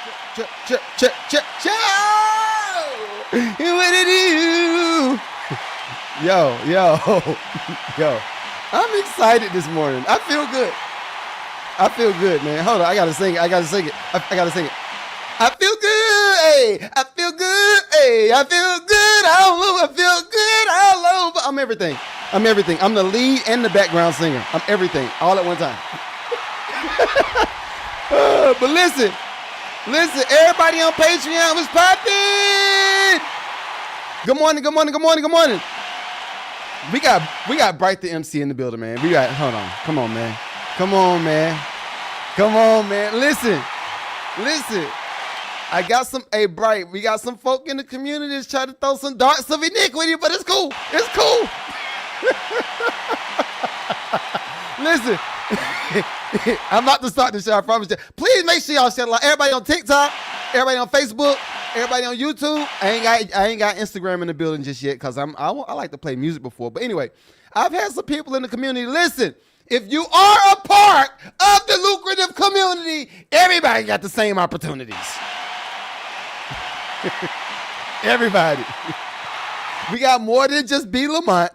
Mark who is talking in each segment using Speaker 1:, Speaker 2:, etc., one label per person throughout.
Speaker 1: What it do? Yo. I'm excited this morning. I feel good, man. Hold on, I gotta sing it. I gotta sing it. I feel good, hey. I feel good, hey. I feel good all over. I feel good all over. I'm everything. I'm the lead and the background singer. I'm everything, all at one time. But listen, everybody on Patreon was popping. Good morning. We got Bright the MC in the building, man. Hold on. Come on, man. Listen. I got Bright, we got some folk in the community that's trying to throw some darts of iniquity, but it's cool. Listen, I'm about to start the show, I promise you. Please make sure y'all share like everybody on TikTok, everybody on Facebook, everybody on YouTube. I ain't got Instagram in the building just yet because I like to play music before. But anyway, I've had some people in the community. Listen, if you are a part of the lucrative community, everybody got the same opportunities. Everybody. We got more than just B. Lamont.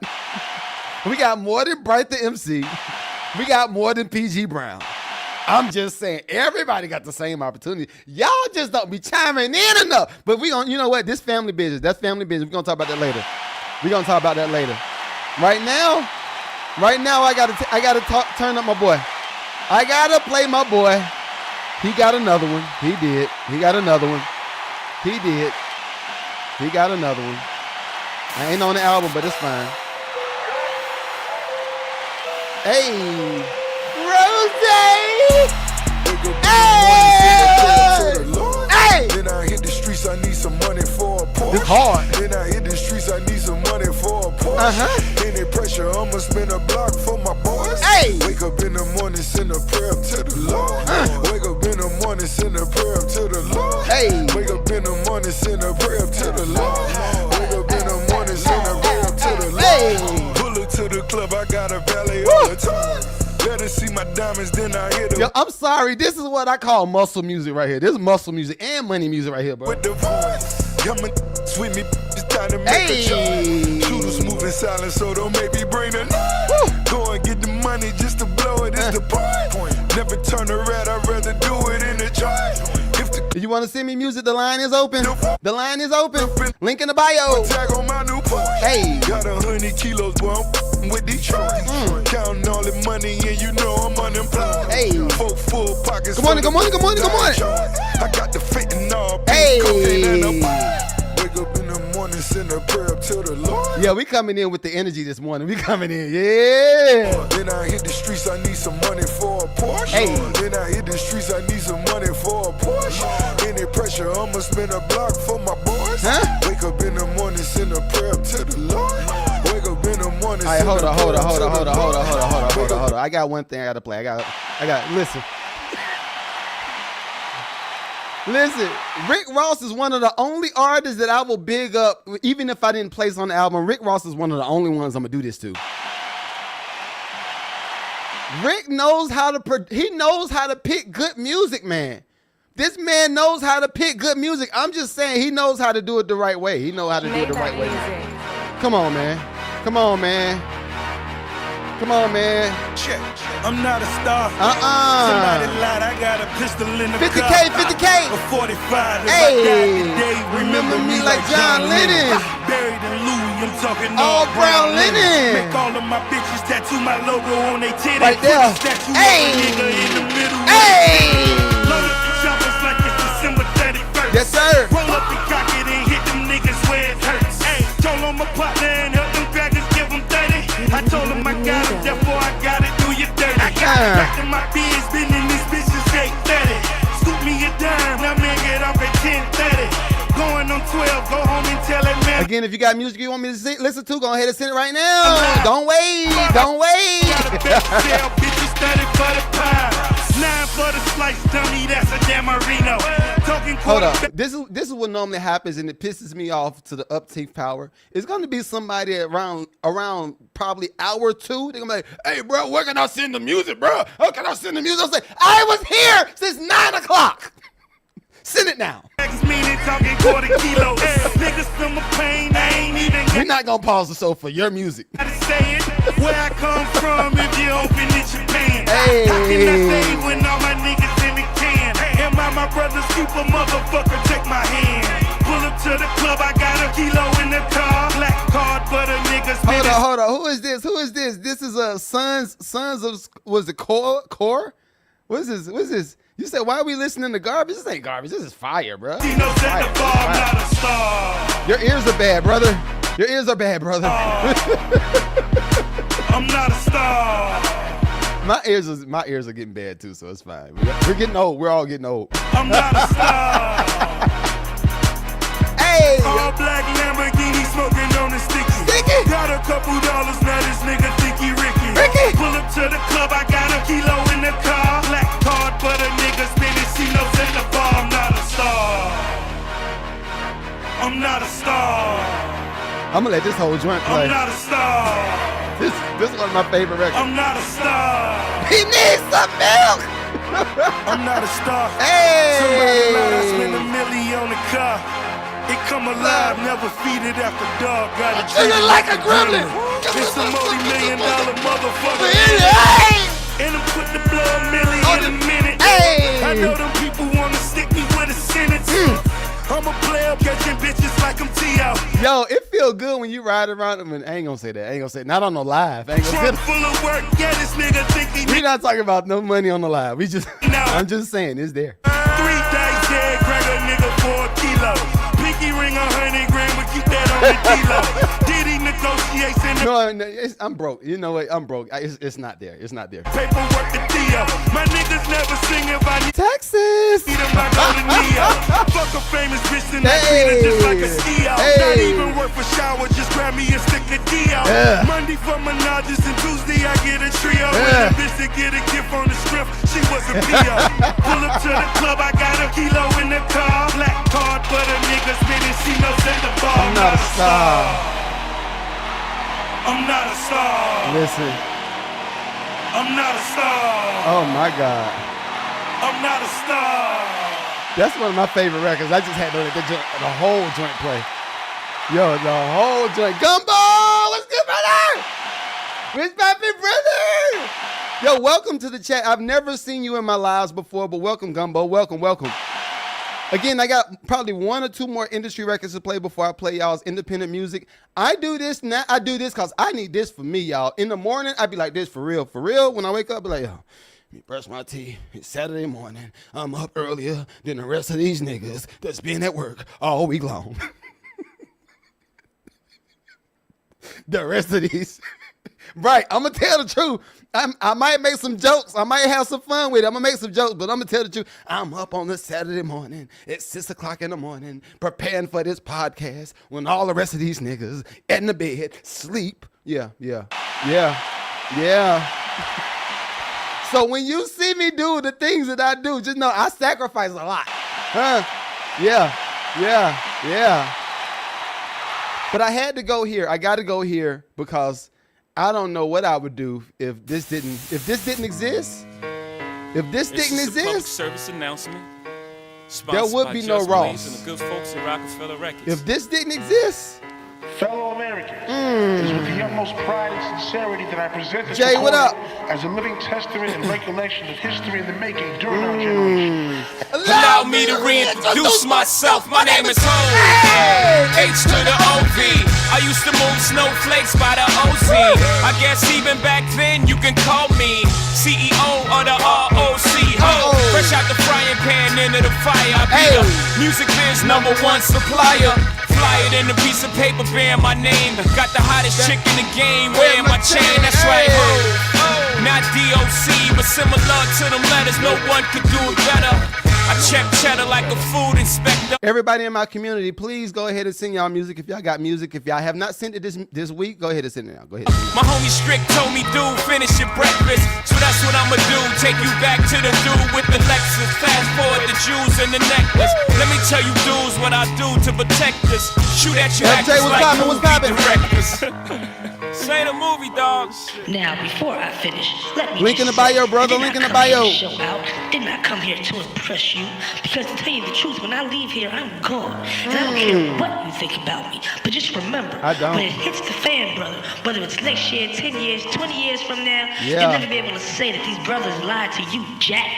Speaker 1: We got more than Bright the MC. We got more than PG Brown. I'm just saying, everybody got the same opportunity. Y'all just don't be chiming in enough. But we gonna, you know what? This family business. That's family business. We're gonna talk about that later. Right now, I gotta turn up my boy. I gotta play my boy. He got another one. He did. He got another one. I ain't on the album, but it's fine. Hey, Rose! Hey!
Speaker 2: Then I hit the streets, I need some money for a Porsche.
Speaker 1: It's hard.
Speaker 2: Then I hit the streets, I need some money for a Porsche. Any pressure, I'ma spin a block for my boys.
Speaker 1: Hey!
Speaker 2: Wake up in the morning, send a prayer up to the Lord. Wake up in the morning, send a prayer up to the Lord.
Speaker 1: Hey!
Speaker 2: Wake up in the morning, send a prayer up to the Lord. Wake up in the morning, send a prayer up to the Lord.
Speaker 1: Hey!
Speaker 2: Pull up to the club, I got a valet all the time. Let her see my diamonds, then I hit her.
Speaker 1: Yo, I'm sorry. This is what I call muscle music right here. This is muscle music and money music right here, bro.
Speaker 2: With the voice, come and with me, it's time to make a choice. Shooters moving silent, so don't make me bring the knife. Go and get the money just to blow it. It's the point. Never turn around, I'd rather do it in the joint.
Speaker 1: If you want to send me music, the line is open. Link in the bio.
Speaker 2: Tag on my new point.
Speaker 1: Hey.
Speaker 2: Got 100 kilos, boy, I'm with Detroit. Counting all the money, and you know I'm unemployed.
Speaker 1: Hey.
Speaker 2: Full pockets.
Speaker 1: Come on.
Speaker 2: I got the fentanyl,
Speaker 1: Hey.
Speaker 2: cocaine, and a wake up in the morning, send a prayer up to the Lord.
Speaker 1: Yeah, we coming in with the energy this morning. Yeah.
Speaker 2: Then I hit the streets, I need some money for a Porsche.
Speaker 1: Hey.
Speaker 2: Then I hit the streets, I need some money for a Porsche. Any pressure, I'ma spin a block for my boys. Wake up in the morning, send a prayer up to the Lord. Wake up in the morning.
Speaker 1: All right, hold on. I got one thing I gotta play. Listen, Rick Ross is one of the only artists that I will big up, even if I didn't place on the album. Rick Ross is one of the only ones I'm gonna do this to. Rick knows how to pick good music, man. This man knows how to pick good music. I'm just saying, he knows how to do it the right way. He knows how to do it the right way. Come on, man.
Speaker 2: Check. I'm not a star.
Speaker 1: Somebody
Speaker 2: lied, I got a pistol in the
Speaker 1: 50K.
Speaker 2: A 45.
Speaker 1: Hey. Remember me like John Lennon.
Speaker 2: Buried in Louis, I'm talking
Speaker 1: all brown linen.
Speaker 2: Make all of my bitches tattoo my logo on they titty.
Speaker 1: Right there. Hey.
Speaker 2: In the middle.
Speaker 1: Hey.
Speaker 2: Load up the choppers like it's December 31st.
Speaker 1: Yes, sir.
Speaker 2: Roll up and cock it and hit them niggas where it hurts. Hey. Told on my partner and help them crackers give them 30. I told him I got it, therefore I got it, do you dirty. I got it back to my biz, been in these bitches 8:30. Scoop me a dime, now man get off at 10:30. Going on 12, go home and tell that man.
Speaker 1: Again, if you got music you want me to listen to, go ahead and send it right now. Don't wait.
Speaker 2: Got a best sale, bitches 30 for the pie. 9 for the slice, dummy, that's a damn Marino. Talking
Speaker 1: Hold up. This is what normally happens, and it pisses me off to the uptake power. It's going to be somebody around probably hour 2. They're going to be like, hey, bro, where can I send the music, bro? How can I send the music? I'll say, I was here since 9 o'clock. Send it now.
Speaker 2: Meaning talking quarter kilos. Niggas feel my pain, I ain't even
Speaker 1: We're not gonna pause the show for your music.
Speaker 2: gotta say it. Where I come from, if you open it, you pan.
Speaker 1: Hey.
Speaker 2: How can I say when all my niggas in the can? Am I my brother's keeper, motherfucker? Take my hand. Pull up to the club, I got a kilo in the car. Black card, but a nigga's
Speaker 1: Hold on. Who is this? This is Sons of, was it Core? What is this? You said, why are we listening to garbage? This ain't garbage. This is fire, bro.
Speaker 2: He knows that the bar, I'm not a star.
Speaker 1: Your ears are bad, brother. Your ears are bad, brother.
Speaker 2: I'm not a star.
Speaker 1: My ears are getting bad too, so it's fine. We're getting old. We're all getting old.
Speaker 2: I'm not a star.
Speaker 1: Hey!
Speaker 2: All black Lamborghini smoking on the sticky. Got a couple dollars, now this nigga think he Ricky. Pull up to the club, I got a kilo in the car. Black card, but a nigga spinning C-notes in the bar. I'm not a star. I'm not a star.
Speaker 1: I'm gonna let this whole joint play.
Speaker 2: I'm not a star.
Speaker 1: This is one of my favorite records.
Speaker 2: I'm not a star.
Speaker 1: He needs some milk!
Speaker 2: I'm not a star.
Speaker 1: Hey!
Speaker 2: Somebody might have spent $1 million on the car. It come alive, never feed it after dark. Gotta treat it like a gremlin. It's a multi-million-dollar motherfucker. And I'm put the blood million in a minute.
Speaker 1: Hey!
Speaker 2: I know them people wanna stick me with a sentence. I'm a player catching bitches like I'm T.O.
Speaker 1: Yo, it feel good when you ride around them. I ain't gonna say that. Not on the live. I ain't gonna say
Speaker 2: Trunk
Speaker 1: that.
Speaker 2: full of work, yeah, this nigga think he
Speaker 1: We not talking about no money on the live. I'm just saying it's there.
Speaker 2: 3 days dead, crack a nigga for a kilo. Pinky ring 100 grand, but keep that on the kilo. Diddy negotiates in the
Speaker 1: No, I'm broke. You know what? I'm broke. It's not there. It's not there.
Speaker 2: paperwork the deal. My niggas never sing if I need
Speaker 1: Texas.
Speaker 2: them, I go to Neo. Fuck a famous bitch and I treat her just like a ski-o. Not even worth a shower, just grab me a stick of Dio.
Speaker 1: Yeah.
Speaker 2: Monday for Menages and Tuesday I get a trio.
Speaker 1: Yeah.
Speaker 2: And a bitch that get a gift on the strip, she was a P.O. Pull up to the club, I got a kilo in the car. Black card, but a nigga spinning C-notes at the bar.
Speaker 1: I'm not a star.
Speaker 2: I'm not a star.
Speaker 1: Listen.
Speaker 2: I'm not a star.
Speaker 1: Oh my God.
Speaker 2: I'm not a star.
Speaker 1: That's one of my favorite records. I just had to let the whole joint play. Yo, the whole joint. Gumbo! What's good, brother? Where's my big brother? Yo, welcome to the chat. I've never seen you in my lives before, but welcome, Gumbo. Welcome. Again, I got probably 1 or 2 more industry records to play before I play y'all's independent music. I do this now. I do this because I need this for me, y'all. In the morning, I be like this for real. For real, when I wake up, I be like, yo, let me brush my teeth. It's Saturday morning. I'm up earlier than the rest of these niggas that's been at work all week long. The rest of these. Right, I'm going to tell the truth. I might make some jokes. I might have some fun with it. I'm going to make some jokes, but I'm going to tell the truth. I'm up on this Saturday morning at 6 o'clock in the morning preparing for this podcast when all the rest of these niggas in the bed sleep. Yeah. So when you see me do the things that I do, just know I sacrifice a lot. Huh? Yeah. But I had to go here. I got to go here because I don't know what I would do if this didn't exist. If this didn't
Speaker 3: This is a public
Speaker 1: exist,
Speaker 3: service announcement.
Speaker 1: there would
Speaker 3: Sponsored
Speaker 1: be
Speaker 3: by
Speaker 1: no
Speaker 3: Just
Speaker 1: Ross.
Speaker 3: Blaze and the good folks at Rockefeller Records.
Speaker 1: if this didn't exist,
Speaker 4: Fellow Americans, it is with the utmost pride and sincerity that I present this
Speaker 1: Jay, what
Speaker 4: recording
Speaker 1: up?
Speaker 4: as a living testament and recollection of history in the making during our generation.
Speaker 3: Allow me to reintroduce myself. My name is Ho. H to the OV. I used to move snowflakes by the OZ. I guess even back then you can call me CEO of the ROC. Ho. Fresh out the frying pan into the fire. I be the music biz #1 supplier. Flyer than a piece of paper bearing my name. Got the hottest chick in the game wearing my chain. That's right. Ho. Not DOC, but similar to them letters. No one could do it better. I check cheddar like a food inspector.
Speaker 1: everybody in my community, please go ahead and send y'all music. If y'all got music, if y'all have not sent it this week, go ahead and send it out. Go ahead.
Speaker 3: My homie Strick told me, dude, finish your breakfast. So that's what I'ma do. Take you back to the dude with the Lexus. Fast forward the jewels and the necklace. Let me tell you dudes what I do to protect us. Shoot at you
Speaker 1: Jay,
Speaker 3: actors
Speaker 1: what's
Speaker 3: like
Speaker 1: poppin', what's
Speaker 3: movie
Speaker 1: poppin'?
Speaker 3: directors. This ain't a movie, dog.
Speaker 5: Now, before I finish, let me
Speaker 1: Link in
Speaker 5: just
Speaker 1: the bio,
Speaker 5: say,
Speaker 1: brother.
Speaker 5: I did
Speaker 1: Link in
Speaker 5: not
Speaker 1: the
Speaker 5: come here
Speaker 1: bio.
Speaker 5: to show out. Did not come here to impress you. Because to tell you the truth, when I leave here, I'm gone. And I don't care what you think about me. But just remember,
Speaker 1: I don't.
Speaker 5: when it hits the fan, brother, whether it's next year, 10 years, 20 years from now,
Speaker 1: Yeah.
Speaker 5: you'll never be able to say that these brothers lied to you, Jack.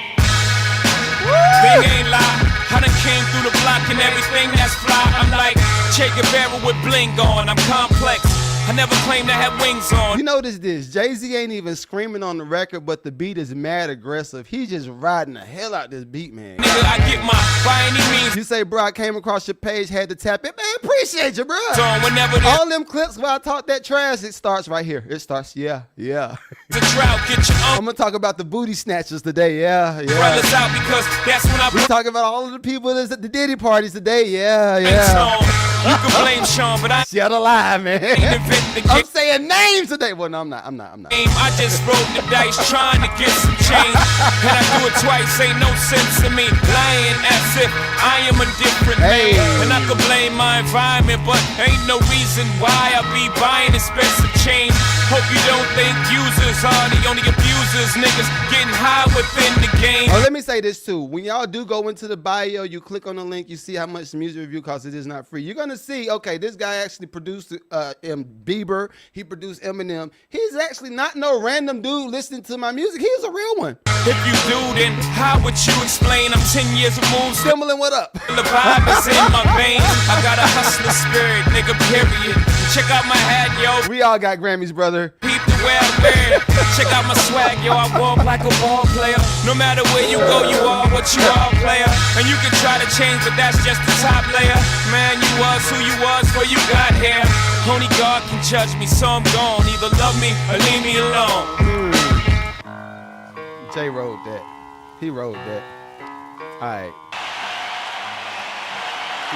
Speaker 3: Thing ain't lie. I done came through the block and everything that's fly. I'm like Che Guevara with bling on. I'm complex. I never claimed I had wings on.
Speaker 1: You notice this, Jay-Z ain't even screaming on the record, but the beat is mad aggressive. He just riding the hell out this beat, man.
Speaker 3: Nigga, I get my by any means
Speaker 1: You say, bro, I came across your page, had to tap it. Man, appreciate you, bro.
Speaker 3: on whenever there's
Speaker 1: All them clips where I talk that trash, it starts right here. It starts, yeah.
Speaker 3: a drought. Get your
Speaker 1: I'm gonna talk about the booty snatchers today, yeah.
Speaker 3: umbrellas out because that's when I
Speaker 1: We talking about all of the people that's at the Diddy parties today, yeah.
Speaker 3: brainstorm. You can blame Sean, but I
Speaker 1: Shut a lie, man.
Speaker 3: ain't invent the
Speaker 1: I'm
Speaker 3: game.
Speaker 1: saying names today. Well, no, I'm not.
Speaker 3: I just rolled the dice trying to get some change. And I do it twice, ain't no sense in me lying as if I am a different
Speaker 1: Hey.
Speaker 3: man. And I could blame my environment, but ain't no reason why I be buying expensive change. Hope you don't think users are the only abusers. Niggas getting high within the game.
Speaker 1: Oh, let me say this too. When y'all do go into the bio, you click on the link, you see how much the music review costs. It is not free. You're gonna see, okay, this guy actually produced Bieber. He produced Eminem. He's actually not no random dude listening to my music. He's a real one.
Speaker 3: If you do, then how would you explain I'm 10 years removed? Still
Speaker 1: Timberland, what up?
Speaker 3: the vibe is in my veins. I got a hustler spirit, nigga, period. Check out my hat, yo.
Speaker 1: We all got Grammys, brother.
Speaker 3: Peep the way I wear it. Check out my swag, yo. I walk like a ball player. No matter where you go, you are what you are, player. And you can try to change, but that's just the top layer. Man, you was who you was before you got here. Only God can judge me, so I'm gone. Either love me or leave me alone.
Speaker 1: Jay wrote that. He wrote that. All right.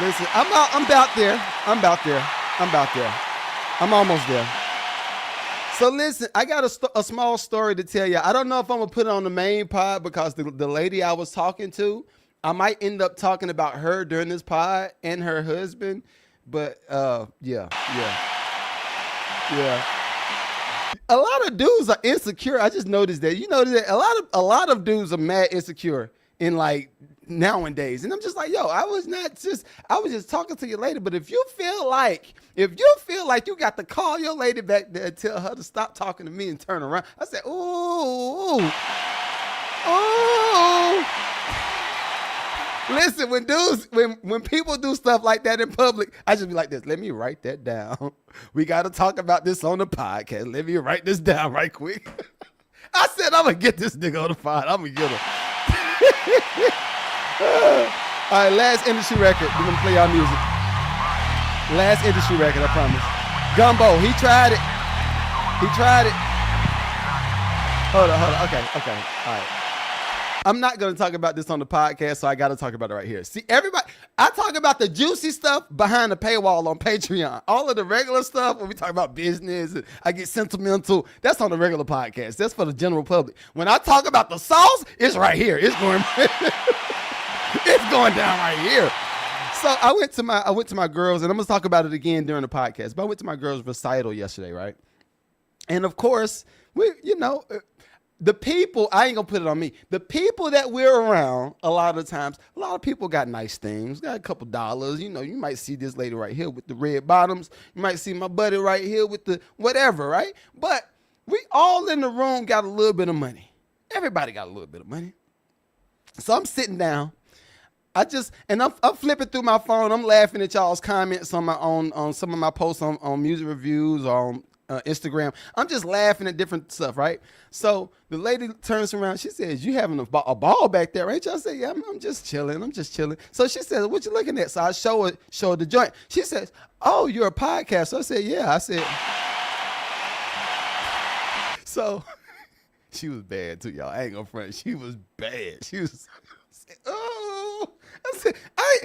Speaker 1: Listen, I'm about there. I'm almost there. So listen, I got a small story to tell you. I don't know if I'm gonna put it on the main pod because the lady I was talking to, I might end up talking about her during this pod and her husband. But yeah. A lot of dudes are insecure. I just noticed that. You notice that a lot of dudes are mad insecure in like nowadays. And I'm just like, yo, I was just talking to you later. But if you feel like you got to call your lady back there and tell her to stop talking to me and turn around, I said, ooh. Listen, when people do stuff like that in public, I just be like this. Let me write that down. We got to talk about this on the podcast. Let me write this down right quick. I said I'm gonna get this nigga on the pod. I'm gonna get him. All right, last industry record. We're gonna play our music. Last industry record, I promise. Gumbo, he tried it. Hold on. Okay. All right. I'm not going to talk about this on the podcast, so I got to talk about it right here. See, everybody, I talk about the juicy stuff behind the paywall on Patreon. All of the regular stuff, when we talk about business, and I get sentimental, that's on the regular podcast. That's for the general public. When I talk about the sauce, it's right here. It's going it's going down right here. So I went to my girls, and I'm going to talk about it again during the podcast, but I went to my girls' recital yesterday, right? And of course, the people, I ain't gonna put it on me. The people that we're around, a lot of people got nice things, got a couple dollars. You might see this lady right here with the red bottoms. You might see my buddy right here with the whatever, right? But we all in the room got a little bit of money. Everybody got a little bit of money. So I'm sitting down. I'm flipping through my phone. I'm laughing at y'all's comments on some of my posts on music reviews or on Instagram. I'm just laughing at different stuff, right? So the lady turns around. She says, "You having a ball back there, ain't you?" I say, "Yeah, I'm just chilling. So she says, "What you looking at?" So I show her the joint. She says, "Oh, you're a podcast." So I said, "Yeah." I said, so she was bad too, y'all. I ain't gonna front. She was bad. She was, oh. I said, I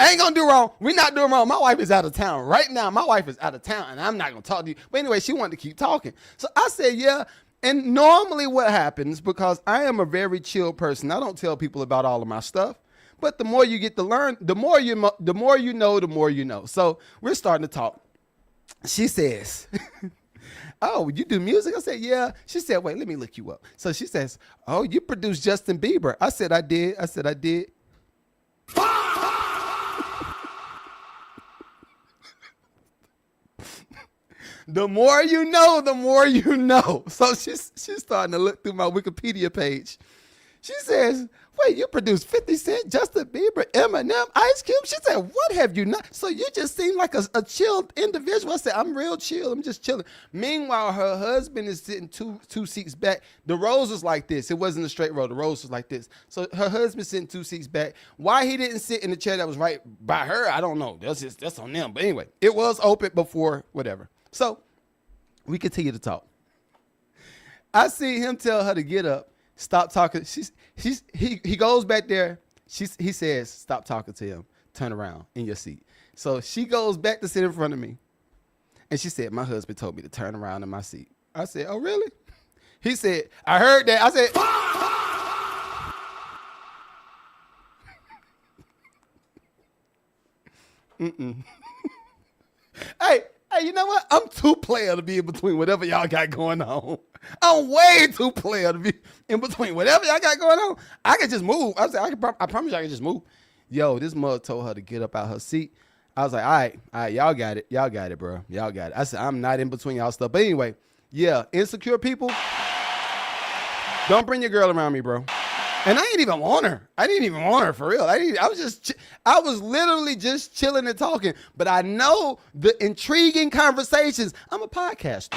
Speaker 1: ain't gonna do wrong. We're not doing wrong. My wife is out of town right now. My wife is out of town, and I'm not gonna talk to you. But anyway, she wanted to keep talking. So I said, yeah. And normally what happens, because I am a very chill person, I don't tell people about all of my stuff. But the more you get to learn, the more you know. So we're starting to talk. She says, oh, you do music? I said, yeah. She said, wait, let me look you up. So she says, oh, you produced Justin Bieber. I said, I did. The more you know, the more you know. So she's starting to look through my Wikipedia page. She says, wait, you produced 50 Cent, Justin Bieber, Eminem, Ice Cube? She said, what have you not? So you just seem like a chilled individual. I said, I'm real chill. I'm just chilling. Meanwhile, her husband is sitting two seats back. The rows was like this. It wasn't a straight row. The rows was like this. So her husband's sitting 2 seats back. Why he didn't sit in the chair that was right by her, I don't know. That's on them. But anyway, it was open before whatever. So we continue to talk. I see him tell her to get up, stop talking. He goes back there. He says, stop talking to him. Turn around in your seat. So she goes back to sit in front of me. And she said, my husband told me to turn around in my seat. I said, oh, really? He said, I heard that. I said, Hey, you know what? I'm too player to be in between whatever y'all got going on. I'm way too player to be in between whatever y'all got going on. I can just move. I promise you I can just move. Yo, this mother told her to get up out her seat. I was like, all right, y'all got it. Y'all got it, bro. Y'all got it. I said, I'm not in between y'all stuff. But anyway, yeah, insecure people, don't bring your girl around me, bro. And I didn't even want her. I didn't even want her for real. I was literally just chilling and talking. But I know the intriguing conversations. I'm a podcaster.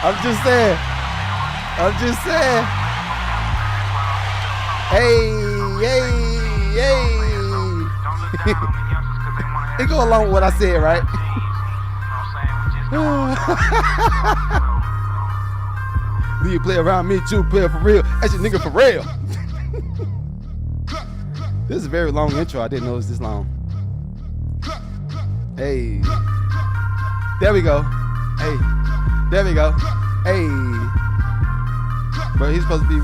Speaker 1: I'm just saying. Hey. It go along with what I said, right? Will you play around me too? Play for real. That's your nigga for real. This is a very long intro. I didn't know it was this long. Hey. There we go. Hey. There we go. Hey. Bro, he's supposed to be.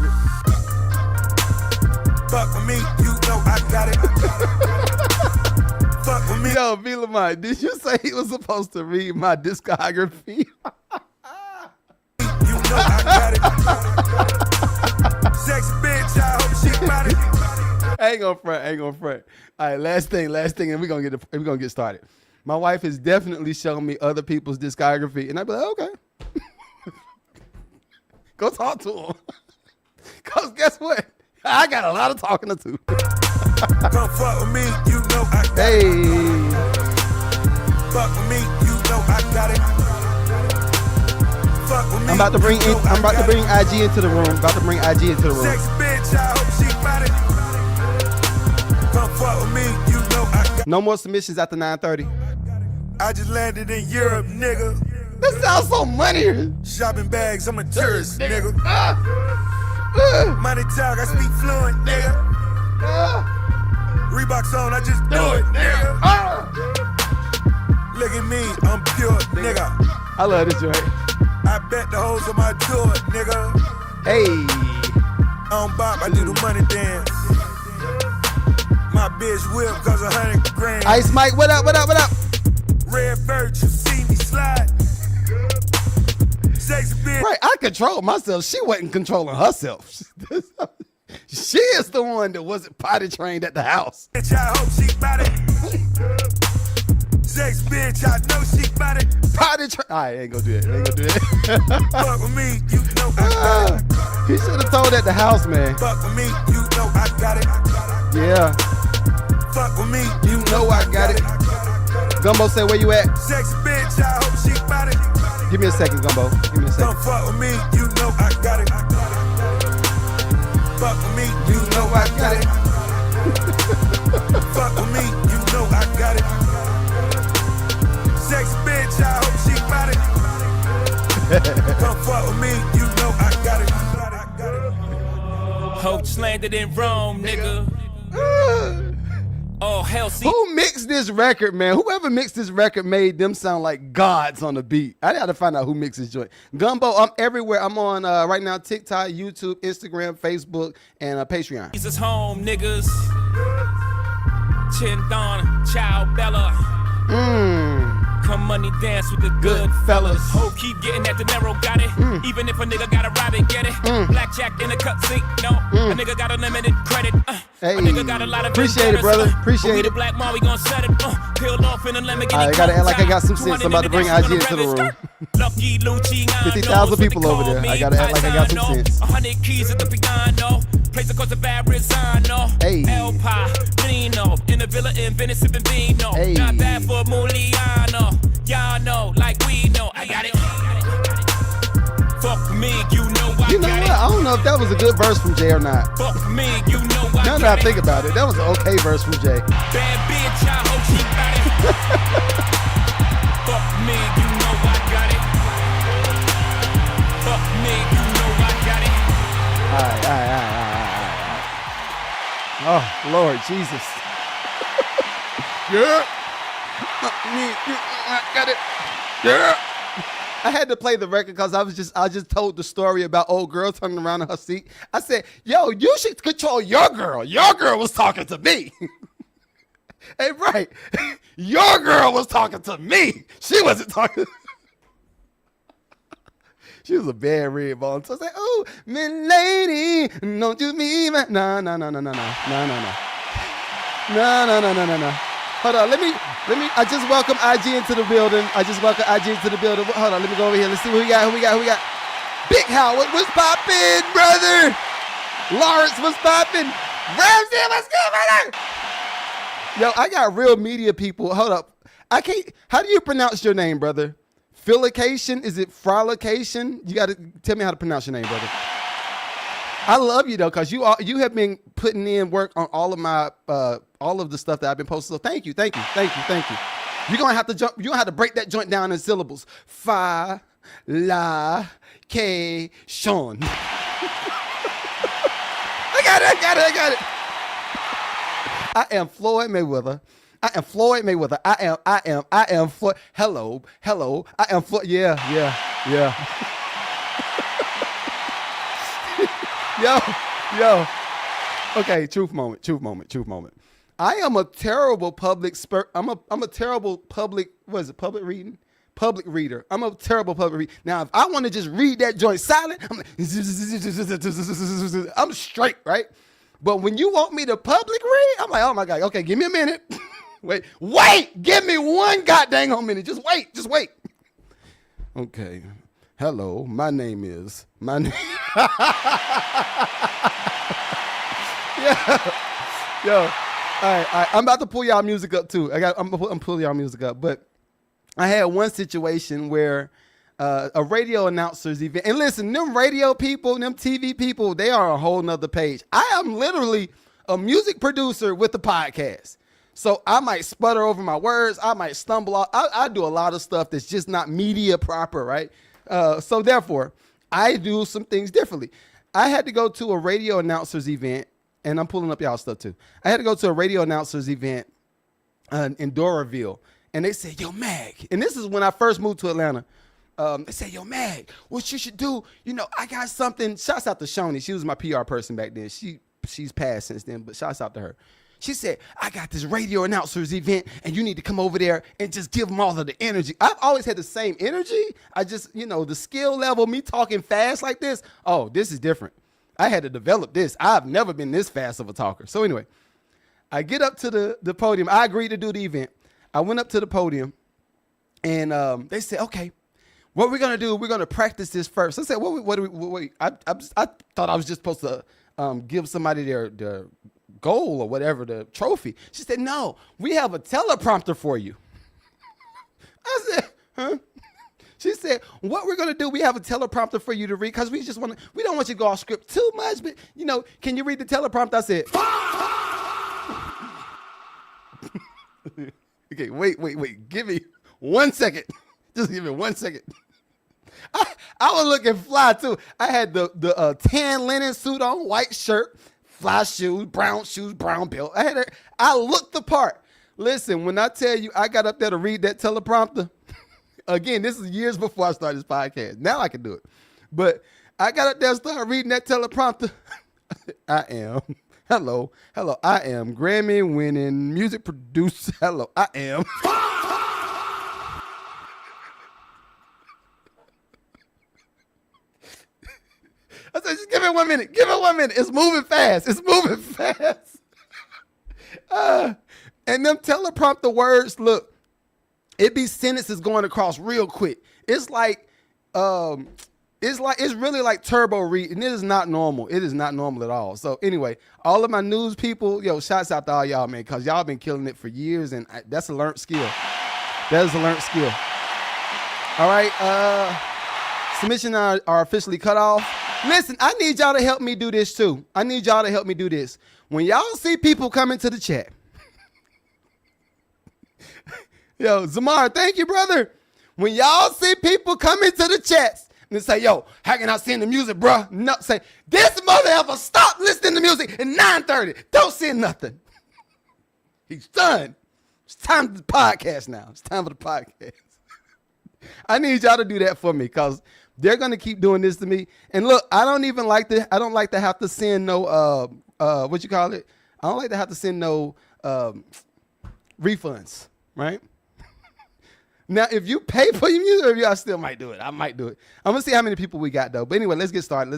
Speaker 2: Fuck with me, you know I got it. Fuck with me.
Speaker 1: Yo, V. Lamont, did you say he was supposed to read my discography?
Speaker 2: You know I got it. Sexy bitch, I hope she got it.
Speaker 1: Ain't gonna front. All right, last thing, and we're gonna get started. My wife has definitely shown me other people's discography, and I'd be like, okay. Go talk to them. Cause guess what? I got a lot of talking to do.
Speaker 2: Come fuck with me, you know I got
Speaker 1: Hey.
Speaker 2: it. Fuck with me, you know I got it. Fuck with me.
Speaker 1: I'm about to bring IG into the room.
Speaker 2: Sexy bitch, I hope she got it. Come fuck with me, you know I got it.
Speaker 1: No more submissions after 9:30.
Speaker 2: I just landed in Europe, nigga.
Speaker 1: That sounds so money.
Speaker 2: Shopping bags, I'm a tourist, nigga. Money talk, I speak fluent, nigga. Reeboks on, I just do it, nigga. Look at me, I'm pure, nigga.
Speaker 1: I love this joint.
Speaker 2: I bet the hoes on my tour, nigga.
Speaker 1: Hey.
Speaker 2: I don't bop, I do the money dance. My bitch whip cause 100 grand.
Speaker 1: Ice Mike, what up?
Speaker 2: Red bird, you see me slide. Sexy bitch.
Speaker 1: Right, I controlled myself. She wasn't controlling herself. She is the one that wasn't potty trained at the house.
Speaker 2: Bitch, I hope she bout it. Sex bitch, I know she bout it.
Speaker 1: Potty trained. All right, ain't gonna do it.
Speaker 2: Fuck with me, you know I got it.
Speaker 1: He should have told at the house, man.
Speaker 2: Fuck with me, you know I got it.
Speaker 1: Yeah.
Speaker 2: Fuck with me,
Speaker 1: You know I got it. Gumbo said, where you at?
Speaker 2: Sexy bitch, I hope she bout it.
Speaker 1: Give me a second, Gumbo.
Speaker 2: Come fuck with me, you know I got it. Fuck with me, you know I got it. Fuck with me, you know I got it. Sexy bitch, I hope she bout it. Come fuck with me, you know I got it.
Speaker 3: Hope just landed in Rome, nigga. Oh, hell, see.
Speaker 1: Who mixed this record, man? Whoever mixed this record made them sound like gods on the beat. I gotta find out who mixed this joint. Gumbo, I'm everywhere. I'm on right now TikTok, YouTube, Instagram, Facebook, and Patreon.
Speaker 3: Jesus home, niggas. Chin-Don, Ciao Bella. Come money dance with the good fellas. Ho, keep getting that dinero, got it. Even if a nigga gotta rob it, get it. Blackjack in the cutscene, no. A nigga got unlimited credit.
Speaker 1: Hey.
Speaker 3: A nigga got a lot of
Speaker 1: Appreciate it, brother. Appreciate
Speaker 3: we
Speaker 1: it.
Speaker 3: the black mom, we gon' set it. Peeled off in a Lamborghini.
Speaker 1: I gotta act like I got some sense. I'm about to bring IG into the room.
Speaker 3: Lucky Lucci,
Speaker 1: 50,000 people over there. I gotta act like I got some sense.
Speaker 3: 100 keys at the piano. Place across the Verrazano.
Speaker 1: Hey.
Speaker 3: El Padrino. In the villa in Venice, sipping vino.
Speaker 1: Hey.
Speaker 3: Not bad for Muliano. Y'all know, like we know. I got it. Fuck me, you know I
Speaker 1: You know
Speaker 3: got
Speaker 1: what?
Speaker 3: it.
Speaker 1: I don't know if that was a good verse from Jay or not.
Speaker 3: Fuck me, you know I
Speaker 1: Now
Speaker 3: got
Speaker 1: that I
Speaker 3: it.
Speaker 1: think about it, that was an okay verse from Jay.
Speaker 3: Bad bitch, I hope she got it. Fuck me, you know I got it. Fuck me, you know I got it.
Speaker 1: All right. Oh, Lord Jesus. Yeah. I got it. Yeah. I had to play the record because I just told the story about old girl turning around in her seat. I said, yo, you should control your girl. Your girl was talking to me. Hey, right. Your girl was talking to me. She wasn't talking. She was a bad red ball. So I said, oh, man, lady, don't you be my... No. Hold on, let me, I just welcome IG into the building. Hold on, let me go over here. Let's see who we got. Big Howard, what's poppin', brother? Lawrence, what's poppin'? Ramsey, what's good, brother? Yo, I got real media people. Hold up. How do you pronounce your name, brother? Filication? Is it frolication? You got to tell me how to pronounce your name, brother. I love you though, because you have been putting in work on all of my all of the stuff that I've been posting. So thank you. You're gonna have to jump. You're gonna have to break that joint down in syllables. Fa la ke shon. I got it. I am Floyd Mayweather. I am Floyd. Hello. I am Floyd. Yeah. Yo. Okay, truth moment. I am a terrible public I'm a terrible public, public reading? Public reader. I'm a terrible public reader. Now, if I want to just read that joint silent, I'm straight, right? But when you want me to public read, I'm like, oh my God, okay, give me a minute. Wait, give me one goddamn minute. Just wait. Okay. Hello, my name is. Yo. All right. I'm about to pull y'all music up too. I'm pulling y'all music up. But I had one situation where a radio announcer's event, and listen, them radio people, them TV people, they are a whole nother page. I am literally a music producer with a podcast. So I might sputter over my words. I might stumble off. I do a lot of stuff that's just not media proper, right? So therefore, I do some things differently. I had to go to a radio announcer's event, and I'm pulling up y'all stuff too. I had to go to a radio announcer's event in Doraville, and they said, yo, Mag, and this is when I first moved to Atlanta. They said, yo, Mag, what you should do, I got something. Shouts out to Shoni. She was my PR person back then. She's passed since then, but shouts out to her. She said, I got this radio announcers event, and you need to come over there and just give them all of the energy. I've always had the same energy. I just, the skill level, me talking fast like this, oh, this is different. I had to develop this. I've never been this fast of a talker. So anyway, I get up to the podium. I agreed to do the event. I went up to the podium, and they said, okay, what we're going to do, we're going to practice this first. I said, what do we I thought I was just supposed to give somebody their goal or whatever, the trophy. She said, no, we have a teleprompter for you. I said, huh? She said, what we're going to do, we have a teleprompter for you to read because we don't want you to go off script too much, but, can you read the teleprompter? I said, okay, wait, give me 1 second. Just give me 1 second. I was looking fly too. I had the tan linen suit on, white shirt, fly shoes, brown belt. I looked the part. Listen, when I tell you I got up there to read that teleprompter, again, this is years before I started this podcast. Now I can do it. But I got up there and started reading that teleprompter. I am Hello. I am Grammy-winning music producer. Hello, I am. I said, just give it 1 minute. Give it 1 minute. It's moving fast. And them teleprompter words, look, it be sentences going across real quick. It's really like turbo read, and it is not normal. It is not normal at all. So anyway, all of my news people, shouts out to all y'all, man, because y'all been killing it for years, and that's a learned skill. That is a learned skill. All right, submissions are officially cut off. Listen, I need y'all to help me do this too. When y'all see people come into the chat, yo, Zamar, thank you, brother. When y'all see people come into the chats and they say, yo, how can I send the music, bruh? No, say, this mother ever stop listening to music at 9:30. Don't send nothing. He's done. It's time for the podcast now. It's time for the podcast. I need y'all to do that for me because they're gonna keep doing this to me. And look, I don't like to have to send no what you call it? I don't like to have to send no refunds, right? Now, if you pay for your music, I still might do it. I might do it. I'm gonna see how many people we got though. But anyway, let's get started.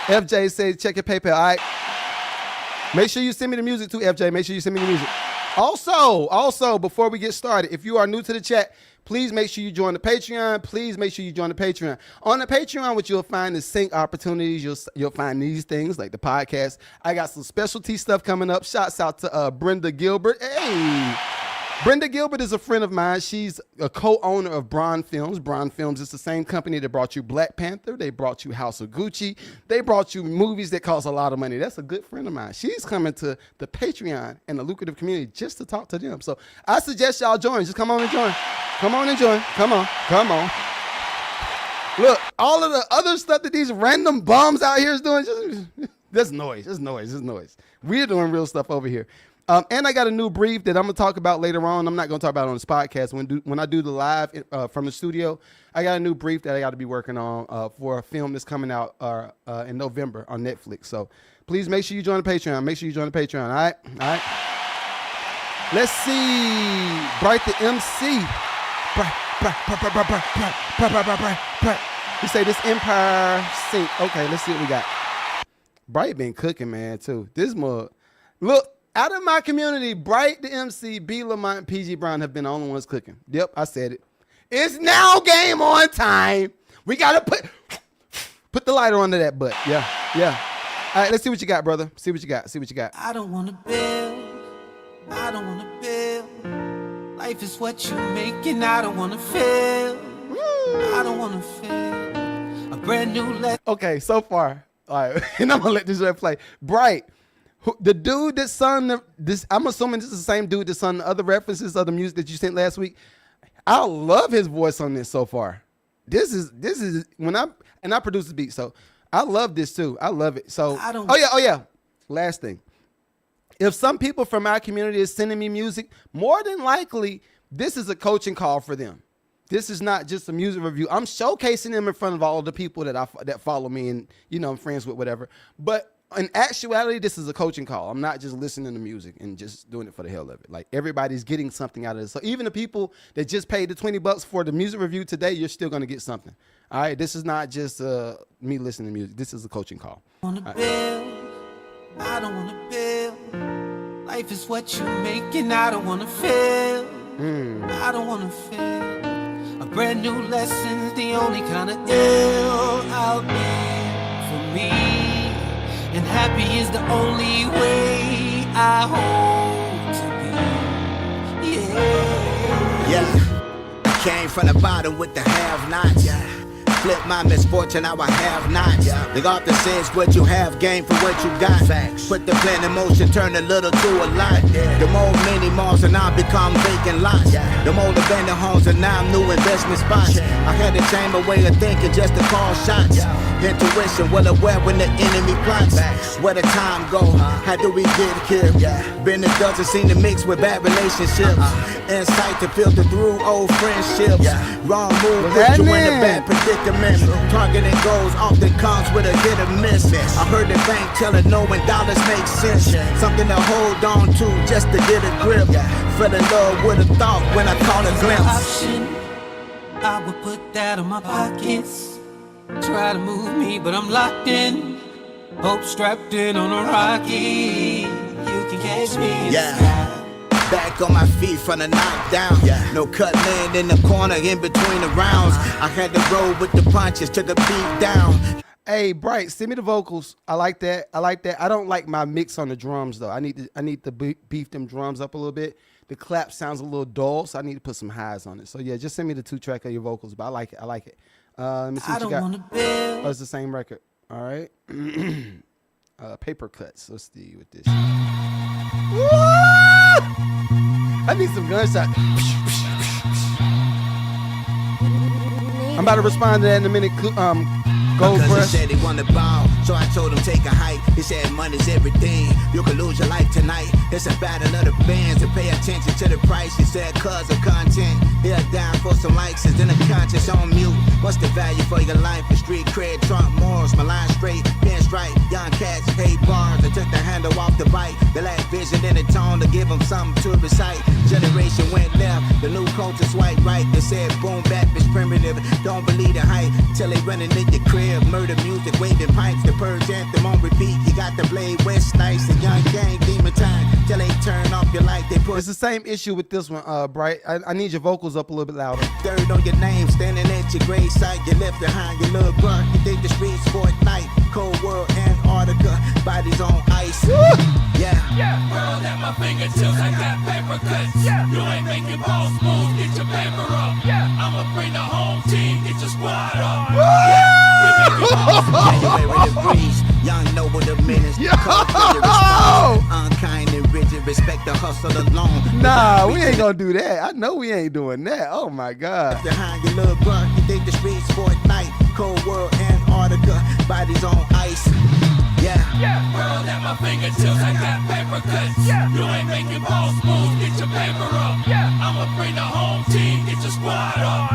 Speaker 1: FJ says check your PayPal. All right. Make sure you send me the music too, FJ. Make sure you send me the music. Also, before we get started, if you are new to the chat, please make sure you join the Patreon. On the Patreon, what you'll find is sync opportunities. You'll find these things like the podcast. I got some specialty stuff coming up. Shouts out to Brenda Gilbert. Hey, Brenda Gilbert is a friend of mine. She's a co-owner of Bron Films. Bron Films is the same company that brought you Black Panther. They brought you House of Gucci. They brought you movies that cost a lot of money. That's a good friend of mine. She's coming to the Patreon and the lucrative community just to talk to them. So I suggest y'all join. Just come on and join. Come on. Look, all of the other stuff that these random bums out here is doing, that's noise. It's noise. We're doing real stuff over here. And I got a new brief that I'm going to talk about later on. I'm not going to talk about it on this podcast. When I do the live from the studio, I got a new brief that I got to be working on for a film that's coming out in November on Netflix. So please make sure you join the Patreon. All right? Let's see. Bright the MC. Bright. You say this Empire Sync. Okay, let's see what we got. Bright been cooking, man, too. This mug. Look. Out of my community, Bright the MC, B. Lamont, PG Brown have been the only ones cooking. Yep, I said it. It's now game on time. We got to put the lighter under that butt. Yeah. All right, let's see what you got, brother. See what you got.
Speaker 6: I don't want to build. Life is what you make, and I don't want to fail. A brand new lesson.
Speaker 1: Okay, so far. All right, and I'm going to let this play. Bright. The dude that sung this, I'm assuming this is the same dude that sung the other references of the music that you sent last week. I love his voice on this so far. This is when I produce the beat, so I love this too. I love it. So oh yeah. Last thing. If some people from our community is sending me music, more than likely this is a coaching call for them. This is not just a music review. I'm showcasing them in front of all the people that follow me and I'm friends with, whatever. But in actuality, this is a coaching call. I'm not just listening to music and just doing it for the hell of it. Like, everybody's getting something out of this. So even the people that just paid the $20 for the music review today, you're still going to get something. All right? This is not just me listening to music. This is a coaching call.
Speaker 6: I don't want to build. Life is what you make, and I don't want to fail. A brand new lesson's the only kind of ill out there for me. And happy is the only way I hope to be.
Speaker 7: Yeah. Came from the bottom with the have-nots. Flip my misfortune, now I have not. The author says what you have, gain for what you got. Put the plan in motion, turn a little to a lot. The more mini malls and I become vacant lots. The more abandoned homes and now I'm new investment spots. I had to change my way of thinking just to call shots. Intuition, well aware when the enemy plots. Where the time go, how do we get here? Been a dozen, seen the mix with bad relationships. Insight to filter through old friendships. Wrong move, put you in a bad predicament. predicament. Targeting goals often comes with a hit or miss. I heard the bank telling knowing dollars make sense. Something to hold on to just to get a grip. Fell in love with a thought when I caught a glimpse.
Speaker 6: I would put that in my pockets. Try to move me, but I'm locked in. Hope strapped in on a rocky. You can catch me in the sky.
Speaker 7: Back on my feet from the knockdown. No cut land in the corner in between the rounds. I had to roll with the punches to the beat down.
Speaker 1: Hey, Bright, send me the vocals. I like that. I don't like my mix on the drums though. I need to beef them drums up a little bit. The clap sounds a little dull, so I need to put some highs on it. So yeah, just send me the 2-track of your vocals. But I like it. Let me see what you got. Oh, it's the same record. All right. Paper cuts. Let's see with this. I need some gunshots. I'm about to respond to that in a minute. Gold
Speaker 7: Cause
Speaker 1: Fresh.
Speaker 7: he said he wanted ball, so I told him take a hike. He said money's everything, you can lose your life tonight. It's a battle of the bands to pay attention to the price. He said cause of content, he'll down for some likes. Is in the conscience on mute. What's the value for your life? The street cred, trunk morals, my line straight, pin strike. Young cats paid bars, they took the handle off the bike. They lack vision in the tone to give them something to recite. Generation went left, the new culture swipe right. They said boom bap is primitive, don't believe the hype. Till they running in your crib. Murder music, waving pipes, the purge anthem on repeat. You got the blade West Nice, the young gang, demon time. Till they turn off your light, they put.
Speaker 1: It's the same issue with this one, Bright. I need your vocals up a little bit louder.
Speaker 7: Dirt on your name, standing at your grave site. You left behind your little buck. You think the streets Fortnite, Cold World, Antarctica, bodies on ice. Yeah.
Speaker 3: World at my fingertips, I got paper cuts. You ain't making balls moves, get your paper up. I'ma bring the home team, get your squad up.
Speaker 7: January the breeze, young noble the menace. Unkind and rigid, respect the hustle alone.
Speaker 1: Nah, we ain't gonna do that. I know we ain't doing that. Oh my God.
Speaker 7: Behind your little buck, you think the streets Fortnite, Cold World, Antarctica, bodies on ice.
Speaker 3: World at my fingertips, I got paper cuts. You ain't making balls moves, get your paper up. I'ma bring the home team, get your squad up.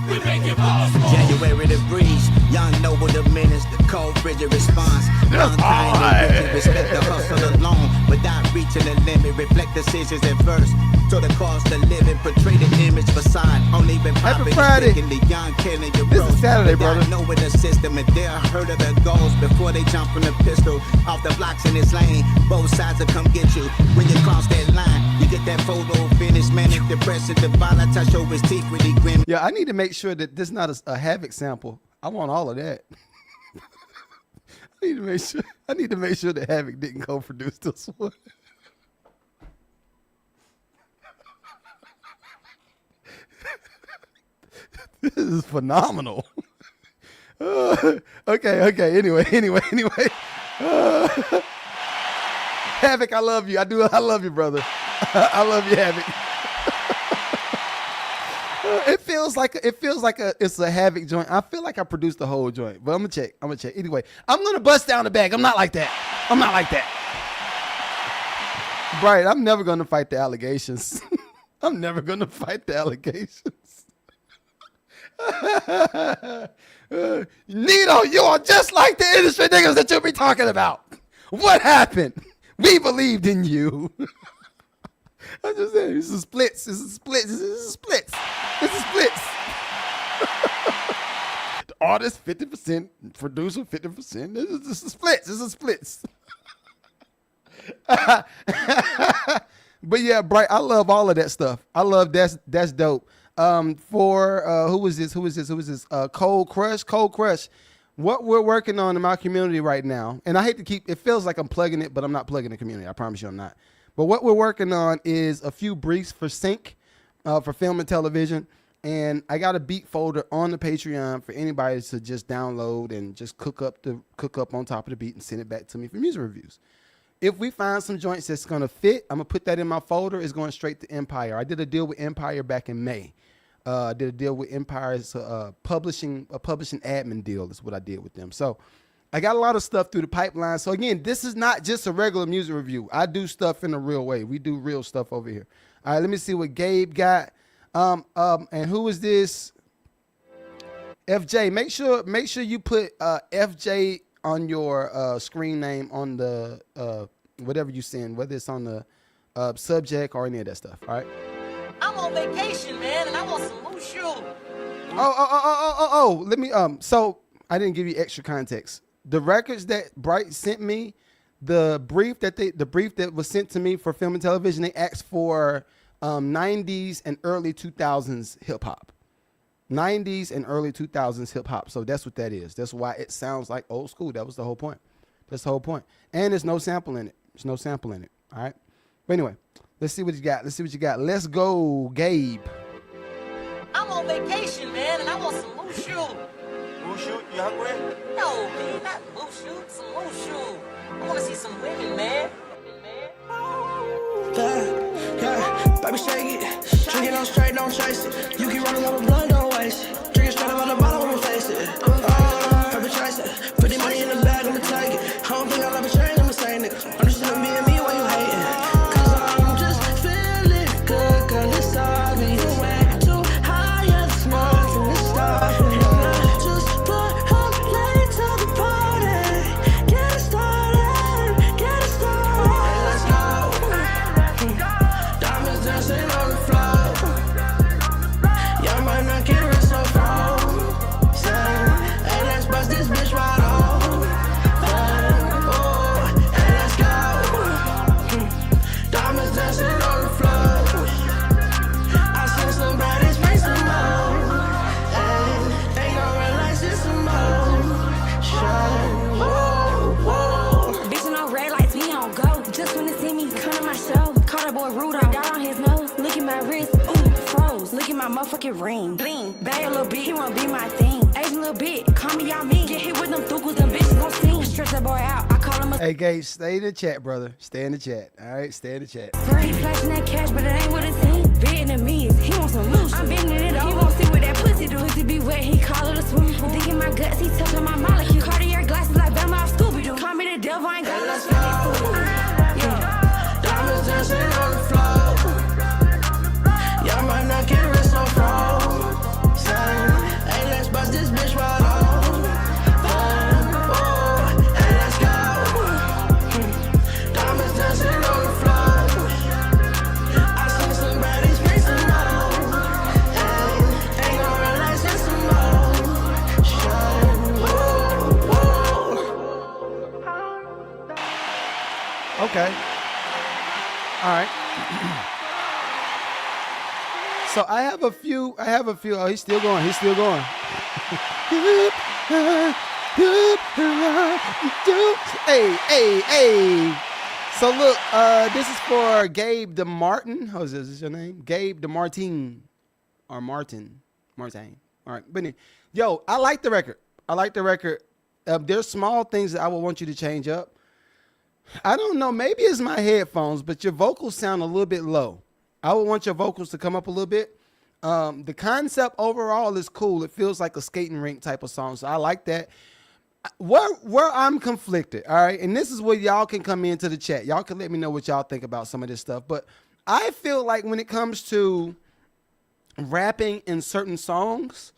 Speaker 3: We making balls moves.
Speaker 7: January the breeze, young noble the menace, the cold rigid response. Unkind and rigid, respect the hustle alone, without reaching the limit, reflect decisions at first. So the cost of living, portray the image facade. Only been
Speaker 1: Happy
Speaker 7: popping,
Speaker 1: Friday.
Speaker 7: the young killing your
Speaker 1: This is Saturday, brother.
Speaker 7: Knowing the system and they're heard of the goals before they jump from the pistol off the blocks in this lane. Both sides will come get you when you cross that line. You get that photo finish, manic depression, the volatile show his teeth when he grin.
Speaker 1: Yeah, I need to make sure that this is not a Havoc sample. I want all of that. I need to make sure that Havoc didn't co-produce this one. This is phenomenal. Okay. Anyway. Havoc, I love you. I love you, brother. I love you, Havoc. It feels like it's a Havoc joint. I feel like I produced the whole joint, but I'm gonna check. Anyway, I'm gonna bust down the bag. I'm not like that. Bright, I'm never gonna fight the allegations. Nino, you are just like the industry niggas that you be talking about. What happened? We believed in you. I'm just saying, this is splits. The artist 50%, producer 50%. This is splits. But yeah, Bright, I love all of that stuff. I love that's dope. For who was this? Cold Crush. What we're working on in my community right now, and I hate to keep, it feels like I'm plugging it, but I'm not plugging the community. I promise you I'm not. But what we're working on is a few briefs for sync, for film and television. And I got a beat folder on the Patreon for anybody to just download and just cook up on top of the beat and send it back to me for music reviews. If we find some joints that's gonna fit, I'm gonna put that in my folder. It's going straight to Empire. I did a deal with Empire back in May. Did a deal with Empire's publishing admin deal is what I did with them. So I got a lot of stuff through the pipeline. So again, this is not just a regular music review. I do stuff in a real way. We do real stuff over here. All right, let me see what Gabe got. And who is this? FJ, make sure you put FJ on your screen name on the whatever you send, whether it's on the subject or any of that stuff. All right.
Speaker 6: I'm on vacation, man, and I want some moose shoes.
Speaker 1: Let me so I didn't give you extra context. The records that Bright sent me, the brief that was sent to me for film and television, they asked for 90s and early 2000s hip hop. 90s and early 2000s hip hop. So that's what that is. That's why it sounds like old school. That was the whole point. That's the whole point. And there's no sample in it. There's no sample in it. All right. But anyway, let's see what you got. Let's go, Gabe.
Speaker 6: I'm on vacation, man, and I want some moose shoes.
Speaker 2: Moose shoe, you hungry?
Speaker 6: No, man, not moose shoes, some moose shoes. I want to see some women, man.
Speaker 8: Yeah, baby shake it. Drink it on straight, don't chase it. You keep running up a blunt, don't waste it. Drink it straight up on the bottom, I'ma face it. Baby chase it. Put the money in the bag, I'ma take it. I don't think I'll ever change, I'ma say nigga. I'm just gonna be me while you hating. Cause I'm just feeling good, cause it's obvious. Way too high, yeah, the smoke and it's stopping. Just put up late to the party. Get it started, get it started. Hey, let's go. Diamonds dancing on the floor. Y'all might not get rich so far. Say, hey, let's bust this bitch right off. Oh, hey, let's go. Diamonds dancing on the floor. I seen some baddies make some more. Hey, ain't no relax, it's some more. Shine, whoa, whoa.
Speaker 9: Bitch, no red lights, we on go. Just wanna see me come to my show. Caught that boy Rudolph, down on his nose. Look at my wrist, ooh, froze. Look at my motherfucking ring. Bling, bad little bitch, he wanna be my thing. Asian little bitch, call me y'all mean. Get hit with them thukus, them bitches gon' sing. Stretch that boy out, I call him a
Speaker 1: Hey, Gabe, stay in the chat, brother. Stay in the chat. All right, stay in the chat.
Speaker 9: He flashing that cash, but it ain't what it seems. Vietnamese, he want some loose. I'm bending it over. He won't see what that pussy do. Pussy be wet, he call it a swimming pool. Digging my guts, he touching my molecule. Cartier glasses like Velma off Scooby-Doo. Call me the devil, I ain't got no food. Yeah.
Speaker 8: Diamonds dancing on the floor. Y'all might not get rich so far. Say, hey, let's bust this bitch right off. Oh, hey, let's go. Diamonds dancing on the floor. I seen some baddies make some more. Hey, ain't no relax, it's some more. Shine, whoa, whoa.
Speaker 1: Okay. All right. So I have a few. Oh, he's still going. Hey. So look, this is for Gabe DeMartin. How is this? Is this your name? Gabe DeMartin. Or Martin. All right. But anyway, yo, I like the record. There's small things that I would want you to change up. I don't know. Maybe it's my headphones, but your vocals sound a little bit low. I would want your vocals to come up a little bit. The concept overall is cool. It feels like a skating rink type of song, so I like that. Where I'm conflicted, all right, and this is where y'all can come into the chat. Y'all can let me know what y'all think about some of this stuff. But I feel like when it comes to rapping in certain songs,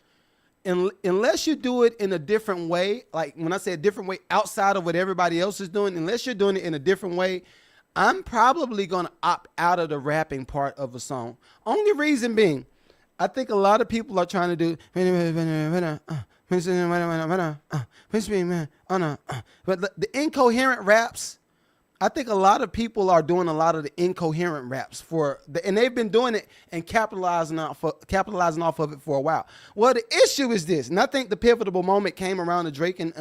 Speaker 1: unless you do it in a different way, like when I say a different way outside of what everybody else is doing, unless you're doing it in a different way, I'm probably going to opt out of the rapping part of a song. Only reason being, I think a lot of people are trying to do, but the incoherent raps, I think a lot of people are doing a lot of the incoherent raps and they've been doing it and capitalizing off of it for a while. Well, the issue is this, and I think the pivotal moment came around the Drake and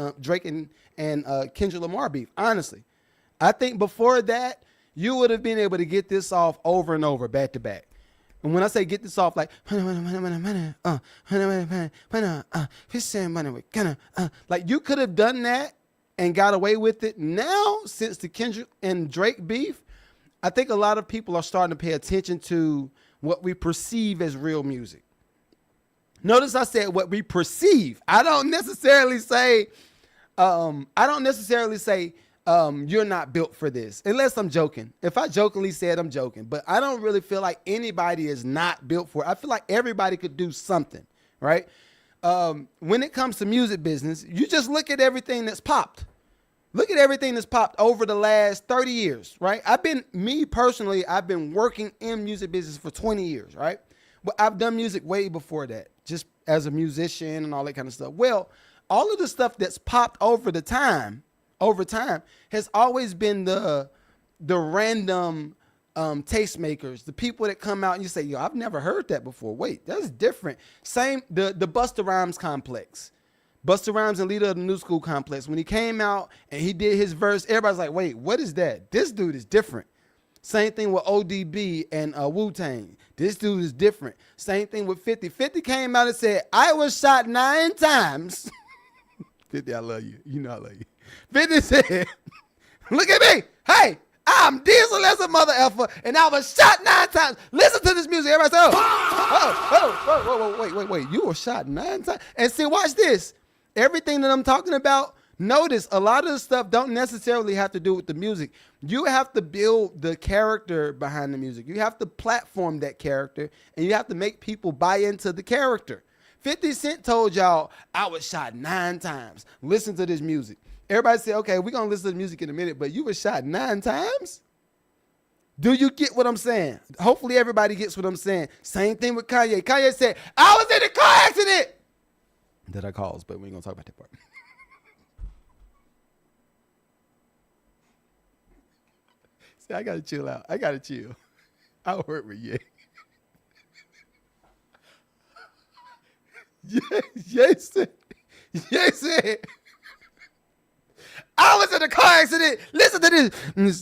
Speaker 1: Kendrick Lamar beef. Honestly, I think before that, you would have been able to get this off over and over, back to back. And when I say get this off, like you could have done that and got away with it. Now, since the Kendrick and Drake beef, I think a lot of people are starting to pay attention to what we perceive as real music. Notice I said what we perceive. I don't necessarily say you're not built for this, unless I'm joking. If I jokingly said I'm joking, but I don't really feel like anybody is not built for it. I feel like everybody could do something, right? when it comes to music business, you just look at everything that's popped. Look at everything that's popped over the last 30 years, right? I've been working in music business for 20 years, right? But I've done music way before that, just as a musician and all that kind of stuff. Well, all of the stuff that's popped over time has always been the random tastemakers, the people that come out and you say, yo, I've never heard that before. Wait, that's different. Same, the Busta Rhymes complex. Busta Rhymes and leader of the New School complex. When he came out and he did his verse, everybody's like, wait, what is that? This dude is different. Same thing with ODB and Wu-Tang. This dude is different. Same thing with 50. 50 came out and said, I was shot 9 times. 50, I love you. You know I love you. 50 said, look at me. Hey, I'm Diesel as a mother effer, and I was shot 9 times. Listen to this music. Everybody say, wait. You were shot 9 times. And see, watch this. Everything that I'm talking about, notice a lot of the stuff don't necessarily have to do with the music. You have to build the character behind the music. You have to platform that character, and you have to make people buy into the character. 50 Cent told y'all, I was shot 9 times. Listen to this music. Everybody said, okay, we're going to listen to the music in a minute, but you were shot 9 times? Do you get what I'm saying? Hopefully everybody gets what I'm saying. Same thing with Kanye. Kanye said, I was in a car accident that I caused, but we ain't going to talk about that part. See, I got to chill out. I got to chill. I'll work with you. Jason. I was in a car accident. Listen to this. And they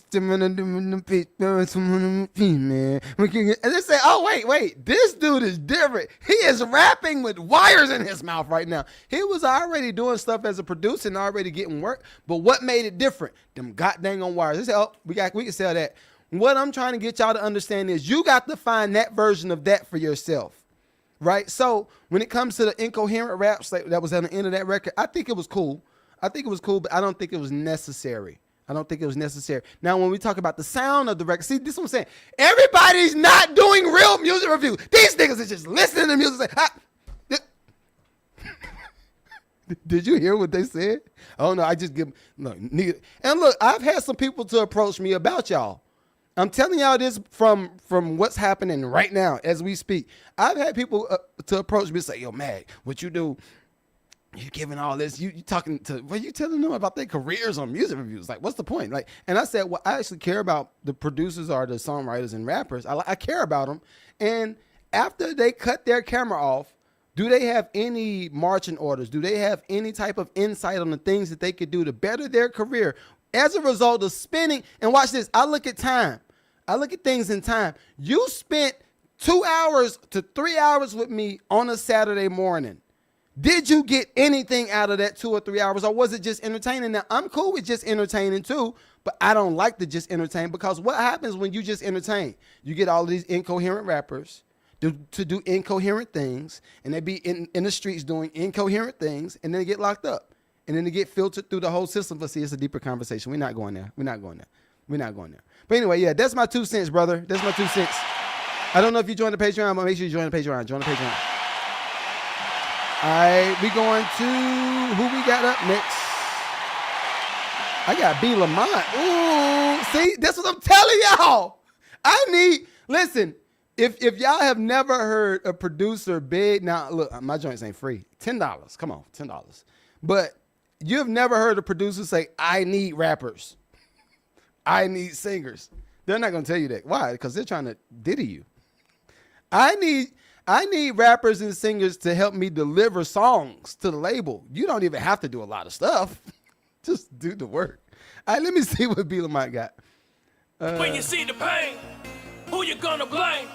Speaker 1: say, oh, wait. This dude is different. He is rapping with wires in his mouth right now. He was already doing stuff as a producer and already getting work. But what made it different? Them goddamn on wires. They say, oh, we can sell that. What I'm trying to get y'all to understand is you got to find that version of that for yourself. Right? So when it comes to the incoherent raps that was on the end of that record, I think it was cool. But I don't think it was necessary. Now, when we talk about the sound of the record, see, this is what I'm saying. Everybody's not doing real music reviews. These niggas are just listening to music. Did you hear what they said? Oh, no, I just give look. And look, I've had some people to approach me about y'all. I'm telling y'all this from what's happening right now as we speak. I've had people to approach me and say, yo, Mag, what you do? You giving all this, you talking to, what you telling them about their careers on music reviews? Like, what's the point? Like, and I said, well, I actually care about the producers or the songwriters and rappers. I care about them. And after they cut their camera off, do they have any marching orders? Do they have any type of insight on the things that they could do to better their career as a result of spending? And watch this. I look at time. I look at things in time. You spent 2 hours to 3 hours with me on a Saturday morning. Did you get anything out of that 2 or 3 hours, or was it just entertaining? Now, I'm cool with just entertaining too, but I don't like to just entertain, because what happens when you just entertain? You get all of these incoherent rappers to do incoherent things, and they be in the streets doing incoherent things, and then they get locked up, and then they get filtered through the whole system. But see, it's a deeper conversation. We're not going there. But anyway, yeah, that's my 2 cents, brother. That's my 2 cents. I don't know if you joined the Patreon, but make sure you join the Patreon. All right, we going to who we got up next. I got B. Lamont. Ooh, see, that's what I'm telling y'all. Listen, if y'all have never heard a producer beg, now look, my joints ain't free. $10, come on, $10. But you've never heard a producer say, I need rappers. I need singers. They're not going to tell you that. Why? Because they're trying to diddy you. I need rappers and singers to help me deliver songs to the label. You don't even have to do a lot of stuff. Just do the work. All right, let me see what B. Lamont got.
Speaker 3: When you see the pain, who you gonna blame?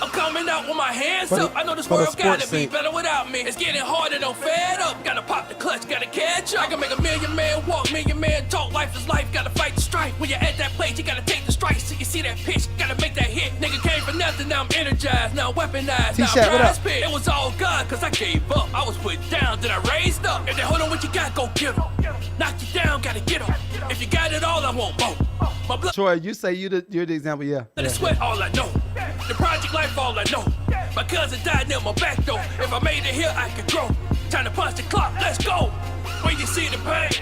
Speaker 3: I'm coming out with my hands up. I know this world gotta be better without me. It's getting harder, don't fed up. Gotta pop the clutch, gotta catch up. I can make a million man walk, million man talk. Life is life, gotta fight the strife. When you're at that place, you gotta take the strikes. So you see that pitch, gotta make that hit. Nigga came for nothing, now I'm energized, now I'm weaponized, now I'm prize pit. It was all God, cause I gave up. I was put down, then I raised up. If they hold on what you got, go get them. Knock you down, gotta get them. If you got it all, I want more.
Speaker 1: Troy, you say you're the example, yeah.
Speaker 3: Let it sweat, all I know. The project life, all I know.
Speaker 10: My cousin died near my back door. If I made it here, I could grow. Time to punch the clock, let's go. When you see the pain,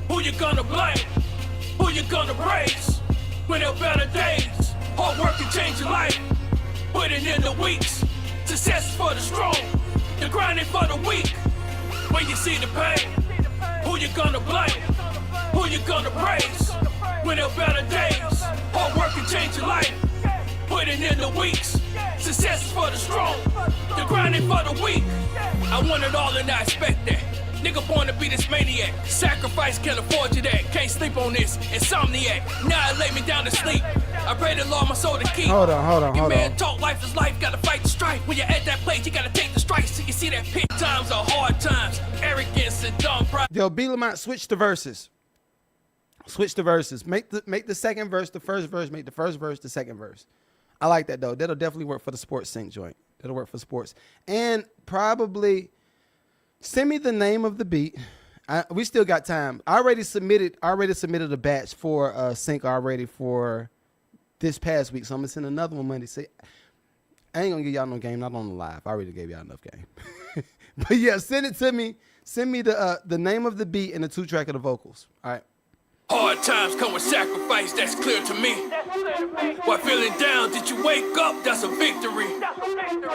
Speaker 10: who you gonna blame? Who you gonna praise? When there are better days, hard work can change your life. Putting in the weeks, success is for the strong, the grinding for the weak. When you see the pain, who you gonna blame? Who you gonna praise? When there are better days, hard work can change your life. Putting in the weeks, success is for the strong, the grinding for the weak. I want it all and I expect that. Nigga born to be this maniac. Sacrifice can't afford you that. Can't sleep on this. Insomniac. Now I lay me down to sleep. I pray the Lord my soul to keep.
Speaker 1: Hold on.
Speaker 10: You man talk life is life. Gotta fight the strife. When you're at that place, you gotta take the strikes. So you see that pit times are hard times. Arrogance and dumb pride.
Speaker 1: Yo, B. Lamont, switch the verses. Switch the verses. Make the second verse the first verse. Make the first verse the second verse. I like that, though. That'll definitely work for the sports sync joint. That'll work for sports. And probably send me the name of the beat. We still got time. I already submitted a batch for sync already for this past week. So I'm going to send another one Monday. See, I ain't going to give y'all no game. Not on the live. I already gave y'all enough game. But, yeah, send it to me. Send me the name of the beat and the 2-track of the vocals. All right.
Speaker 10: Hard times come with sacrifice, that's clear to me. While feeling down, did you wake up? That's a victory.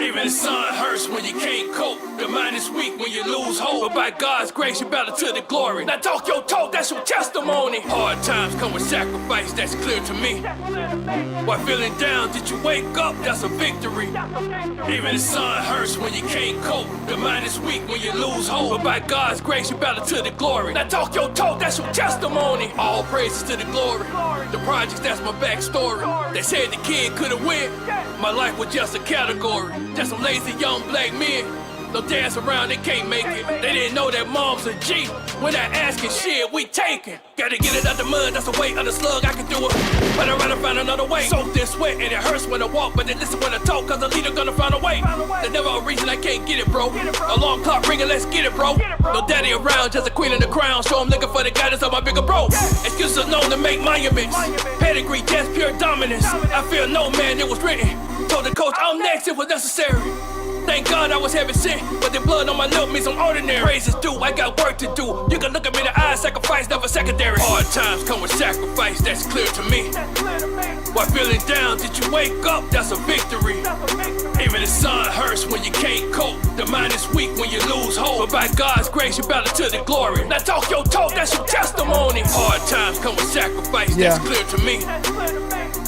Speaker 10: Even the sun hurts when you can't cope. The mind is weak when you lose hope. But by God's grace, you battle to the glory. Now talk your talk, that's your testimony. Hard times come with sacrifice, that's clear to me. While feeling down, did you wake up? That's a victory. Even the sun hurts when you can't cope. The mind is weak when you lose hope. But by God's grace, you battle to the glory. Now talk your talk, that's your testimony. All praises to the glory. The projects, that's my backstory. They said the kid couldn't win. My life was just a category. Just some lazy young black men. No dance around, they can't make it. They didn't know that mom's a G. When they asking shit, we taking. Gotta get it out the mud, that's the weight of the slug, I can do it. But I'd rather find another way. Soak this sweat and it hurts when I walk, but they listen when I talk, cause the leader gonna find a way. There's never a reason I can't get it, bro. Alarm clock ringing, let's get it, bro. No daddy around, just a queen in the crown. Show I'm looking for the guidance of my bigger bro. Excuses known to make monuments. Pedigree, just pure dominance. I fear no man, it was written. Told the coach I'm next, it was necessary. Thank God I was heaven sent, but the blood on my lip means I'm ordinary. Praises due, I got work to do. You can look at me in the eye, sacrifice never secondary. Hard times come with sacrifice, that's clear to me. While feeling down, did you wake up? That's a victory. Even the sun hurts when you can't cope. The mind is weak when you lose hope. But by God's grace, you battle to the glory. Now talk your talk, that's your testimony. Hard times come with sacrifice, that's clear to me.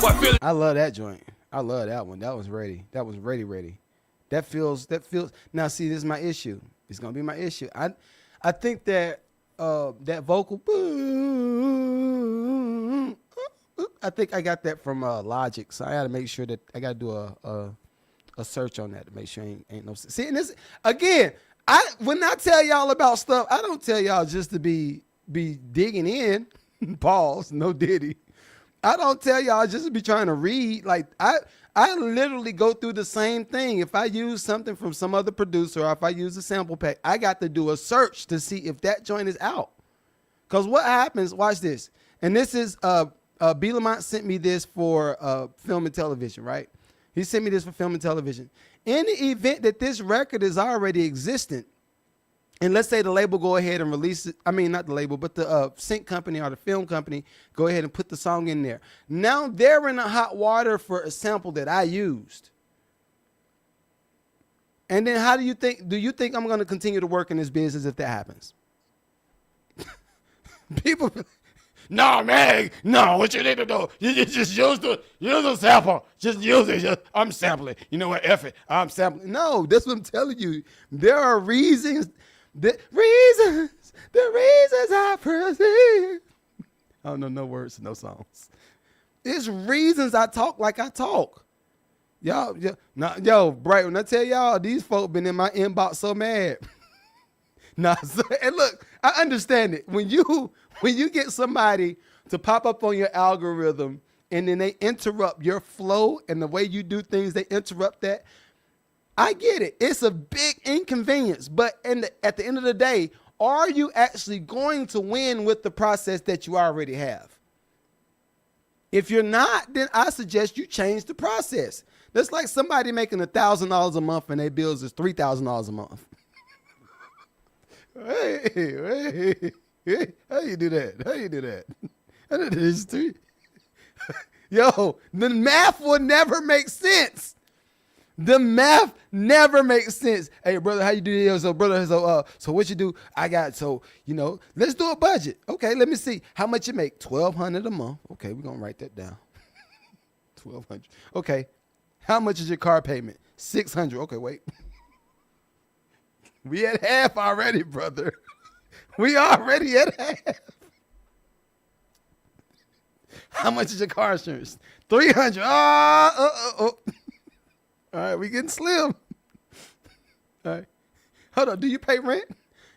Speaker 10: While feeling
Speaker 1: I love that joint. I love that one. That was ready. That was ready. That feels now see, this is my issue. It's gonna be my issue. I think that that vocal I think I got that from Logic. So I gotta make sure that I gotta do a search on that to make sure ain't no see, and this again, when I tell y'all about stuff, I don't tell y'all just to be digging in. Pause, no Diddy. I don't tell y'all just to be trying to read. Like I literally go through the same thing. If I use something from some other producer or if I use a sample pack, I got to do a search to see if that joint is out. Because what happens, watch this. And this is, B. Lamont sent me this for film and television, right? He sent me this for film and television. In the event that this record is already existent, and let's say the label go ahead and release it. I mean, not the label, but the sync company or the film company go ahead and put the song in there. Now they're in the hot water for a sample that I used. And then how do you think I'm going to continue to work in this business if that happens? People, no, man, no, what you need to do, you just use the sample. Just use it. I'm sampling. You know what, F it, I'm sampling. No, that's what I'm telling you. There are reasons. The reasons I proceed. I don't know no words, no songs. It's reasons I talk like I talk. Yo, Bright, when I tell y'all, these folk been in my inbox so mad. And look, I understand it. When you get somebody to pop up on your algorithm and then they interrupt your flow and the way you do things, they interrupt that. I get it. It's a big inconvenience. But at the end of the day, are you actually going to win with the process that you already have? If you're not, then I suggest you change the process. That's like somebody making $1,000 a month and their bills is $3,000 a month. Hey, how you do that? How you do that? I did this too. Yo, the math will never make sense. The math never makes sense. Hey, brother, how you do this? So, brother, so what you do? Let's do a budget. Okay, let me see how much you make. $1,200 a month. Okay, we're gonna write that down. $1,200. Okay, how much is your car payment? $600. Okay, wait. We at half already, brother. We already at half. How much is your car insurance? $300. All right, we getting slim. All right. Hold on. Do you pay rent?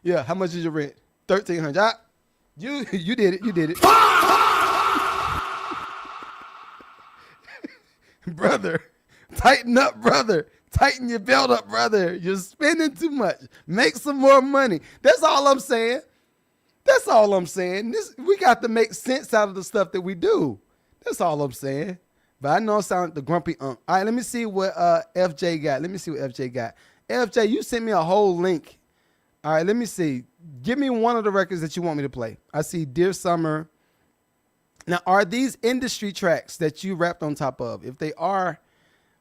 Speaker 1: Yeah. How much is your rent? $1,300. You did it. You did it. Brother, tighten up, brother. Tighten your belt up, brother. You're spending too much. Make some more money. That's all I'm saying. That's all I'm saying. We got to make sense out of the stuff that we do. That's all I'm saying. But I know I sound like the grumpy unk. All right, let me see what FJ got. Let me see what FJ got. FJ, you sent me a whole link. All right, let me see. Give me one of the records that you want me to play. I see Dear Summer. Now, are these industry tracks that you rapped on top of? If they are,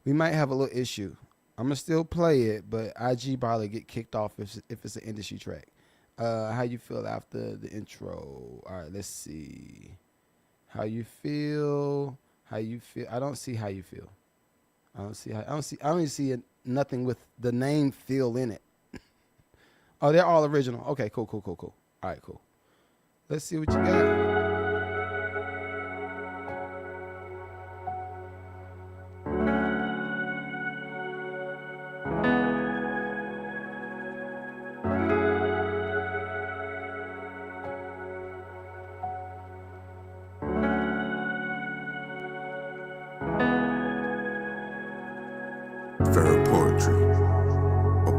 Speaker 1: we might have a little issue. I'm going to still play it, but IG probably get kicked off if it's an industry track. How you feel after the intro? All right, let's see. How you feel? How you feel? I don't see how you feel. I don't even see nothing with the name Phil in it. Oh, they're all original. Okay, cool. All right, cool. Let's see what you got.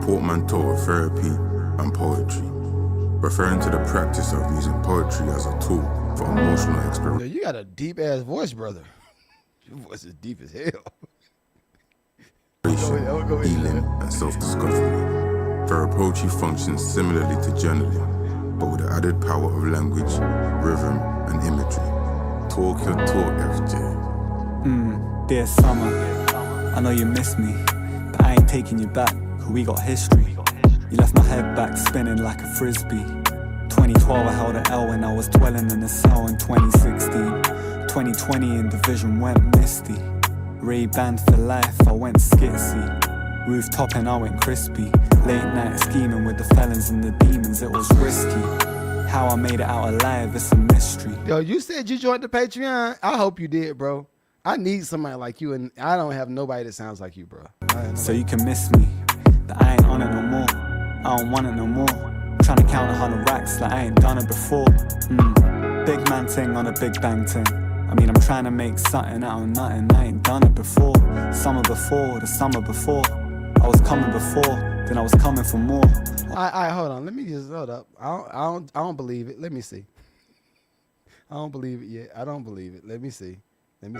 Speaker 11: Portmanteau of therapy and poetry, referring to the practice of using poetry as a tool for emotional exploration.
Speaker 1: You got a deep ass voice, brother. Your voice is deep as hell.
Speaker 11: Healing and self-discovery. Poetry functions similarly to journaling, but with the added power of language, rhythm, and imagery. Talk your talk, FJ.
Speaker 12: Dear Summer, I know you miss me, but I ain't taking you back. We got history. You left my head back spinning like a frisbee. 2012 I held an L when I was dwelling in a cell in 2016. 2020 in division went misty. Ray-Ban for life, I went skitsy. Rooftop and I went crispy. Late night scheming with the felons and the demons, it was risky. How I made it out alive, it's a mystery.
Speaker 1: Yo, you said you joined the Patreon? I hope you did, bro. I need somebody like you, and I don't have nobody that sounds like you, bro.
Speaker 12: So you can miss me. I ain't on it no more, I don't want it no more. Tryna count 100 racks like I ain't done it before. Big man thing on a big bang thing. I mean, I'm trying to make something out of nothing. I ain't done it before. Summer before, the summer before. I was coming before, then I was coming for more.
Speaker 1: Alright, hold on. Let me just hold up. I don't believe it. Let me see. I don't believe it yet. I don't believe it. Let me see. Let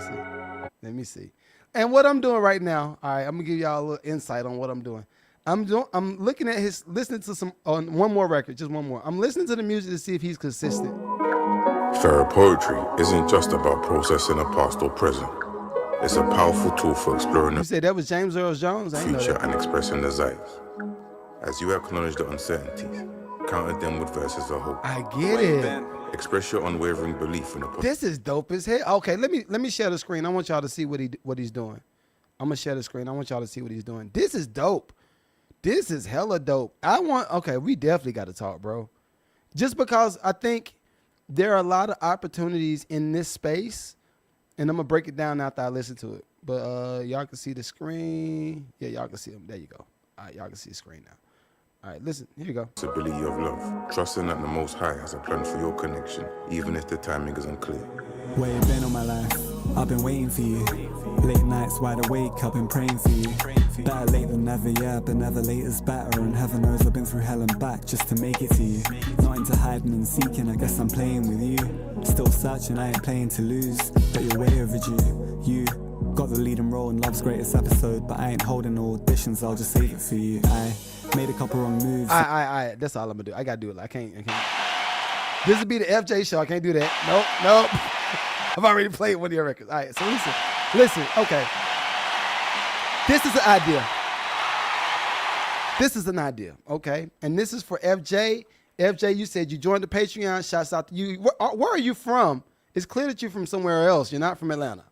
Speaker 1: me see. And what I'm doing right now, all right, I'm gonna give y'all a little insight on what I'm doing. I'm looking at listening to some on one more record, just one more. I'm listening to the music to see if he's consistent.
Speaker 11: Pharaoh poetry isn't just about processing a past or present. It's a powerful tool for exploring
Speaker 1: You said that was James Earl Jones?
Speaker 11: the future and expressing desires. As you acknowledge the uncertainties, counter them with verses of hope.
Speaker 1: I get it.
Speaker 11: Express your unwavering belief in the possibility.
Speaker 1: This is dope as hell. Okay, let me share the screen. I want y'all to see what he's doing. I'm gonna share the screen. I want y'all to see what he's doing. This is dope. This is hella dope. Okay, we definitely got to talk, bro. Just because I think there are a lot of opportunities in this space, and I'm going to break it down after I listen to it. But y'all can see the screen. Yeah, y'all can see them. There you go. All right, y'all can see the screen now. All right, listen. Here you go.
Speaker 11: Possibility of love. Trusting that the Most High has a plan for your connection, even if the timing is unclear.
Speaker 12: Where you been all my life? I've been waiting for you. Late nights wide awake, I've been praying for you. Better late than never, yeah, but never late is better. And heaven knows I've been through hell and back just to make it to you. Not into hiding and seeking, I guess I'm playing with you. Still searching, I ain't playing to lose. But you're way overdue. You got the leading role in Love's Greatest Episode, but I ain't holding no auditions, I'll just save it for you. I made a couple wrong moves.
Speaker 1: That's all I'm gonna do. I gotta do it. I can't. This would be the FJ show. I can't do that. Nope. I've already played one of your records. All right, so listen. Okay. This is an idea. This is an idea, okay? And this is for FJ. FJ, you said you joined the Patreon. Shouts out to you. Where are you from? It's clear that you're from somewhere else. You're not from Atlanta.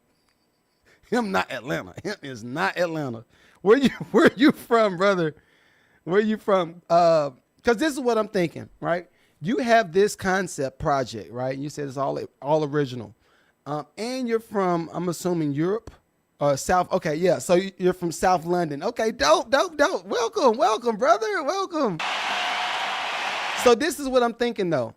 Speaker 1: Him not Atlanta. Him is not Atlanta. Where you from, brother? Where you from? Because this is what I'm thinking, right? You have this concept project, right? You said it's all original. And you're from, I'm assuming, Europe or South. Okay, yeah. So you're from South London. Okay, dope. Welcome, brother. Welcome. So this is what I'm thinking, though.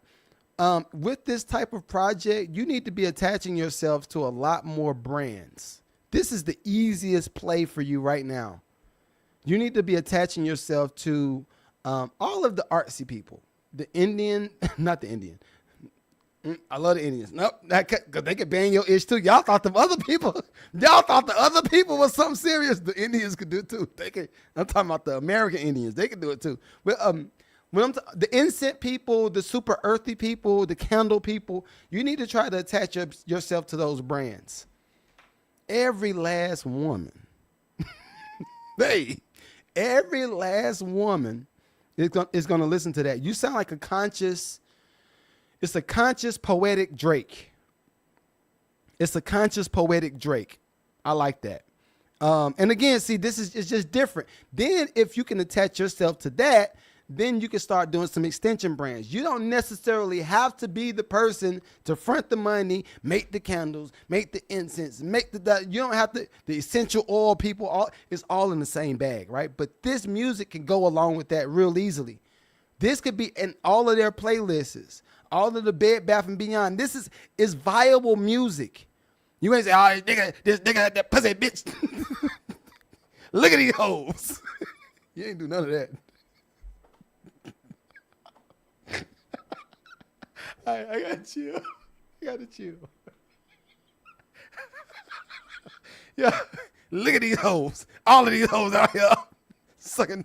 Speaker 1: With this type of project, you need to be attaching yourself to a lot more brands. This is the easiest play for you right now. You need to be attaching yourself to all of the artsy people. The Indian, not the Indian. I love the Indians. Nope, because they could ban your ish too. Y'all thought the other people was something serious. The Indians could do it too. I'm talking about the American Indians. They could do it too. But the incense people, the super earthy people, the candle people, you need to try to attach yourself to those brands. Every last woman, every last woman is going to listen to that. You sound like it's a conscious poetic Drake. It's a conscious poetic Drake. I like that. And again, see, it's just different. Then if you can attach yourself to that, then you can start doing some extension brands. You don't necessarily have to be the person to front the money, make the candles, make the incense, you don't have to, the essential oil people, it's all in the same bag, right? But this music can go along with that real easily. This could be in all of their playlists, all of the Bed Bath & Beyond. This is viable music. You ain't say, oh, this nigga, that pussy bitch. Look at these hoes. You ain't do none of that. I got you. I got to chill. Yeah, look at these hoes. All of these hoes out here sucking.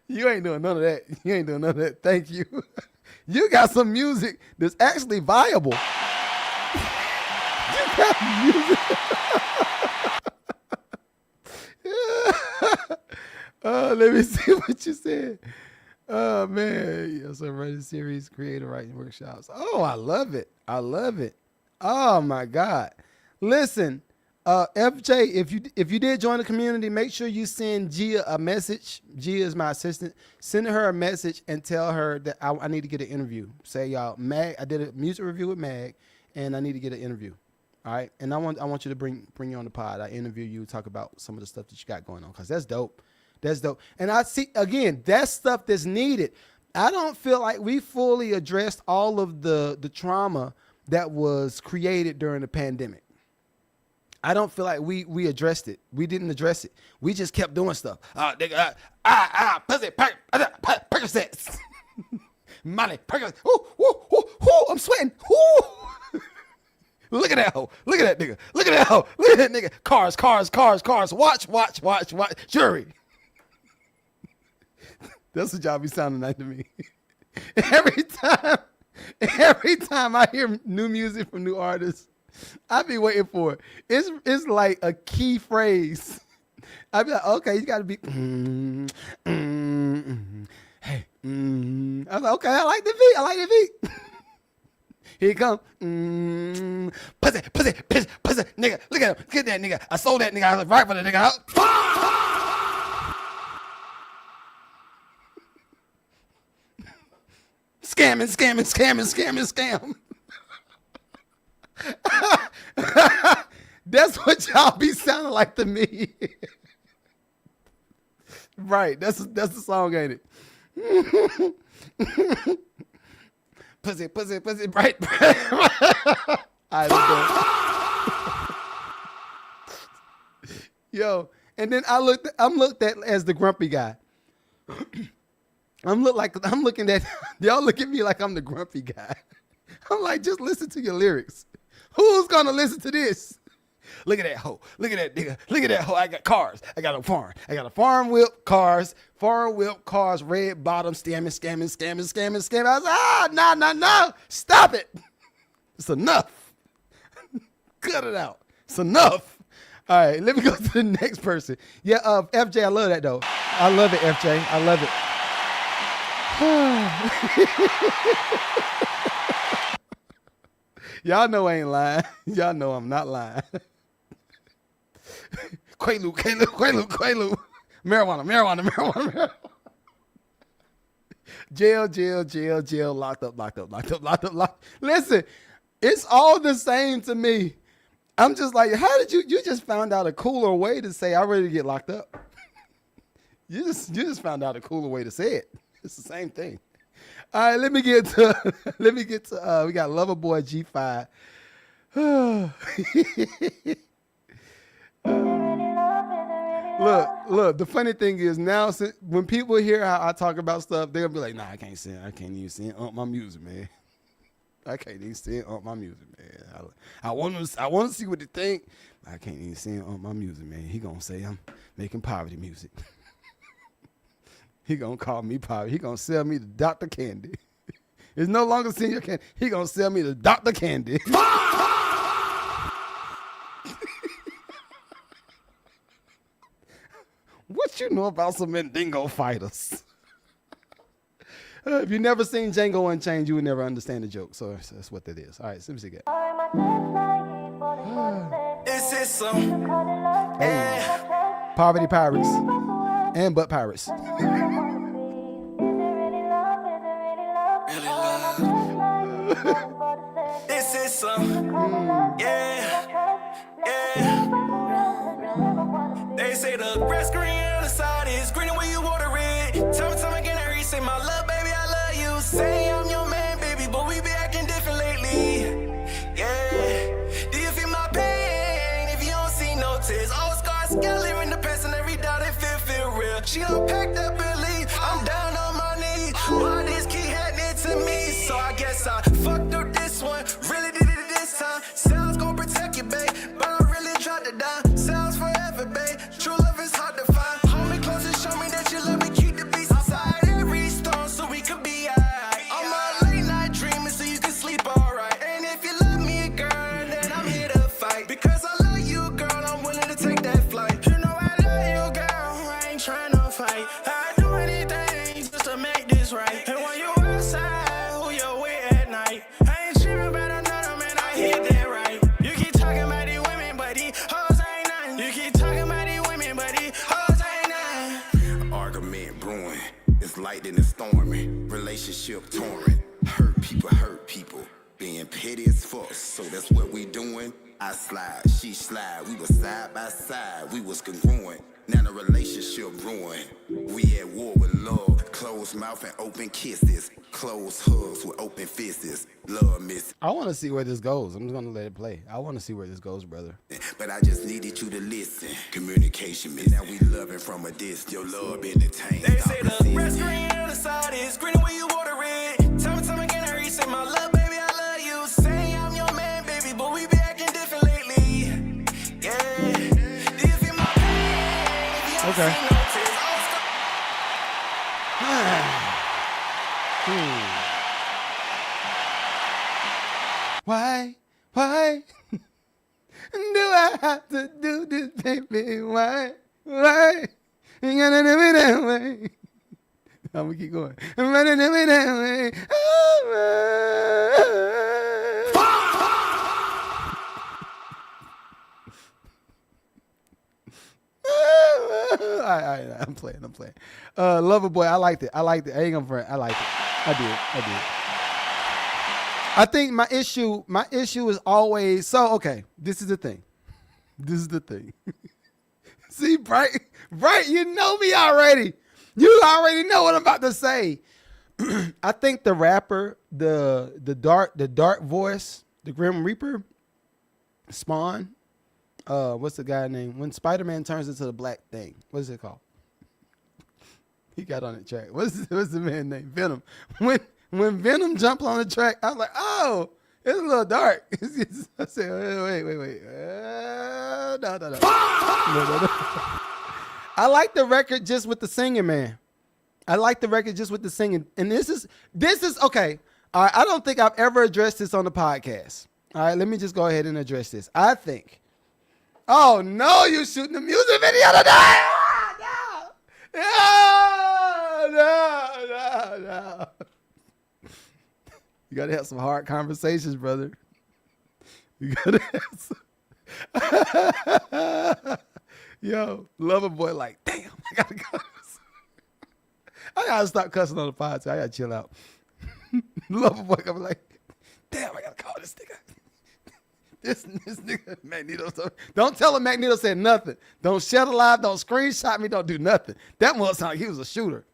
Speaker 1: You ain't doing none of that. Thank you. You got some music that's actually viable. You got music. Let me see what you said. Oh, man. Yeah, so running series, creative writing workshops. Oh, I love it. Oh, my God. Listen, FJ, if you did join the community, make sure you send Gia a message. Gia is my assistant. Send her a message and tell her that I need to get an interview. Say, y'all, Mag, I did a music review with Mag, and I need to get an interview. All right? And I want you to bring you on the pod. I interview you, talk about some of the stuff that you got going on, because that's dope. That's dope. And I see, again, that's stuff that's needed. I don't feel like we fully addressed all of the trauma that was created during the pandemic. I don't feel like we addressed it. We didn't address it. We just kept doing stuff. Pussy, Percocets. Money, Percocets. Ooh, I'm sweating. Ooh. Look at that hoe. Look at that nigga. Look at that hoe. Look at that nigga. Cars. Watch. Jury. That's what y'all be sounding like to me. Every time I hear new music from new artists, I be waiting for it. It's like a key phrase. I be like, okay, you gotta be hey. I was like, okay, I like the beat. Here he come. Pussy, nigga. Look at him. Get that nigga. I sold that nigga. I was right for the nigga. Scamming. That's what y'all be sounding like to me. Right. That's the song, ain't it? Pussy, right. All right, yo, and then I'm looked at as the grumpy guy. Y'all look at me like I'm the grumpy guy. I'm like, just listen to your lyrics. Who's gonna listen to this? Look at that hoe. Look at that nigga. Look at that hoe. I got cars. I got a farm. I got a farm whip cars, red bottom, scamming. I was like, no. Stop it. It's enough. Cut it out. It's enough. All right, let me go to the next person. Yeah, FJ, I love that though. I love it, FJ. I love it. Y'all know I ain't lying. Y'all know I'm not lying. Quaalude. Marijuana. Jail, locked up. Listen, it's all the same to me. I'm just like, how did you just found out a cooler way to say I'm ready to get locked up? You just found out a cooler way to say it. It's the same thing. All right, let me get to we got Loverboy G5. Look, the funny thing is now when people hear how I talk about stuff, they'll be like, nah, I can't even sing on my music, man. I can't even sing on my music, man. I want to see what they think. I can't even sing on my music, man. He gonna say I'm making poverty music. He gonna call me poverty. He gonna sell me the Dr. Candy. It's no longer Senior Candy. He gonna sell me the Dr. Candy. What you know about some Mandingo fighters? If you never seen Django Unchained, you would never understand the joke. So that's what that is. All right, let me see that. Hey, Poverty Pirates and Butt Pirates.
Speaker 8: This is some, They say the grass green on the side is greener when you water it. Time again, I say my love, baby, I love you. Say I'm your man, baby, but we be acting different lately. Yeah, do you feel my pain? If you don't see no tears, all scars, scaling in the past, and every doubt it feel real. She don't pack that belief. I'm down on my knees. Why this keep happening to me? So I guess I fucked up this one. Really did it this time. Sounds gon' protect you, babe, but I really tried to die. Sounds forever, babe. True love is hard to find. Hold me close and show me that you love me. Keep the beast inside every storm, so we could be alright. I'm a late night dreaming, so you can sleep alright. And if you love me, girl, then I'm here to fight. Because I love you, girl, I'm willing to take that flight. You know I love you, girl. I ain't trying to fight. I do anything just to make this right. And when you outside, who you with at night? I ain't tripping about another man. I hit that right. You keep talking about these women, but these hoes ain't nothing. You keep talking about these women, but these hoes ain't nothing.
Speaker 11: Argument brewing, it's light and it's storming. Relationship touring, hurt people. Being petty as fuck, so that's what we doing. I slide, she slide, we was side by side, we was congruent. Now the relationship ruined. We at war with love, closed mouth and open kisses, closed hugs with open fists. Love miss.
Speaker 1: I want to see where this goes. I'm just gonna let it play. I want to see where this goes, brother.
Speaker 11: But I just needed you to listen. Communication miss. Now we loving from a distance. Your love entertained.
Speaker 8: They say the grass green on the side is greener when you water it. Time again, I reach my love, baby, I love you. Say I'm your man, baby, but we be acting different lately. Yeah. Do you feel my pain? If you don't
Speaker 1: Okay.
Speaker 8: see no tears,
Speaker 1: Why do I have to do this, baby? Why? You gotta do it that way. I'm gonna keep going. I'm gonna do it that way. All right, I'm playing. Loverboy, I liked it. I ain't gonna front. I liked it. I did. I think my issue is always so okay. This is the thing. See, Bright, you know me already. You already know what I'm about to say. I think the rapper, the dark voice, the Grim Reaper, Spawn. What's the guy name? When Spider-Man turns into the black thing, what is it called? He got on the track. What's the man name? Venom. when Venom jumped on the track, I was like, oh, it's a little dark. I said, wait. No. No. I like the record just with the singing, man. I like the record just with the singing. And this is okay. All right, I don't think I've ever addressed this on the podcast. All right, let me just go ahead and address this. I think, oh no, you shooting the music video today. No. You gotta have some hard conversations, brother. You gotta have some. Yo, Loverboy, like, damn, I gotta go. I gotta stop cussing on the pod. I gotta chill out. Loverboy coming like, damn, I gotta call this nigga. This nigga Magneto. Don't tell him Magneto said nothing. Don't share the live. Don't screenshot me. Don't do nothing. That must sound like he was a shooter.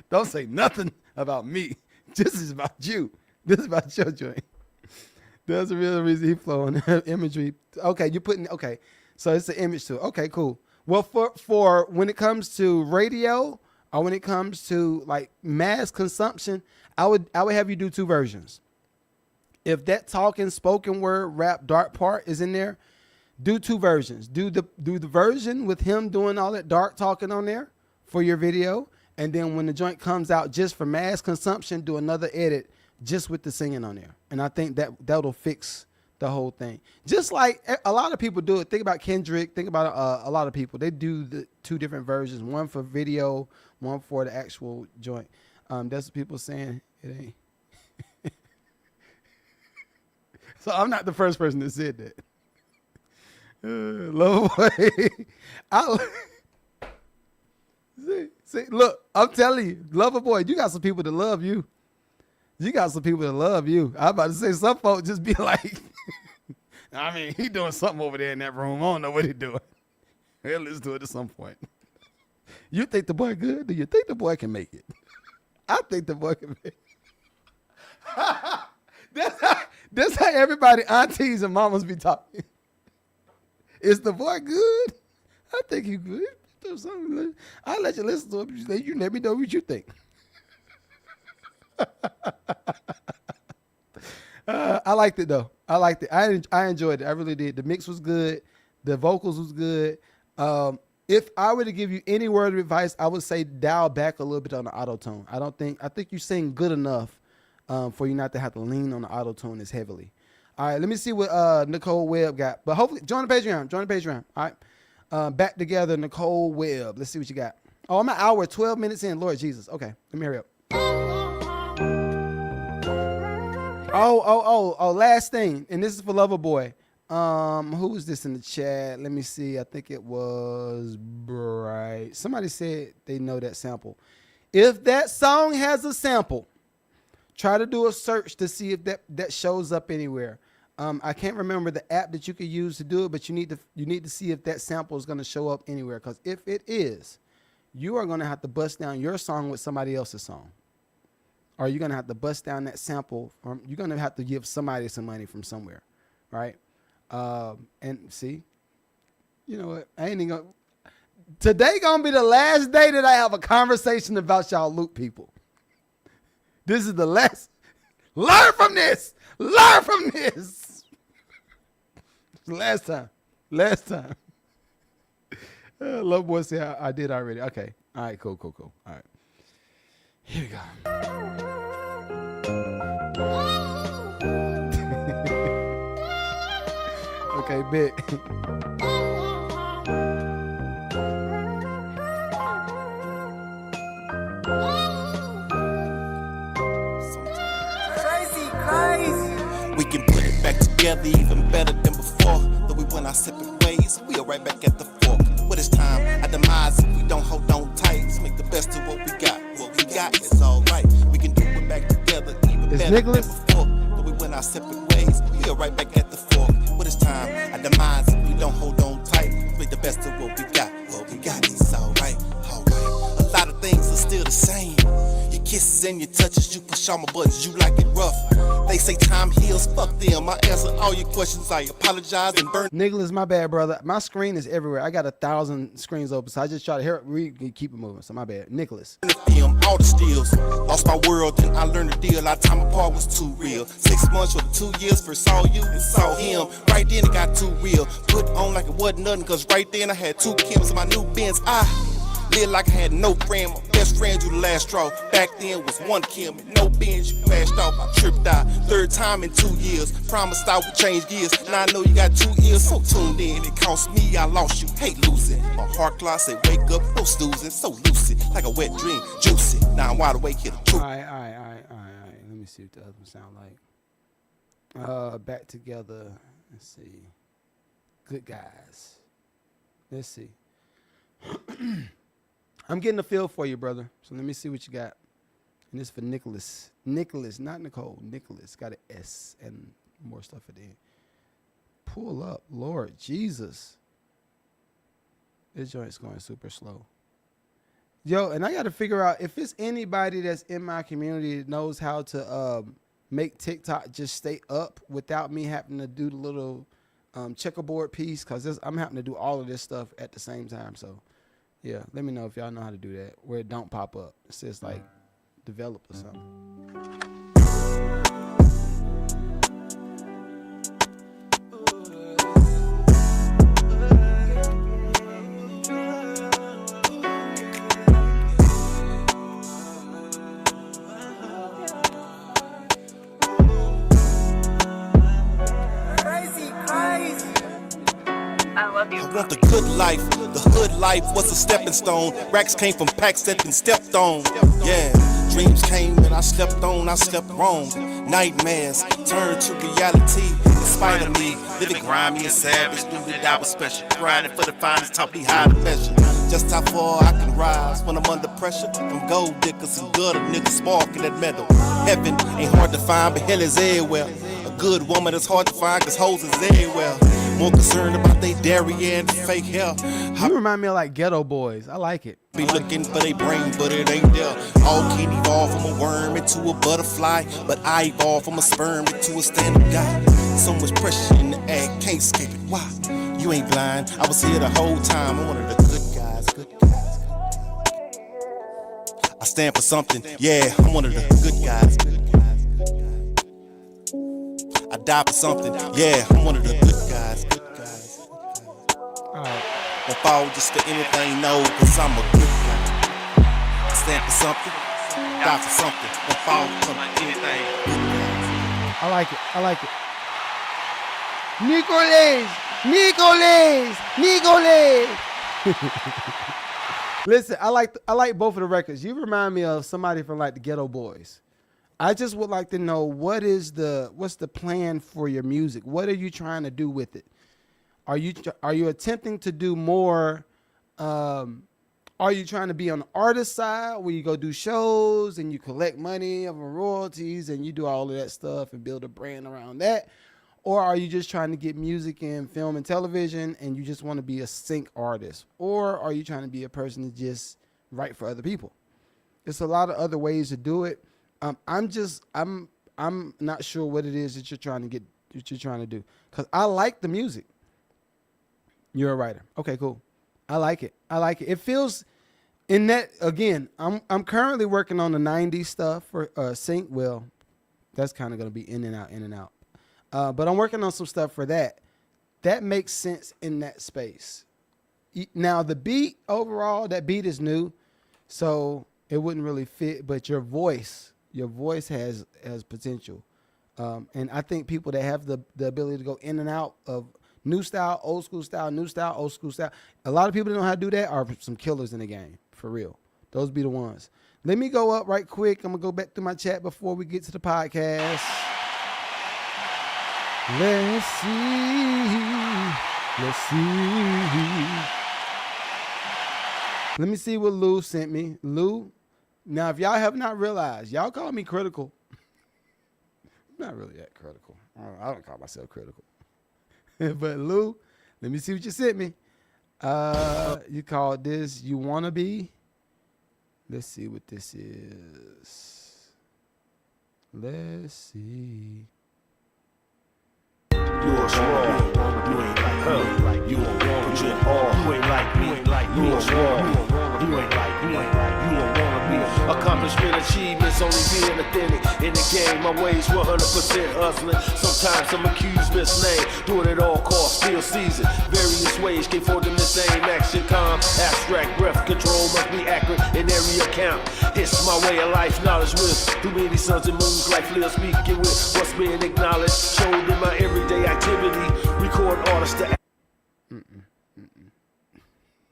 Speaker 1: Don't say nothing about me. This is about you. This is about your joint. That's the real reason he flowing imagery. Okay, you putting okay. So it's the image too. Okay, cool. Well, for when it comes to radio or when it comes to like mass consumption, I would have you do two versions. If that talking spoken word rap dark part is in there, do two versions. Do the version with him doing all that dark talking on there for your video, and then when the joint comes out just for mass consumption, do another edit just with the singing on there. And I think that'll fix the whole thing. Just like a lot of people do it. Think about Kendrick. Think about a lot of people. They do the two different versions, one for video, one for the actual joint. That's what people saying. It ain't. So I'm not the first person that said that. Loverboy. See, look, I'm telling you, Loverboy, you got some people that love you. You got some people that love you. I'm about to say some folks just be like, I mean, he doing something over there in that room. I don't know what he doing. Well, let's do it at some point. You think the boy good? Do you think the boy can make it? I think the boy can make it. That's how everybody, aunties and mamas be talking. Is the boy good? I think he good. I'll let you listen to him. You let me know what you think. I liked it though. I liked it. I enjoyed it. I really did. The mix was good. The vocals was good. If I were to give you any word of advice, I would say dial back a little bit on the auto tone. I think you sing good enough for you not to have to lean on the auto tone as heavily. All right, let me see what Nicole Webb got. But hopefully, join the Patreon. All right. Back together, Nicole Webb. Let's see what you got. Oh, I'm an hour, 12 minutes in. Lord Jesus. Okay, let me hurry up. Oh, last thing. And this is for Loverboy. Who was this in the chat? Let me see. I think it was Bright. Somebody said they know that sample. If that song has a sample, try to do a search to see if that shows up anywhere. I can't remember the app that you could use to do it, but you need to see if that sample is going to show up anywhere. Because if it is, you are going to have to bust down your song with somebody else's song. Or you're going to have to bust down that sample. You're going to have to give somebody some money from somewhere. Right? And see, you know what? I ain't even going to. Today going to be the last day that I have a conversation about y'all loop people. This is the last. Learn from this. Learn from this. Last time. Loverboy said I did already. Okay. All right. Cool. All right. Here we go. Okay, big.
Speaker 13: We can put it back together even better than before. Though we went our separate ways, we are right back at the fork. But it's time, our demise, if we don't hold on tight. Let's make the best of what we got. What we got is alright. We can do it back together even better
Speaker 1: Nicholas?
Speaker 13: than before. Though we went our separate ways, we are right back at the fork. But it's time, our demise, if we don't hold on tight. Let's make the best of what we got. What we got is alright. A lot of things are still the same. You kisses and your touches, you push all my buttons, you like it rough. They say time heals, fuck them. I answer all your questions, I apologize and burn.
Speaker 1: Nicholas, my bad, brother. My screen is everywhere. I got 1,000 screens open, so I just try to keep it moving. So my bad, Nicholas.
Speaker 13: All the steals, lost my world, then I learned the deal. Our time apart was too real. 6 months or 2 years, first saw you and saw him. Right then it got too real. Put on like it wasn't nothing, cause right then I had 2 Kims in my new Benz. I lived like I had no friend. My best friend, you the last straw. Back then was 1 Kim and no Benz. You crashed off, I tripped out. 3rd time in 2 years. Promised I would change gears. Now I know you got 2 ears, so tuned in. It cost me, I lost you. Hate losing. My heart clock say wake up, no snoozing. So lucid, like a wet dream, juicy. Now I'm wide awake, hit the truth.
Speaker 1: All right. Let me see what the other one sound like. Back together. Let's see. Good guys. Let's see. I'm getting a feel for you, brother. So let me see what you got. And this is for Nicholas. Nicholas, not Nicole. Nicholas. Got an S and more stuff at the end. Pull up. Lord Jesus. This joint's going super slow. Yo, and I got to figure out if it's anybody that's in my community that knows how to make TikTok just stay up without me having to do the little checkerboard piece, because I'm having to do all of this stuff at the same time. So, yeah, let me know if y'all know how to do that, where it don't pop up. It says, like, develop or something.
Speaker 13: I want the good life, the hood life was a stepping stone. Racks came from packs that been stepped on. Yeah, dreams came and I slept wrong. Nightmares turned to reality in spite of me. Living grimy and savage, knew that I was special. Grinding for the finest, taught me how to measure just how far I can rise when I'm under pressure. From gold diggers and gutter niggas sparking that metal. Heaven ain't hard to find, but hell is everywhere. A good woman is hard to find, cause hoes is everywhere. More concerned about they dairy and fake hair.
Speaker 1: You remind me of like Ghetto Boys. I like it.
Speaker 13: Be looking for they brain, but it ain't there. All can evolve from a worm into a butterfly, but I evolved from a sperm into a stand-up guy. So much pressure in the air, can't escape it. Why? You ain't blind. I was here the whole time. I'm one of the good guys, good guys. I stand for something. Yeah, I'm one of the good guys, good guys. I die for something. Yeah, I'm one of the good guys, good guys.
Speaker 1: Alright.
Speaker 13: Don't fall just for anything, no, cause I'm a good guy. I stand for something, die for something. Don't fall for anything.
Speaker 1: I like it. Nicholas. Listen, I like both of the records. You remind me of somebody from like the Ghetto Boys. I just would like to know what's the plan for your music? What are you trying to do with it? Are you attempting to do more? Are you trying to be on the artist side where you go do shows and you collect money of royalties and you do all of that stuff and build a brand around that? Or are you just trying to get music in film and television and you just want to be a sync artist? Or are you trying to be a person to just write for other people? There's a lot of other ways to do it. I'm not sure what it is that you're trying to do. Cause I like the music. You're a writer. Okay, cool. I like it. It feels in that, again, I'm currently working on the 90s stuff for sync. Well, that's kind of going to be in and out. But I'm working on some stuff for that. That makes sense in that space. Now the beat overall, that beat is new, so it wouldn't really fit, but your voice has potential. And I think people that have the ability to go in and out of new style, old school style, new style, old school style, a lot of people that know how to do that are some killers in the game, for real. Those be the ones. Let me go up right quick. I'm going to go back to my chat before we get to the podcast. Let's see. Let me see what Lou sent me. Lou, now if y'all have not realized, y'all call me critical. I'm not really that critical. I don't call myself critical. But Lou, let me see what you sent me. You called this You Wanna Be? Let's see what this is. Let's see.
Speaker 14: You a swore, you ain't like her. You a wanna be all. You ain't like me. You a swore, you ain't like me. You a wanna be. Accomplishment, achievements, only being authentic. In the game, my ways 100% hustling. Sometimes I'm accused, misnamed. Doing it all cost, still seasoned. Various ways can't afford them the same. Action, calm, abstract, breath control must be accurate in every account. It's my way of life, knowledge with too many suns and moons. Like Flair speaking with what's being acknowledged. Showed in my everyday activity. Record artists to.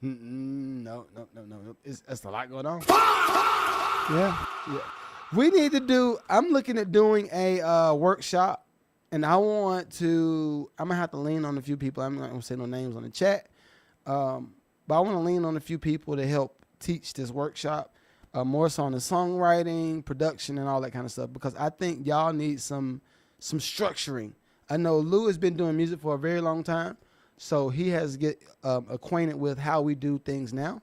Speaker 1: No. It's a lot going on. Yeah. We need to do. I'm looking at doing a workshop, and I'm gonna have to lean on a few people. I'm not gonna say no names on the chat, but I want to lean on a few people to help teach this workshop. More so on the songwriting, production, and all that kind of stuff, because I think y'all need some structuring. I know Lou has been doing music for a very long time, so he has to get acquainted with how we do things now.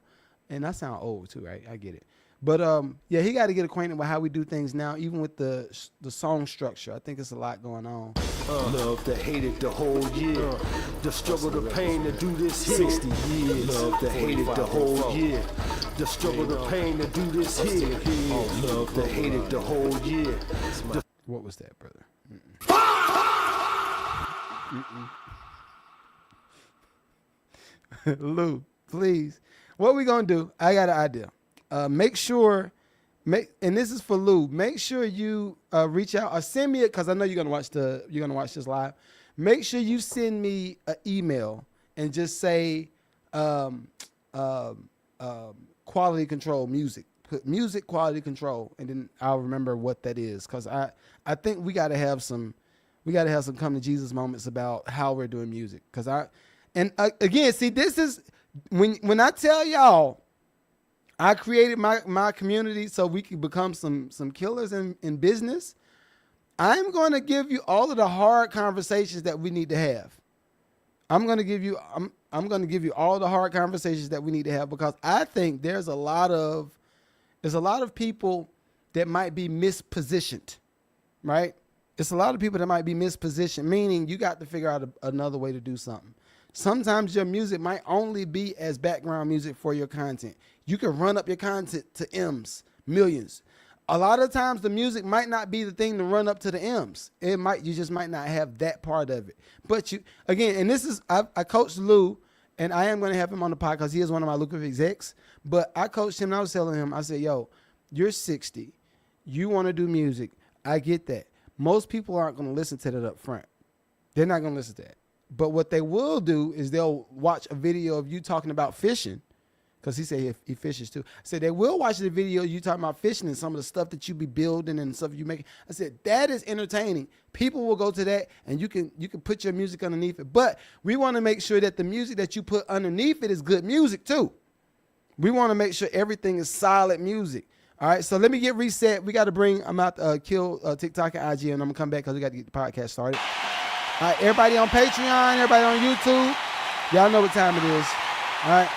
Speaker 1: And I sound old too, right? I get it. But yeah, he got to get acquainted with how we do things now, even with the song structure. I think it's a lot going on.
Speaker 14: Love to hate it the whole year. The struggle, the pain to do this here. 60 years. Love to hate it the whole year. The struggle, the pain to do this here. Love to hate it the whole year.
Speaker 1: What was that, brother? Lou, please. What we gonna do? I got an idea. Make sure, and this is for Lou. Make sure you reach out or send me it, because I know you're gonna watch this live. Make sure you send me an email and just say quality control music. Put music quality control, and then I'll remember what that is, because I think we gotta have some come to Jesus moments about how we're doing music. Again, see, this is when I tell y'all I created my community so we can become some killers in business. I'm going to give you all of the hard conversations that we need to have. I'm going to give you all the hard conversations that we need to have, because I think there's a lot of people that might be mispositioned, right? It's a lot of people that might be mispositioned, meaning you got to figure out another way to do something. Sometimes your music might only be as background music for your content. You can run up your content to M's, millions. A lot of times the music might not be the thing to run up to the M's. You just might not have that part of it. But I coached Lou, and I am going to have him on the pod because he is one of my lucrative execs. But I coached him, and I was telling him, I said, yo, you're 60. You want to do music. I get that. Most people aren't going to listen to that up front. They're not going to listen to that. But what they will do is they'll watch a video of you talking about fishing, because he said he fishes too. I said they will watch the video of you talking about fishing and some of the stuff that you be building and stuff you make. I said that is entertaining. People will go to that, and you can put your music underneath it. But we want to make sure that the music that you put underneath it is good music too. We want to make sure everything is solid music. All right, so let me get reset. We got to I'm out to kill TikTok and IG, and I'm going to come back because we got to get the podcast started. All right, everybody on Patreon, everybody on YouTube, y'all know what time it is. All right.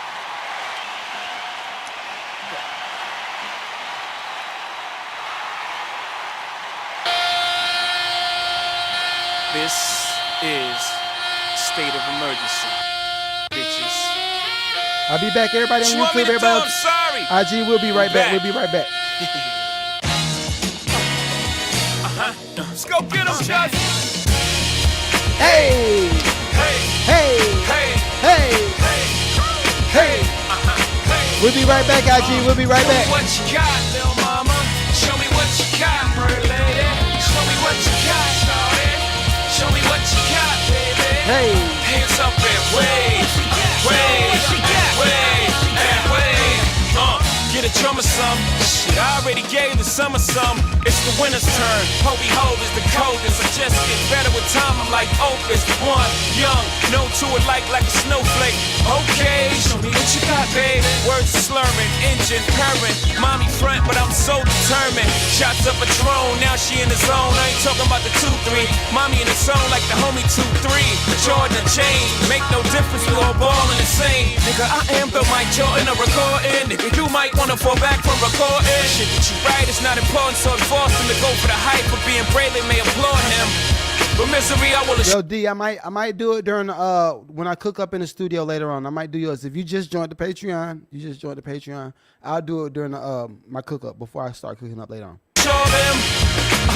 Speaker 3: This is state of emergency, bitches.
Speaker 1: I'll be back, everybody on YouTube, everybody.
Speaker 3: I'm sorry.
Speaker 1: IG, we'll be right back. We'll be right back.
Speaker 3: Let's go get them, Josh.
Speaker 1: Hey!
Speaker 3: Hey!
Speaker 1: Hey!
Speaker 3: Hey!
Speaker 1: Hey!
Speaker 3: Hey!
Speaker 1: Hey! We'll be right back, IG. We'll be right back.
Speaker 3: Show me what you got, little mama. Show me what you got, pretty lady. Show me what you got, shawty. Show me what you got, baby.
Speaker 1: Hey!
Speaker 3: Hands up and wave, wave, wave, and wave. Get a drummer some. Shit, I already gave the summer some. It's the winter's turn. Hobie Hove is the coldest. I just get better with time. I'm like Opus. One, young, no to it like a snowflake. Okay, show me what you got, babe. Words slurring, engine purring. Mommy front, but I'm so determined. Shots up a drone, now she in the zone. I ain't talking about the 2-3. Mommy in the zone like the homie 2-3. Jordan chain, make no difference. We all ballin' the same. nigga. I am the Mike Jordan of recording. Nigga, you might wanna fall back from recording. Shit that you write is not important, so it's forced him to go for the hype. For being brave, they may applaud him. But misery, I will.
Speaker 1: Yo, D, I might do it during when I cook up in the studio later on. I might do yours. If you just joined the Patreon, I'll do it during my cook up before I start cooking up later on.
Speaker 3: Show them.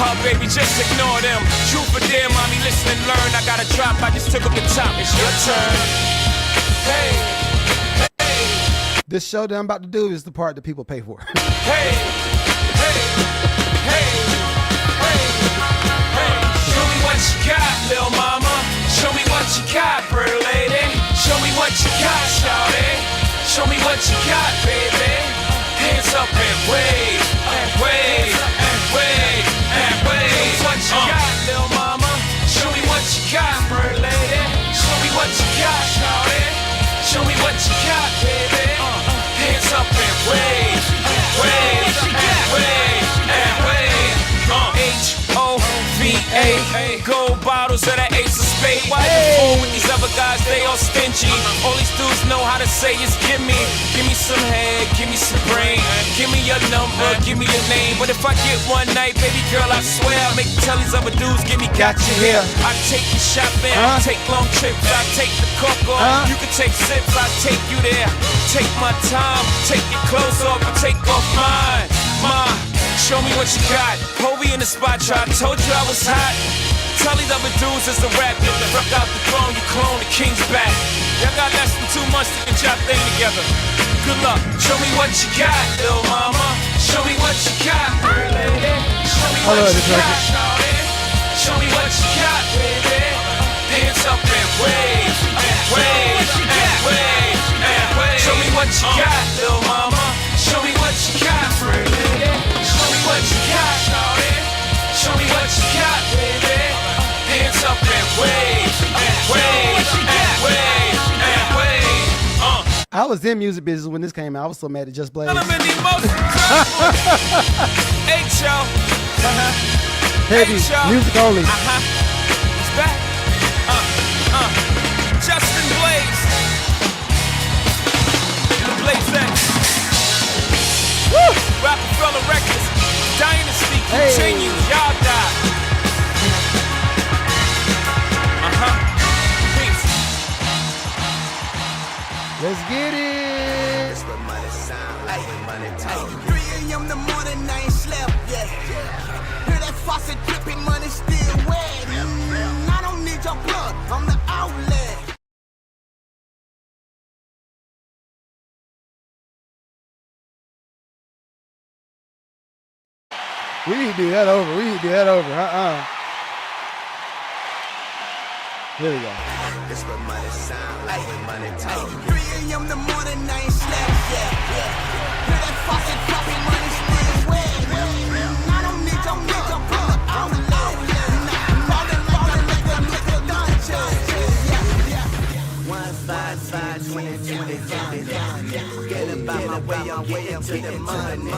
Speaker 3: Oh, baby, just ignore them. True for dear, mommy, listen and learn. I got a drop, I just took up the top. It's your turn. Hey, hey.
Speaker 1: This show that I'm about to do is the part that people pay for.
Speaker 3: Hey, hey, hey, hey, hey. Show me what you got, little mama. Show me what you got, pretty lady. Show me what you got, shawty. Show me what you got, baby. Hands up and wave, and wave, and wave, and wave. Show me what you got, little mama. Show me what you got, pretty lady. Show me what you got, shawty. Show me what you got, baby. Hands up and wave, wave, and wave, and wave. H-O-V-A. Gold bottles of that Ace of Spades. Why the fool with these other guys? They all stingy. All these dudes know how to say is give me some head, give me some brain, give me your number, give me your name. But if I get one night, baby girl, I swear I'll make you tell these other dudes, give me got you here. I take you shopping, I take long trips, I take the coke off. You can take sips, I take you there. Take my time, take your clothes off, and take off mine. Show me what you got. Hobie in the spot, I told you I was hot. Tell these other dudes it's a rap. Get the fuck out the throne, you clone the king's back. Y'all got less than 2 months to get y'all thing together. Good luck. Show me what you got, little mama. Show me what you got, pretty lady. Show me what you got, shawty. Show me what you got, baby. Hands up and wave, and wave, and wave, and wave. Show me what you got, little mama. Show me what you got, pretty lady. Show me what you got, shawty. Show me what you got, baby. Hands up and wave, and wave, and wave, and wave.
Speaker 1: I was in music business when this came out. I was so mad at Just Blaze. Heavy, music only.
Speaker 3: It's back. Justin Blaze. The Blaze X. Woo! Rockefeller Records. Dynasty continues. Y'all die. Peace.
Speaker 1: Let's get it.
Speaker 7: That's what money sound like when money talk. 3 a.m. in the morning, I ain't slept yet. Hear that faucet dripping, money still wet. I don't need your blood, I'm the outlet.
Speaker 1: We need to do that over. Here we go.
Speaker 7: That's what money sound like when money talk. 3 a.m. in the morning, I ain't slept yet. Hear that faucet dropping, money still wet. I don't need your blood, I'm the outlet. Ballin' like a nigga done. 155, 20, get about my way, I'm way up to the money.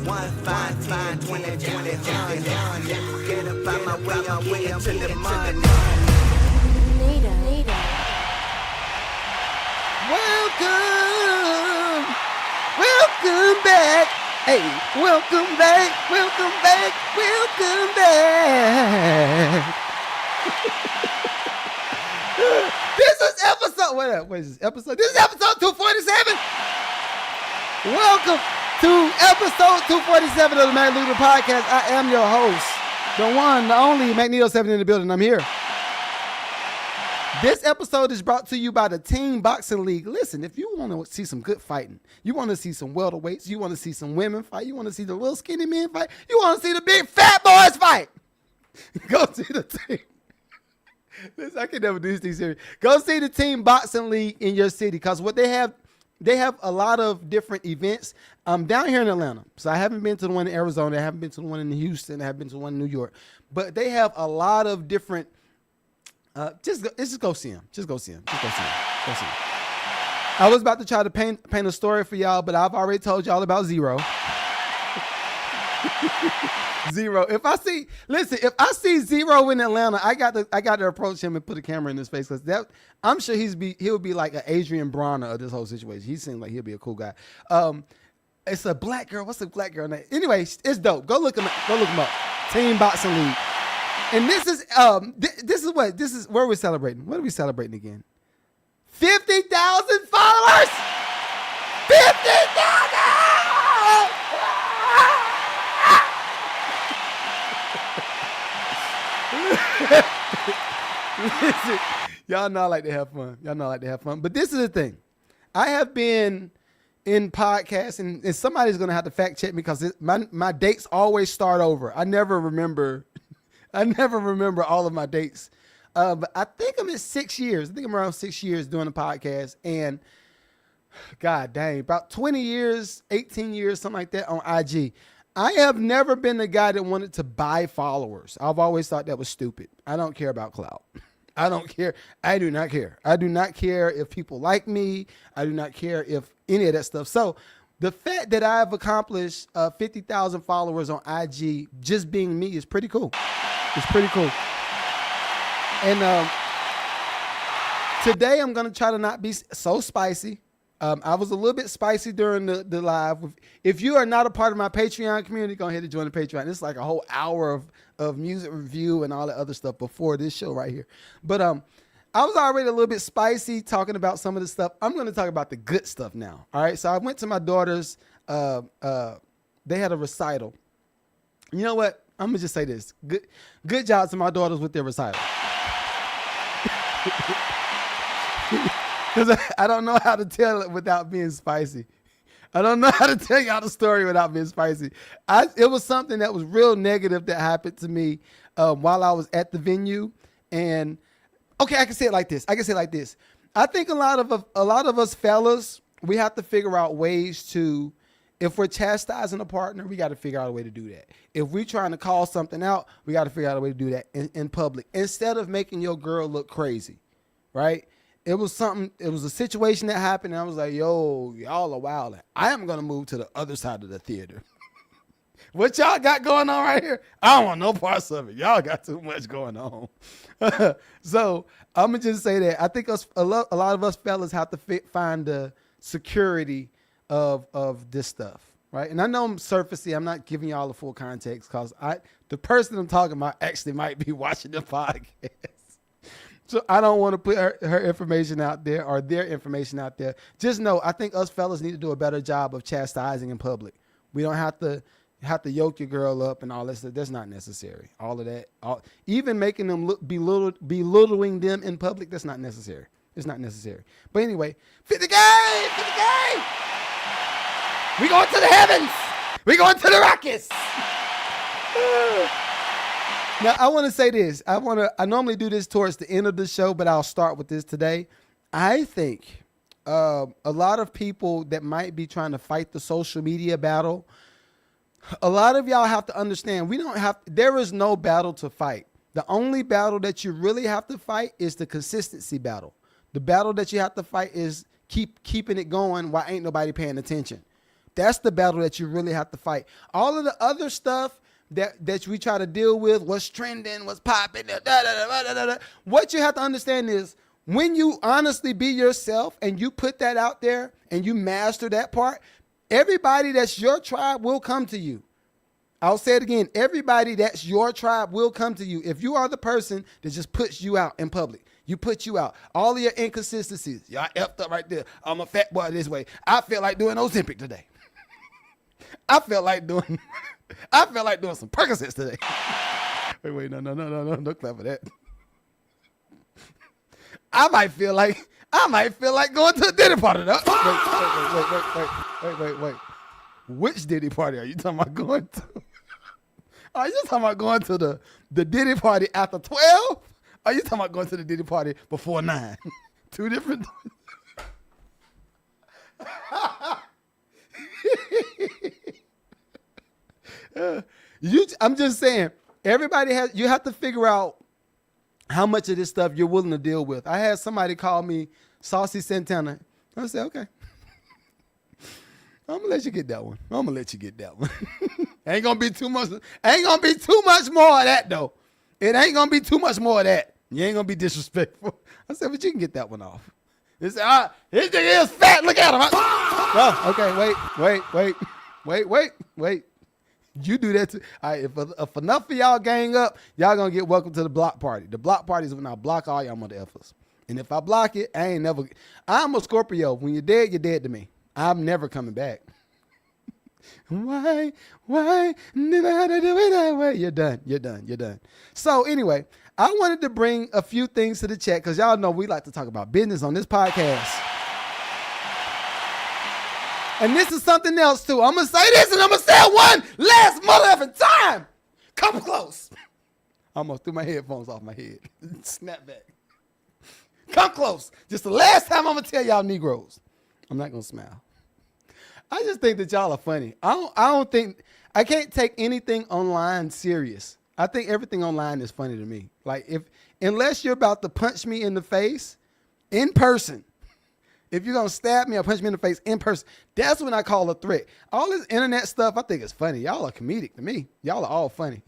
Speaker 7: 155, 20, get about my way, I'm way up to the money.
Speaker 1: Welcome back. Hey, welcome back. This is episode. What is this episode? This is episode 247. Welcome to episode 247 of the Magneto Podcast. I am your host, the one, the only Magneto 7 in the building. I'm here. This episode is brought to you by the Team Boxing League. Listen, if you want to see some good fighting, you want to see some welterweights, you want to see some women fight, you want to see the little skinny men fight, you want to see the big fat boys fight, go see the team. Listen, I can never do these serious. Go see the Team Boxing League in your city, because what they have a lot of different events. Down here in Atlanta. So I haven't been to the one in Arizona. I haven't been to the one in Houston. I haven't been to the one in New York. But they have a lot of different. Just go see them. Just go see them. I was about to try to paint a story for y'all, but I've already told y'all about Zero. Zero. If I see Zero in Atlanta, I got to approach him and put a camera in his face because I'm sure he'll be like an Adrian Bronner of this whole situation. He seems like he'll be a cool guy. It's a black girl. What's the black girl name? Anyway, it's dope. Go look him up. Team Boxing League. And this is where we're celebrating. What are we celebrating again? 50,000 followers. 50,000. Listen, y'all know I like to have fun. But this is the thing. I have been in podcasts, and somebody's going to have to fact check me because my dates always start over. I never remember all of my dates. But I think I'm at 6 years. I think I'm around 6 years doing a podcast. And God dang, about 20 years, 18 years, something like that on IG. I have never been the guy that wanted to buy followers. I've always thought that was stupid. I don't care about clout. I don't care. I do not care. I do not care if people like me. I do not care if any of that stuff. So the fact that I've accomplished 50,000 followers on IG just being me is pretty cool. It's pretty cool. And today I'm going to try to not be so spicy. I was a little bit spicy during the live. If you are not a part of my Patreon community, go ahead and join the Patreon. It's like a whole hour of music review and all the other stuff before this show right here. But I was already a little bit spicy talking about some of the stuff. I'm going to talk about the good stuff now. All right. So I went to my daughter's. They had a recital. You know what? I'm gonna just say this. Good job to my daughters with their recital. Because I don't know how to tell it without being spicy. I don't know how to tell y'all the story without being spicy. It was something that was real negative that happened to me while I was at the venue. And okay, I can say it like this. I think a lot of us fellas, we have to figure out ways to, if we're chastising a partner, we got to figure out a way to do that. If we're trying to call something out, we got to figure out a way to do that in public instead of making your girl look crazy, right? It was a situation that happened, and I was like, yo, y'all are wild. I am going to move to the other side of the theater. What y'all got going on right here? I don't want no parts of it. Y'all got too much going on. So I'm going to just say that I think a lot of us fellas have to find the security of this stuff, right? And I know I'm surfacey. I'm not giving y'all the full context because the person I'm talking about actually might be watching the podcast. So I don't want to put her information out there or their information out there. Just know, I think us fellas need to do a better job of chastising in public. We don't have to yoke your girl up and all that stuff. That's not necessary. All of that, even making them belittling them in public, that's not necessary. It's not necessary. But anyway, 50 game. We going to the heavens. We going to the Rockets. Now, I want to say this. I normally do this towards the end of the show, but I'll start with this today. I think a lot of people that might be trying to fight the social media battle, a lot of y'all have to understand, there is no battle to fight. The only battle that you really have to fight is the consistency battle. The battle that you have to fight is keeping it going while ain't nobody paying attention. That's the battle that you really have to fight. All of the other stuff that we try to deal with, what's trending, what's popping, what you have to understand is when you honestly be yourself and you put that out there and you master that part, everybody that's your tribe will come to you. I'll say it again. Everybody that's your tribe will come to you. If you are the person that just puts you out in public, you put you out. All of your inconsistencies, y'all effed up right there. I'm a fat boy this way. I feel like doing Ozempic today. I feel like doing some Percocets today. Wait, no, don't clap for that. I might feel like going to a dinner party. Wait. Which Diddy party are you talking about going to? Are you talking about going to the Diddy party after 12? Are you talking about going to the Diddy party before 9? Two different. I'm just saying, you have to figure out how much of this stuff you're willing to deal with. I had somebody call me Saucy Santana. I said, okay. I'm going to let you get that one. Ain't gonna be too much. Ain't gonna be too much more of that though. It ain't gonna be too much more of that. You ain't gonna be disrespectful. I said, but you can get that one off. This nigga is fat. Look at him. Oh, okay, wait. You do that too. All right, if enough of y'all gang up, y'all gonna get welcome to the block party. The block party is when I block all y'all mother effers. And if I block it, I'm a Scorpio. When you're dead to me. I'm never coming back. Why did I have to do it that way? You're done. So anyway, I wanted to bring a few things to the chat because y'all know we like to talk about business on this podcast. And this is something else too. I'm going to say this and I'm going to say it one last motherfucking time. Come close. I almost threw my headphones off my head. Snap back. Come close. Just the last time I'm going to tell y'all Negroes. I'm not going to smile. I just think that y'all are funny. I can't take anything online serious. I think everything online is funny to me. Like unless you're about to punch me in the face in person, if you're going to stab me or punch me in the face in person, that's when I call a threat. All this internet stuff, I think is funny. Y'all are comedic to me. Y'all are all funny.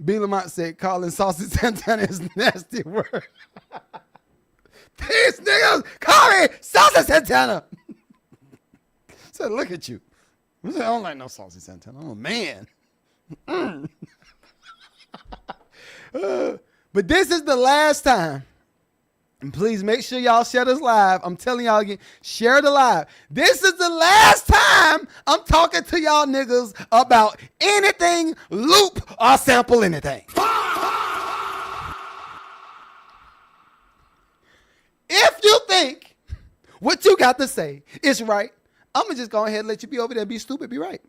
Speaker 1: B. Lamont said, calling Saucy Santana is a nasty word. These niggas call me Saucy Santana. Said, look at you. I said, I don't like no Saucy Santana. I'm a man. But this is the last time. And please make sure y'all share this live. I'm telling y'all again, share the live. This is the last time I'm talking to y'all niggas about anything, loop, or sample anything. If you think what you got to say is right, I'm going to just go ahead and let you be over there, be stupid, be right.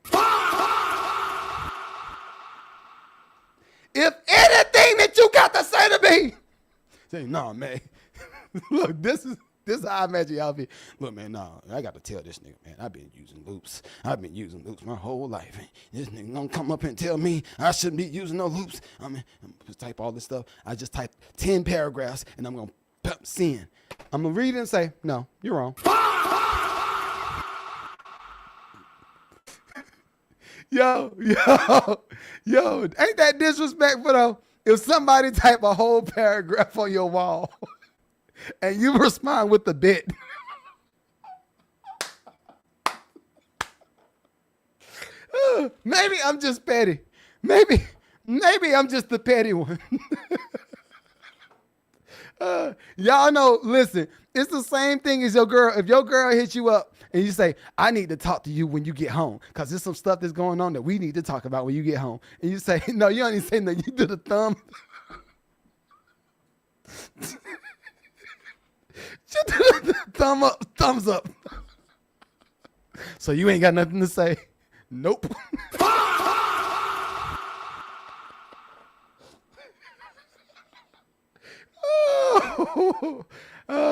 Speaker 1: If anything that you got to say to me, say, no, man. Look, this is how I imagine y'all be. Look, man, no, I got to tell this nigga, man, I've been using loops. I've been using loops my whole life. And this nigga gonna come up and tell me I shouldn't be using no loops. I mean, I'm gonna type all this stuff. I just typed 10 paragraphs and I'm gonna send. I'm gonna read it and say, no, you're wrong. Yo, ain't that disrespectful though? If somebody type a whole paragraph on your wall and you respond with the bit. Maybe I'm just petty. Maybe I'm just the petty one. Y'all know, listen, it's the same thing as your girl. If your girl hits you up and you say, I need to talk to you when you get home because there's some stuff that's going on that we need to talk about when you get home. And you say, no, you don't even say nothing. You do the thumb. You do the thumbs up. So you ain't got nothing to say? Nope.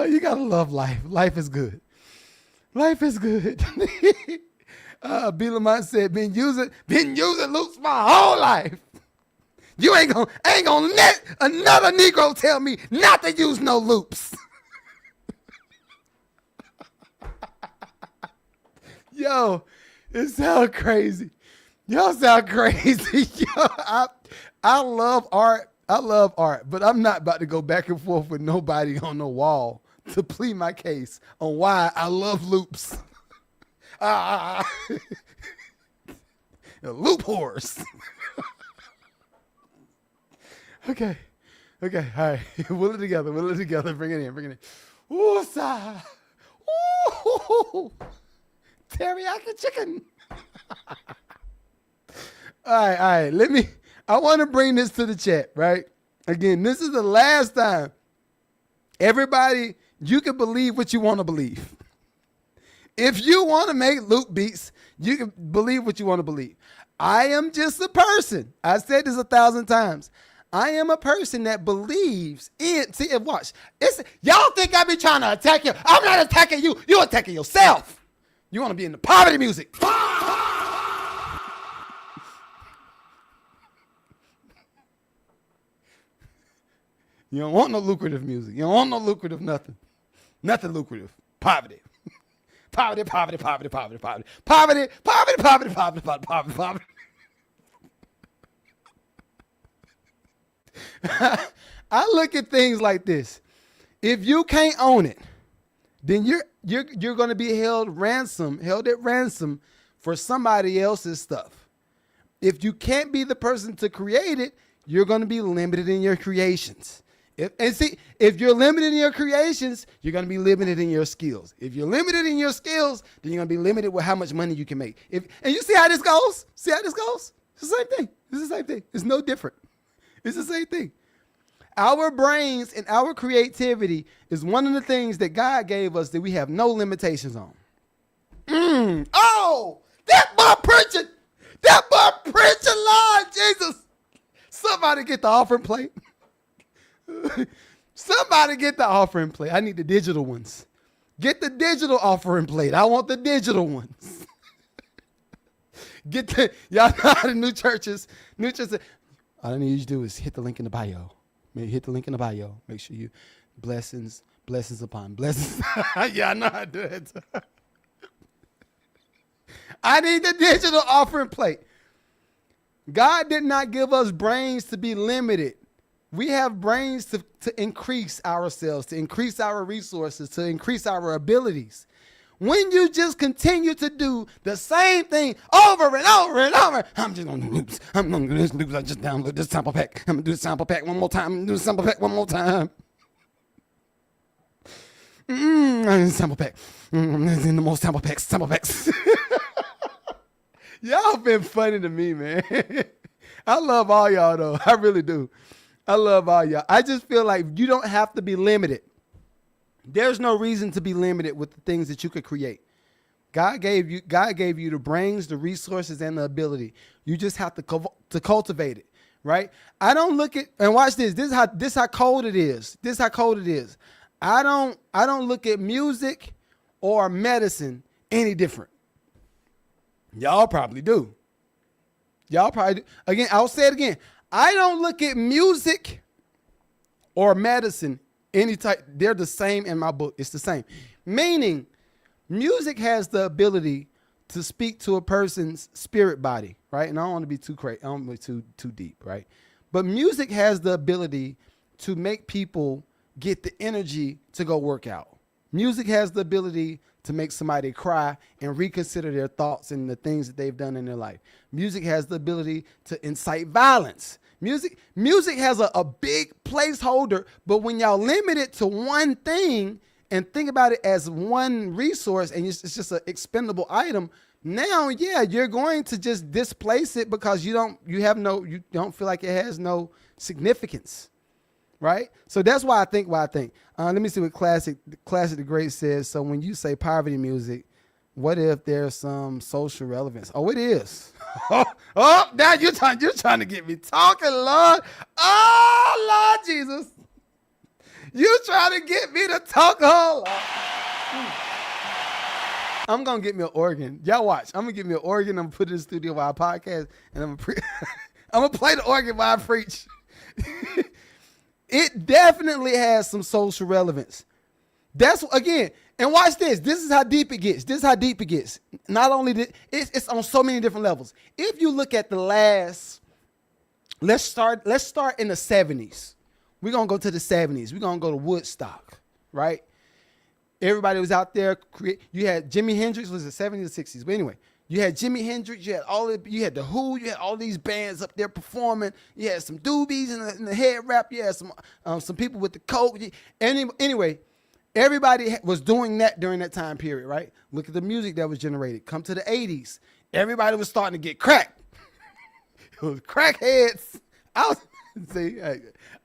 Speaker 1: You gotta love life. Life is good. Life is good. B. Lamont said, been using loops my whole life. You ain't gonna let another Negro tell me not to use no loops. Yo, it sounds crazy. Y'all sound crazy. Yo, I love art. I love art, but I'm not about to go back and forth with nobody on the wall to plead my case on why I love loops. Loop whores. Okay, all right. Will it together. Bring it in. Ooh, sigh. Ooh, teriyaki chicken. All right. I want to bring this to the chat, right? Again, this is the last time. Everybody, you can believe what you want to believe. If you want to make loop beats, you can believe what you want to believe. I am just a person. I said this 1,000 times. I am a person that believes in, see, and watch. Y'all think I be trying to attack you. I'm not attacking you. You're attacking yourself. You want to be in the poverty music. You don't want no lucrative music. You don't want no lucrative nothing. Nothing lucrative. Poverty. Poverty. I look at things like this. If you can't own it, then you're going to be held at ransom for somebody else's stuff. If you can't be the person to create it, you're going to be limited in your creations. If you're limited in your creations, you're going to be limited in your skills. If you're limited in your skills, then you're going to be limited with how much money you can make. And you see how this goes? See how this goes? It's the same thing. It's the same thing. It's no different. It's the same thing. Our brains and our creativity is one of the things that God gave us that we have no limitations on. Oh, that boy preaching. That boy preaching, Lord Jesus. Somebody get the offering plate. Somebody get the offering plate. I need the digital ones. Get the digital offering plate. I want the digital ones. Y'all know how the new churches. All I need you to do is hit the link in the bio. Maybe hit the link in the bio. Make sure you blessings upon blessings. Yeah, I know how to do it. I need the digital offering plate. God did not give us brains to be limited. We have brains to increase ourselves, to increase our resources, to increase our abilities. When you just continue to do the same thing over and over and over, I'm just going to do loops. I'm going to do this loops. I just download this sample pack. I'm going to do the sample pack one more time. I'm going to do the sample pack one more time. Sample pack. The most sample packs. Y'all been funny to me, man. I love all y'all, though. I really do. I love all y'all. I just feel like you don't have to be limited. There's no reason to be limited with the things that you could create. God gave you the brains, the resources, and the ability. You just have to cultivate it, right? I don't look at, and watch this. This is how cold it is. This is how cold it is. I don't look at music or medicine any different. Y'all probably do. Y'all probably do. Again, I'll say it again. I don't look at music or medicine any type. They're the same in my book. It's the same. Meaning, music has the ability to speak to a person's spirit body, right? And I don't want to be too crazy. I don't want to be too deep, right? But music has the ability to make people get the energy to go work out. Music has the ability to make somebody cry and reconsider their thoughts and the things that they've done in their life. Music has the ability to incite violence. Music has a big placeholder, but when y'all limit it to one thing and think about it as one resource and it's just an expendable item, now, yeah, you're going to just displace it because you don't feel like it has no significance. Right? So that's why I think. Let me see what Classic the Great says. So when you say poverty music, what if there's some social relevance? Oh, it is. Oh, now you're trying to get me talking, Lord. Oh, Lord Jesus. You trying to get me to talk, oh, Lord. I'm going to get me an organ. Y'all watch. I'm going to get me an organ. I'm going to put it in the studio while I podcast, and I'm going to play the organ while I preach. It definitely has some social relevance. That's, again, and watch this. This is how deep it gets. Not only it's on so many different levels. If you look at the last, let's start in the 70s. We're going to go to the 70s. We're going to go to Woodstock, right? Everybody was out there. You had Jimi Hendrix, was it 70s or 60s? But anyway, you had Jimi Hendrix, you had The Who, you had all these bands up there performing. You had some doobies in the head wrap. You had some people with the coke. Anyway, everybody was doing that during that time period, right? Look at the music that was generated. Come to the 80s. Everybody was starting to get cracked. It was crackheads. I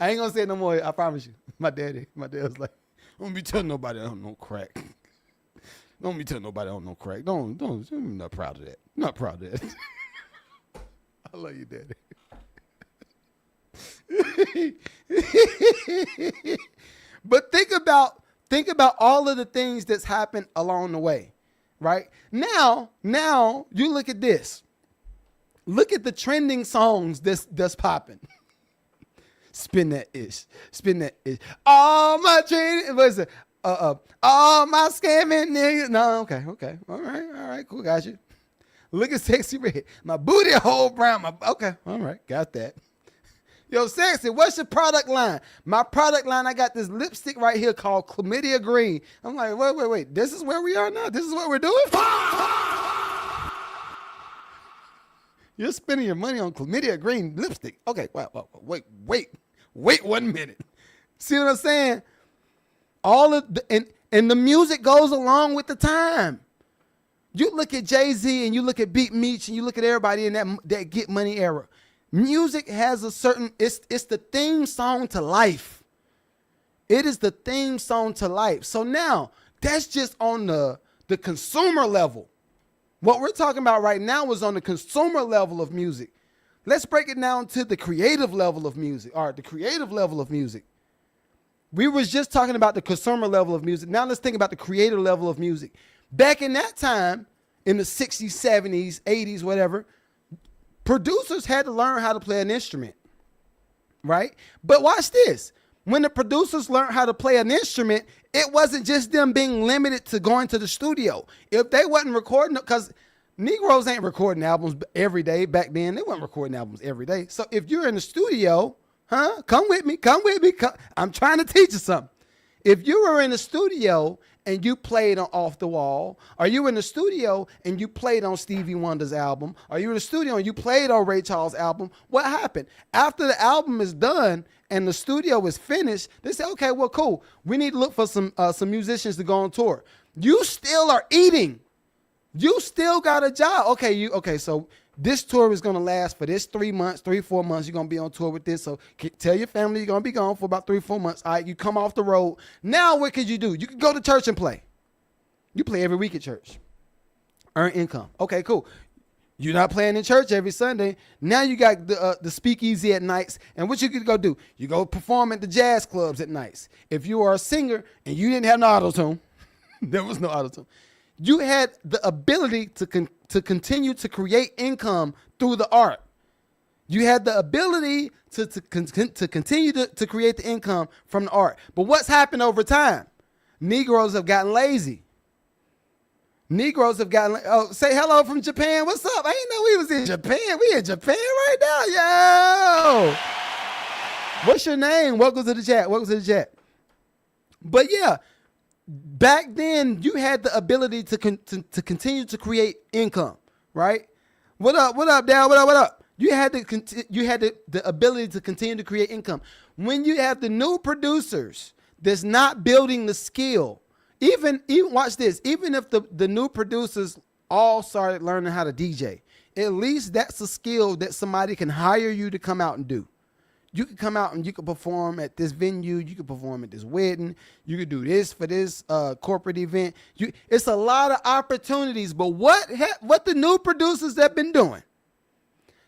Speaker 1: ain't going to say it no more. I promise you. My dad was like, don't be telling nobody I don't know crack. Don't be telling nobody I don't know crack. I'm not proud of that. I'm not proud of that. I love you, Daddy. But think about all of the things that's happened along the way, right? Now you look at this. Look at the trending songs that's popping. Spin that ish. All my training, listen. All my scamming niggas. No, okay. All right, cool, got you. Look at Sexy Red. My booty hole brown. Okay, all right, got that. Yo, Sexy, what's your product line? My product line, I got this lipstick right here called Chlamydia Green. I'm like, wait. This is where we are now? This is what we're doing? You're spending your money on Chlamydia Green lipstick. Okay, wait 1 minute. See what I'm saying? All of the, and the music goes along with the time. You look at Jay-Z and you look at Beat Meech and you look at everybody in that Get Money era. Music has a certain, it's the theme song to life. It is the theme song to life. So now, that's just on the consumer level. What we're talking about right now is on the consumer level of music. Let's break it down to the creative level of music. All right, the creative level of music. We was just talking about the consumer level of music. Now let's think about the creative level of music. Back in that time, in the 60s, 70s, 80s, whatever, producers had to learn how to play an instrument, right? But watch this. When the producers learned how to play an instrument, it wasn't just them being limited to going to the studio. If they wasn't recording, because Negroes ain't recording albums every day. Back then, they weren't recording albums every day. So if you're in the studio, come with me. I'm trying to teach you something. If you were in the studio and you played on Off the Wall, or you were in the studio and you played on Stevie Wonder's album, or you were in the studio and you played on Ray Charles' album, what happened? After the album is done and the studio is finished, they say, okay, well, cool. We need to look for some musicians to go on tour. You still are eating. You still got a job. Okay, so this tour is going to last for this 3 months, 4 months. You're going to be on tour with this. So tell your family you're going to be gone for about 3-4 months. All right, you come off the road. Now what could you do? You can go to church and play. You play every week at church. Earn income. Okay, cool. You're not playing in church every Sunday. Now you got the speakeasy at nights. And what you could go do? You go perform at the jazz clubs at nights. If you are a singer and you didn't have no auto-tune, there was no auto-tune. You had the ability to continue to create income through the art. You had the ability to continue to create the income from the art. But what's happened over time? Negroes have gotten lazy. Say hello from Japan. What's up? I didn't know we was in Japan. We in Japan right now. Yo. What's your name? Welcome to the chat. But yeah. Back then, you had the ability to continue to create income, right? What up, Dal? What up? You had the ability to continue to create income. When you have the new producers that's not building the skill, even watch this, even if the new producers all started learning how to DJ, at least that's a skill that somebody can hire you to come out and do. You could come out and you could perform at this venue. You could perform at this wedding. You could do this for this corporate event. It's a lot of opportunities. But what the new producers have been doing?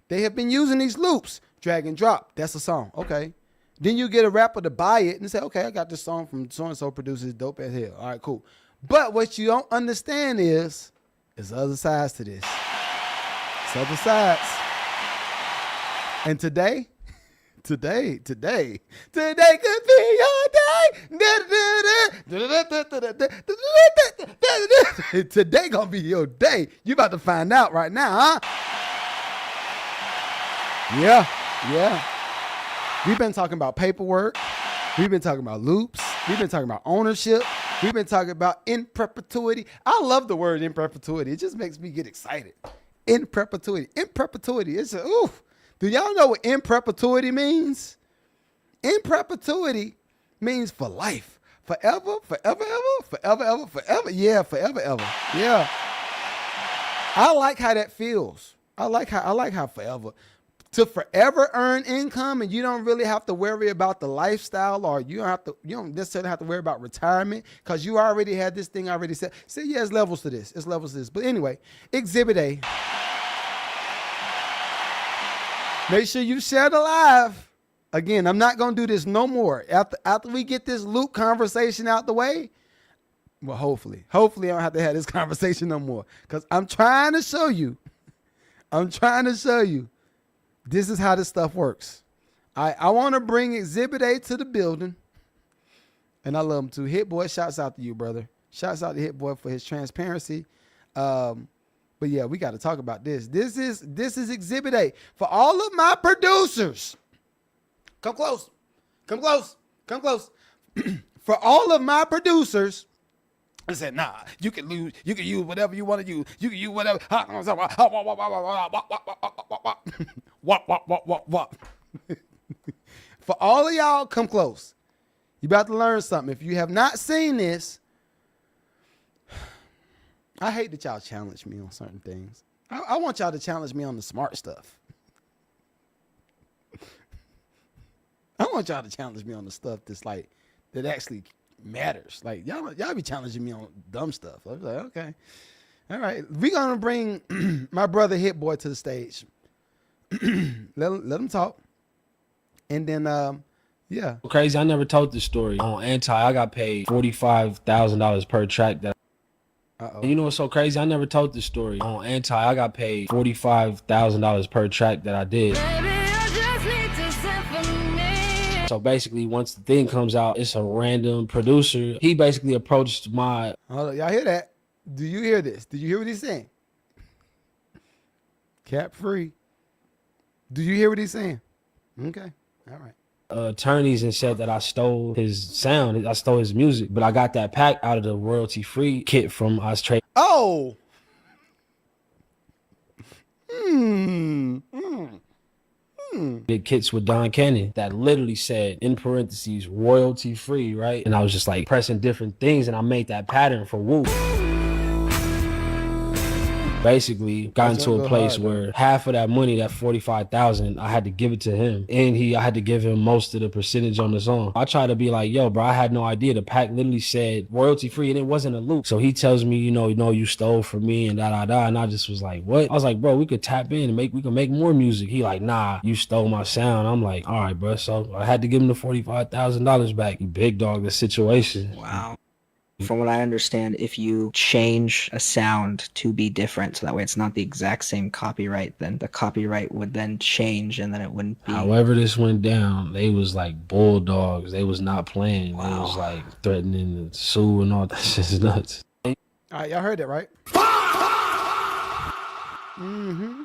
Speaker 1: They have been using these loops. Drag and drop. That's a song. Okay. Then you get a rapper to buy it and say, okay, I got this song from so-and-so producers. Dope as hell. All right, cool. But what you don't understand is there's other sides to this. There's other sides. And today could be your day. Today gonna be your day. You about to find out right now, huh? Yeah. We've been talking about paperwork. We've been talking about loops. We've been talking about ownership. We've been talking about in perpetuity. I love the word in perpetuity. It just makes me get excited. In perpetuity. In perpetuity. It's ooh. Do y'all know what in perpetuity means? In perpetuity means for life. Forever. Yeah, forever. Yeah. I like how that feels. I like how forever. To forever earn income and you don't really have to worry about the lifestyle, or you don't necessarily have to worry about retirement because you already had this thing already set. See, yeah, it's levels to this. But anyway, Exhibit A. Make sure you share the live. Again, I'm not going to do this no more. After we get this loop conversation out the way, well, hopefully I don't have to have this conversation no more because I'm trying to show you. This is how this stuff works. I want to bring Exhibit A to the building, and I love him too. Hit Boy, shouts out to you, brother. Shouts out to Hit Boy for his transparency. But yeah, we got to talk about this. This is Exhibit A. For all of my producers, Come close. Come close. Come close. For all of my producers, I said, nah, you can use whatever you want to use. You can use whatever. For all of y'all, come close. You about to learn something. If you have not seen this, I hate that y'all challenge me on certain things. I want y'all to challenge me on the smart stuff. I want y'all to challenge me on the stuff that's like, that actually matters. Like, y'all be challenging me on dumb stuff. I was like, okay. All right. We're going to bring my brother Hit Boy to the stage. let him talk. And then, yeah.
Speaker 15: Crazy, I never told this story. On Anti, I got paid $45,000 per track. And you know what's so crazy? I never told this story. On Anti, I got paid $45,000 per track that I did. So basically, once the thing comes out, it's a random producer. He basically approached my...
Speaker 1: Hold on, y'all hear that? Do you hear this? Did you hear what he's saying? Cap free. Do you hear what he's saying? Okay, all right.
Speaker 15: Attorneys and said that I stole his sound, I stole his music, but I got that pack out of the royalty-free kit from us trade.
Speaker 1: Oh!
Speaker 15: Big kits with Don Cannon that literally said, in parentheses, royalty-free, right? And I was just like pressing different things, and I made that pattern for Wu. Basically got into a place where half of that money, that $45,000, I had to give it to him, and I had to give him most of the percentage on the song. I tried to be like, yo, bro, I had no idea. The pack literally said royalty free, and it wasn't a loop. So he tells me, you stole from me and da. And I just was like, what? I was like, bro, we could tap in and we can make more music. He like, nah, you stole my sound. I'm like, all right, bro. So I had to give him the $45,000 back. He big dog the situation.
Speaker 16: Wow. From what I understand, if you change a sound to be different, so that way it's not the exact same copyright, then the copyright would then change, and then it wouldn't be.
Speaker 15: However this went down, they was like bulldogs. They was not playing. Wow. They was like threatening to sue and all that shit's nuts.
Speaker 1: All right, y'all heard that, right? Mm-hmm.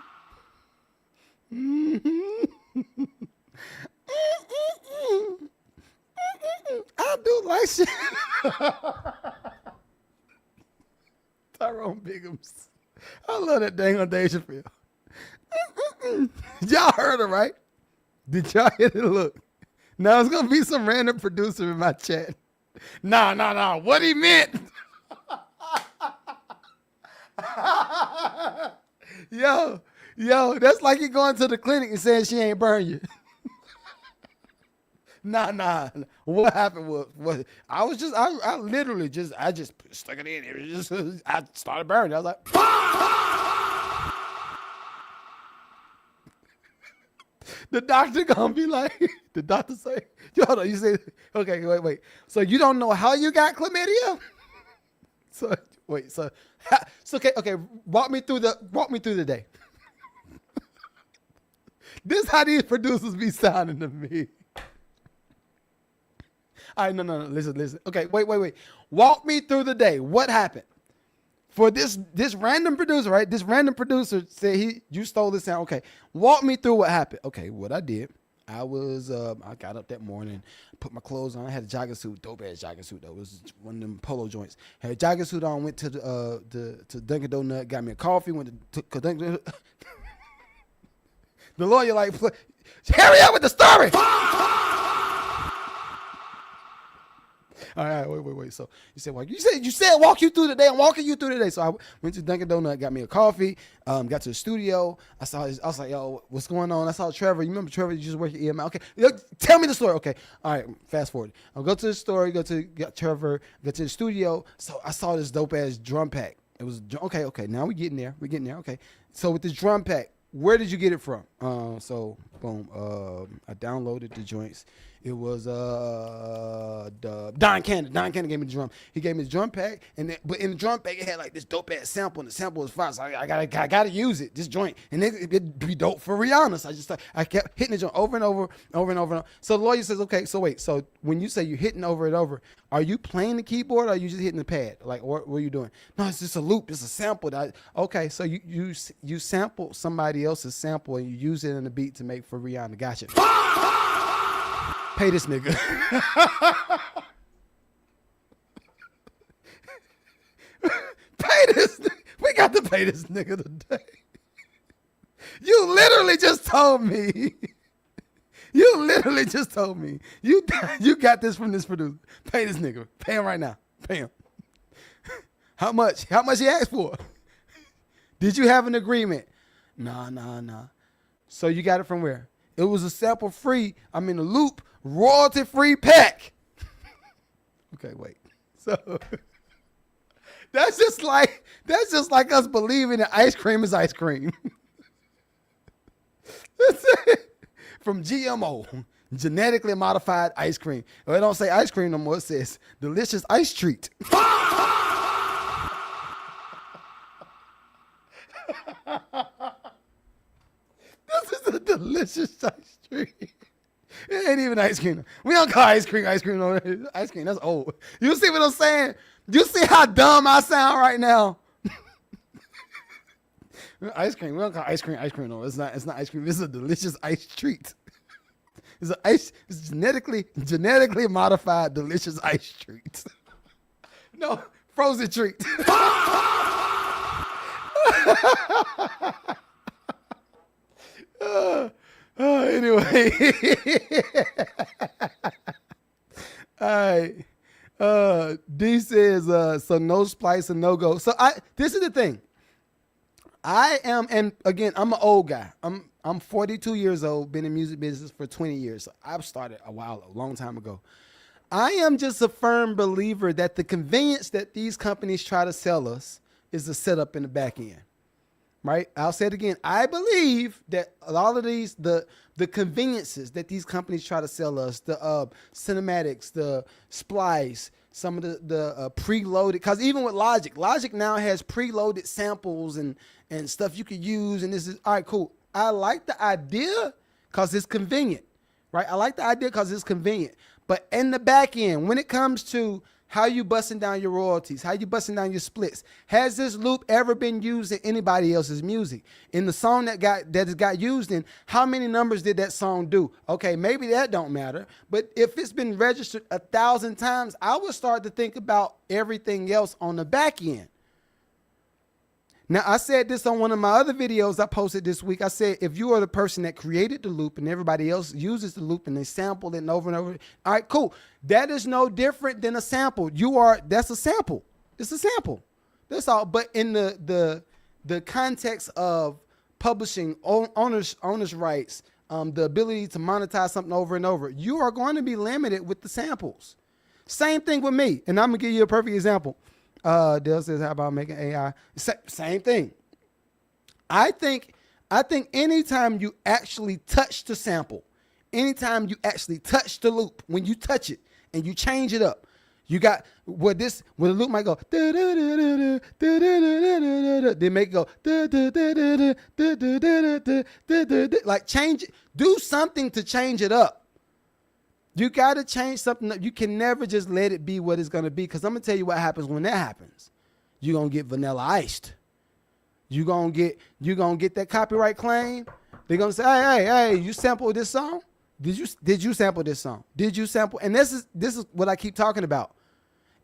Speaker 1: Mm-hmm. I do like shit. Tyrone Biggums. I love that dang on Dave Chappelle. Y'all heard it, right? Did y'all hear it? Look. Now it's gonna be some random producer in my chat. Nah. What he meant? Yo, that's like you going to the clinic and saying she ain't burn you. Nah. What happened was I literally just stuck it in. It was just, I started burning. I was like, the doctor gonna be like, the doctor say, hold on, you say, okay, wait. So you don't know how you got chlamydia? So okay, walk me through the day. This how these producers be sounding to me. All right, no. Listen. Okay, wait. Walk me through the day. What happened? For this random producer, right? This random producer said you stole this sound. Okay, walk me through what happened. Okay, what I did, I got up that morning, put my clothes on. I had a jogging suit, dope ass jogging suit though. It was one of them polo joints. Had a jogging suit on. Went to to Dunkin' Donut, got me a coffee. Went to Dunkin'. The lawyer like, hurry up with the story. All right, wait. So you said walk you through the day. I'm walking you through the day. So I went to Dunkin' Donut, got me a coffee, got to the studio. I was like, yo, what's going on? I saw Trevor. You remember Trevor? You just work at EMI. Okay, tell me the story. Okay, all right, fast forward. I'll go to the store, get Trevor, get to the studio. So I saw this dope ass drum pack. It was okay. Now we're getting there. Okay, so with this drum pack, where did you get it from? So boom, I downloaded the joints. It was Don Cannon. Don Cannon gave me the drum. He gave me the drum pack, but in the drum pack it had like this dope ass sample, and the sample was fire. So I gotta use it. This joint, and it'd be dope for Rihanna. So I kept hitting the joint over and over. So the lawyer says, okay, so wait. So when you say you're hitting over and over, are you playing the keyboard or are you just hitting the pad? Like what are you doing? No, it's just a loop. It's a sample. Okay, so you sample somebody else's sample and you use it in the beat to make for Rihanna. Gotcha. Pay this nigga. Pay this nigga. We got to pay this nigga today. You literally just told me. You literally just told me. You got this from this producer. Pay this nigga. Pay him right now. Pay him. How much? How much he asked for? Did you have an agreement? Nah. So you got it from where? It was a sample free, a loop, royalty free pack. Okay, wait. So that's just like us believing that ice cream is ice cream. That's it. From GMO, genetically modified ice cream. Well, it don't say ice cream no more. It says delicious ice treat. This is a delicious ice cream. It ain't even ice cream. We don't call ice cream. Ice cream, that's old. You see what I'm saying? You see how dumb I sound right now? Ice cream. We don't call ice cream. No, it's not ice cream. This is a delicious ice treat. It's genetically modified delicious ice treat. No, frozen treat. Anyway. All right. D says, so no splice and no go. So this is the thing. I am, and again, I'm an old guy. I'm 42 years old, been in music business for 20 years. So I've started a long time ago. I am just a firm believer that the convenience that these companies try to sell us is a setup in the back end. Right? I'll say it again. I believe that a lot of these, the conveniences that these companies try to sell us, the cinematics, the splice, some of the preloaded, because even with Logic now has preloaded samples and stuff you could use. And this is, all right, cool. I like the idea because it's convenient, right? I like the idea because it's convenient. But in the back end, when it comes to how you busting down your royalties, how you busting down your splits, has this loop ever been used in anybody else's music? In the song that it got used in, how many numbers did that song do? Okay, maybe that don't matter. But if it's been registered 1,000 times, I would start to think about everything else on the back end. Now, I said this on one of my other videos I posted this week. I said, if you are the person that created the loop and everybody else uses the loop and they sample it over and over, all right, cool. That is no different than a sample. That's a sample. It's a sample. That's all. But in the context of publishing, owners' rights, the ability to monetize something over and over, you are going to be limited with the samples. Same thing with me. And I'm going to give you a perfect example. Dale says, how about making AI? Same thing. I think anytime you actually touch the sample, anytime you actually touch the loop, when you touch it and you change it up, you got where the loop might go, they make it go, like change it, do something to change it up. You got to change something up. You can never just let it be what it's going to be. Because I'm going to tell you what happens when that happens. You're going to get vanilla iced. You're going to get that copyright claim. They're going to say, hey, you sampled this song? Did you sample this song? Did you sample? And this is what I keep talking about.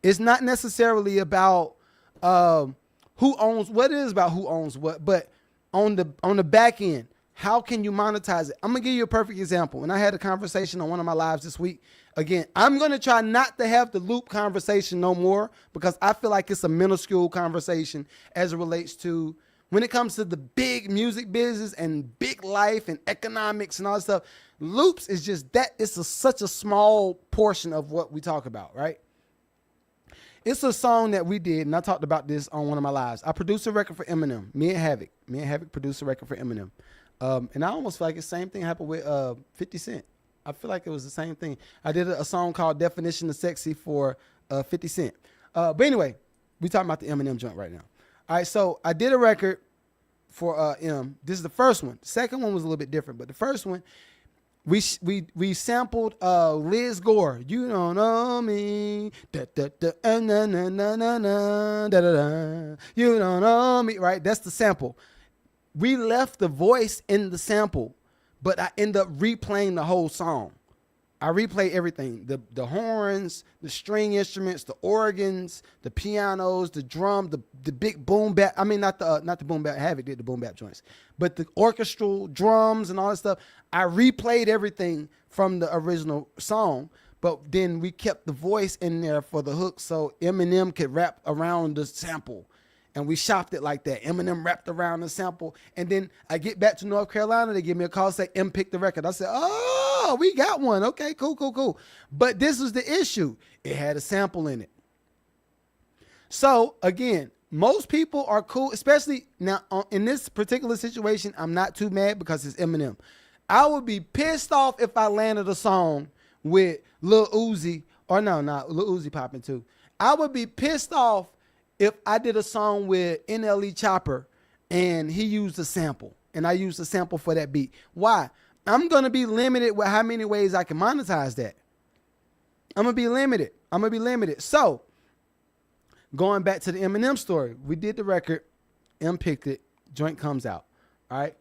Speaker 1: It's not necessarily about who owns what. It is about who owns what. But on the back end, how can you monetize it? I'm going to give you a perfect example. And I had a conversation on one of my lives this week. Again, I'm going to try not to have the loop conversation no more because I feel like it's a minuscule conversation as it relates to when it comes to the big music business and big life and economics and all that stuff. Loops is just that. It's such a small portion of what we talk about, right? It's a song that we did, and I talked about this on one of my lives. I produced a record for Eminem. Me and Havoc produced a record for Eminem. And I almost feel like the same thing happened with 50 Cent. I feel like it was the same thing. I did a song called Definition of Sexy for 50 Cent. But anyway, we talking about the Eminem joint right now. All right, so I did a record for M. This is the first one. The second one was a little bit different, but the first one, we sampled Liz Gore. You don't know me. Da, da, da, na, na, na, na, na, da, da, da. You don't know me. Right? That's the sample. We left the voice in the sample, but I end up replaying the whole song. I replay everything. The horns, the string instruments, the organs, the pianos, the drum, the big boom bap. I mean, not the boom bap. Havoc did the boom bap joints, but the orchestral drums and all that stuff. I replayed everything from the original song, but then we kept the voice in there for the hook so Eminem could rap around the sample. And we shopped it like that. Eminem rapped around the sample. And then I get back to North Carolina. They give me a call, say, M picked the record. I said, oh, we got one. Okay, cool. But this was the issue. It had a sample in it. So, again, most people are cool, especially now in this particular situation, I'm not too mad because it's Eminem. I would be pissed off if I landed a song with Lil Uzi, or no, not Lil Uzi popping too. I would be pissed off if I did a song with NLE Chopper and he used a sample and I used a sample for that beat. Why? I'm going to be limited with how many ways I can monetize that. I'm going to be limited. So going back to the Eminem story, we did the record, M picked it, joint comes out. All right.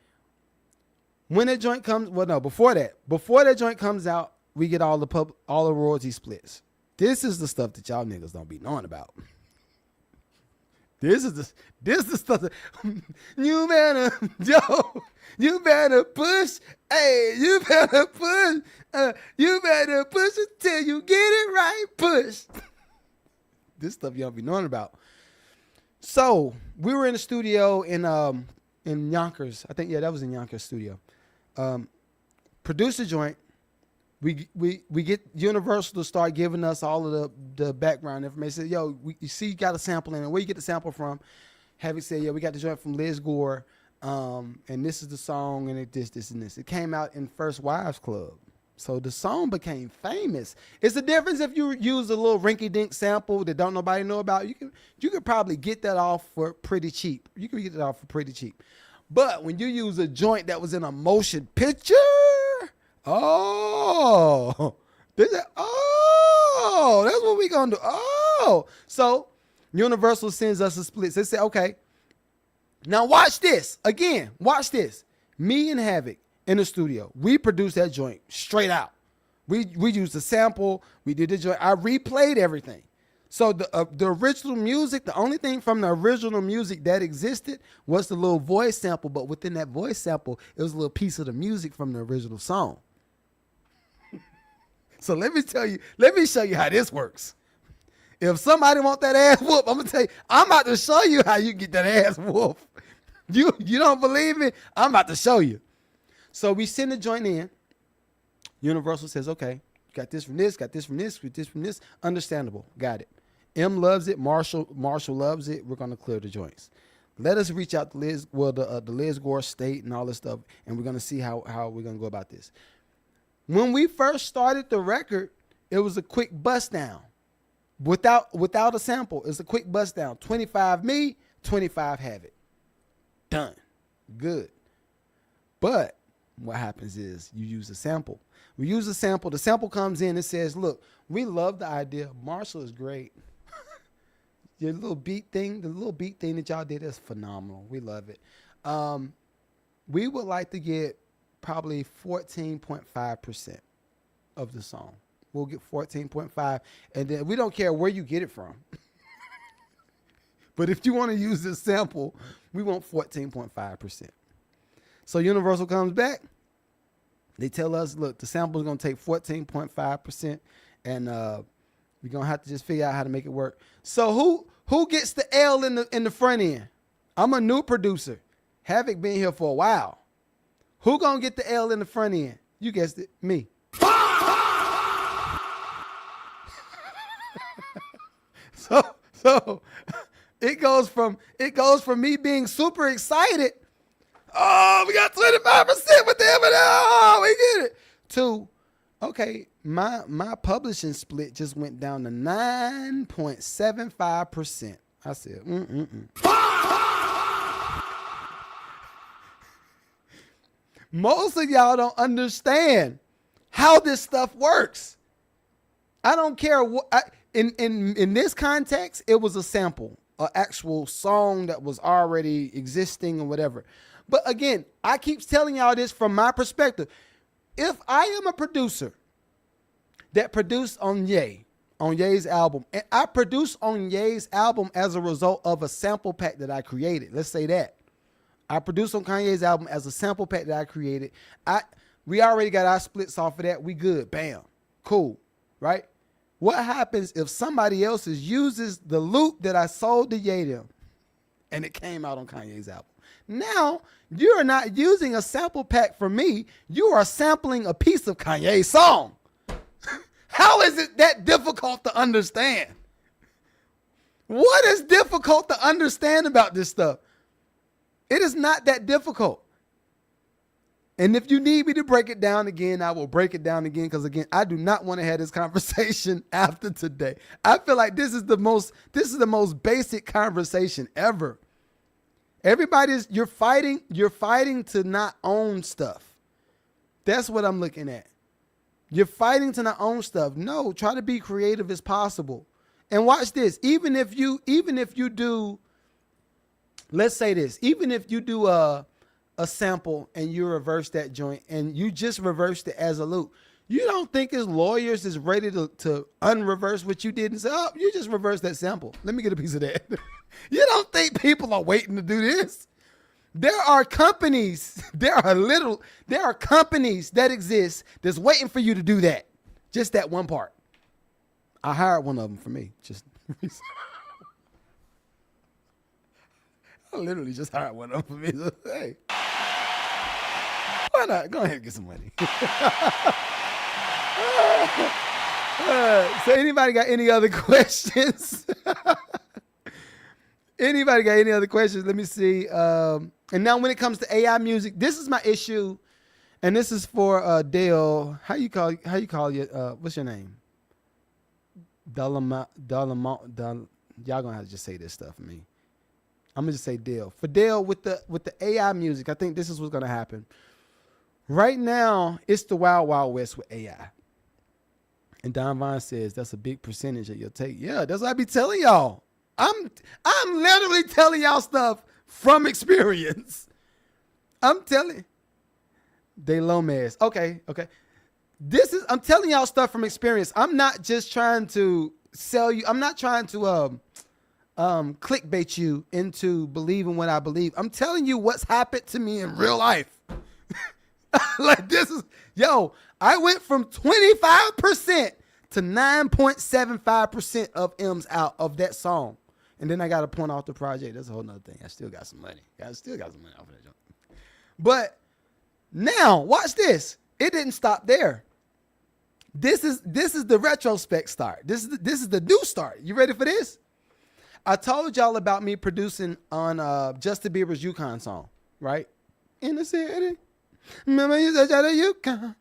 Speaker 1: When that joint comes, before that joint comes out, we get all the royalty splits. This is the stuff that y'all niggas don't be knowing about. This is the stuff that you better push. Hey, you better push it till you get it right. Push. This stuff y'all be knowing about. So we were in the studio in Yonkers. I think that was in Yonkers studio. Produced the joint. We get Universal to start giving us all of the background information. Yo, you see you got a sample in it. Where you get the sample from? Havoc said, yeah, we got the joint from Liz Gore, and this is the song, and this, and this. It came out in First Wives Club. So the song became famous. It's the difference if you use a little rinky-dink sample that don't nobody know about. You could probably get that off for pretty cheap. But when you use a joint that was in a motion picture, that's what we gonna do. So Universal sends us a split. They say, okay, now watch this. Again, watch this. Me and Havoc in the studio, we produced that joint straight out. We used a sample. We did the joint. I replayed everything. So the original music, the only thing from the original music that existed was the little voice sample. But within that voice sample, it was a little piece of the music from the original song. So let me show you how this works. If somebody want that ass whoop, I'm gonna tell you, I'm about to show you how you get that ass whoop. You don't believe me? I'm about to show you. So we send the joint in. Universal says, okay, got this from this, got this from this, with this from this. Understandable. Got it. M loves it. Marshall loves it. We're gonna clear the joints. Let us reach out to Liz, the Liz Gore state and all this stuff, and we're gonna see how we're gonna go about this. When we first started the record, it was a quick bust down. Without a sample, it's a quick bust down. 25 me, 25 Havoc. Done. Good. But what happens is you use a sample. We use a sample. The sample comes in and says, look, we love the idea. Marshall is great. Your little beat thing, the little beat thing that y'all did is phenomenal. We love it. We would like to get probably 14.5% of the song. We'll get 14.5, and then we don't care where you get it from. But if you want to use this sample, we want 14.5%. So Universal comes back. They tell us, look, the sample is going to take 14.5%, and we're going to have to just figure out how to make it work. So who gets the L in the front end? I'm a new producer. Havoc been here for a while. Who gonna get the L in the front end? You guessed it, me. So it goes from me being super excited. Oh, we got 25% with them, and oh, we get it. To, okay, my publishing split just went down to 9.75%. I said, Most of y'all don't understand how this stuff works. I don't care what. In this context, it was a sample, an actual song that was already existing or whatever. But again, I keep telling y'all this from my perspective. If I am a producer that produced on Ye's album. And I produced on Ye's album as a result of a sample pack that I created. Let's say that. I produced on Kanye's album as a sample pack that I created. We already got our splits off of that. We good. Bam. Cool. Right? What happens if somebody else uses the loop that I sold to Ye them and it came out on Kanye's album? Now, you are not using a sample pack from me. You are sampling a piece of Kanye's song. How is it that difficult to understand? What is difficult to understand about this stuff? It is not that difficult. And if you need me to break it down again, I will break it down again, because again, I do not want to have this conversation after today. I feel like this is the most basic conversation ever. You're fighting to not own stuff. That's what I'm looking at. You're fighting to not own stuff. No, try to be creative as possible. And watch this. Even if you do, let's say this, even if you do a sample and you reverse that joint and you just reversed it as a loop, you don't think his lawyers is ready to unreverse what you did and say, oh, you just reversed that sample. Let me get a piece of that. You don't think people are waiting to do this? There are companies that exist that's waiting for you to do that. Just that one part. I hired one of them for me. I literally just hired one of them for me. So, hey, why not? Go ahead and get some money. So anybody got any other questions? Anybody got any other questions? Let me see. And now when it comes to AI music, this is my issue. And this is for Dale. How you call you? What's your name? Y'all gonna have to just say this stuff for me. I'm gonna just say Dale. For Dale, with the AI music, I think this is what's gonna happen. Right now, it's the wild, wild west with AI. And Don Vine says that's a big percentage of your take. Yeah, that's what I be telling y'all. I'm literally telling y'all stuff from experience. I'm telling. De Lomez. Okay. I'm telling y'all stuff from experience. I'm not just trying to sell you. I'm not trying to clickbait you into believing what I believe. I'm telling you what's happened to me in real life. Like this is, I went from 25% to 9.75% of M's out of that song. And then I got to point off the project. That's a whole nother thing. I still got some money. I still got some money off of that junk. But now, watch this. It didn't stop there. This is the retrospect start. This is the new start. You ready for this? I told y'all about me producing on Justin Bieber's Yukon song, right? In the city. Remember you said you're the Yukon.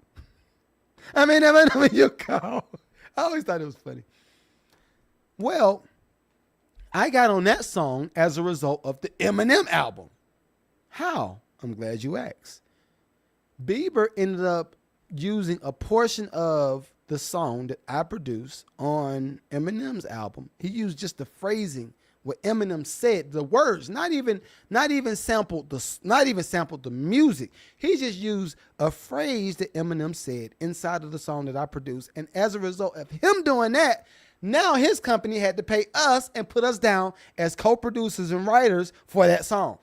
Speaker 1: I mean, never Yukon. I always thought it was funny. Well, I got on that song as a result of the Eminem album. How? I'm glad you asked. Bieber ended up using a portion of the song that I produced on Eminem's album. He used just the phrasing, what Eminem said, the words, not even sampled the music. He just used a phrase that Eminem said inside of the song that I produced. And as a result of him doing that, now his company had to pay us and put us down as co-producers and writers for that song.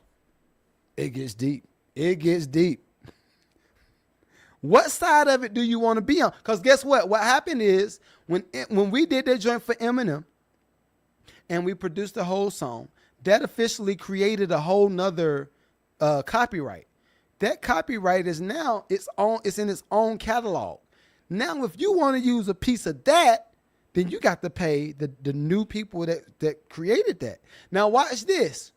Speaker 1: It gets deep. It gets deep. What side of it do you want to be on? Because guess what? What happened is when we did that joint for Eminem and we produced the whole song, that officially created a whole nother copyright. That copyright is now it's in its own catalog. Now, if you want to use a piece of that, then you got to pay the new people that created that. Now watch this.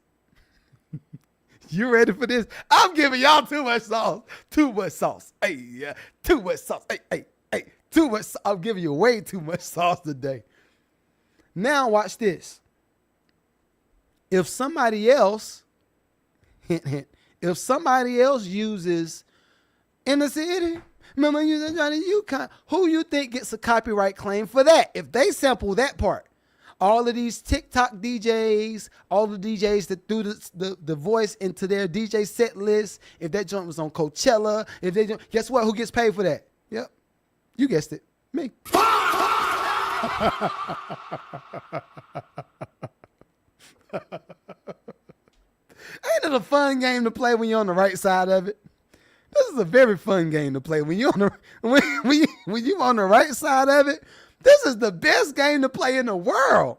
Speaker 1: You ready for this? I'm giving y'all too much sauce. Too much sauce. Hey, too much sauce. Hey, too much. I'm giving you way too much sauce today. Now watch this. If somebody else, hint, hint, if somebody else uses In the City, remember using Johnny Yukon, who you think gets a copyright claim for that? If they sample that part. All of these TikTok DJs, all the DJs that threw the voice into their DJ set list, if that joint was on Coachella, guess what? Who gets paid for that? Yep. You guessed it. Me. Ain't it a fun game to play when you're on the right side of it? This is a very fun game to play when you're on the when you on the right side of it. This is the best game to play in the world.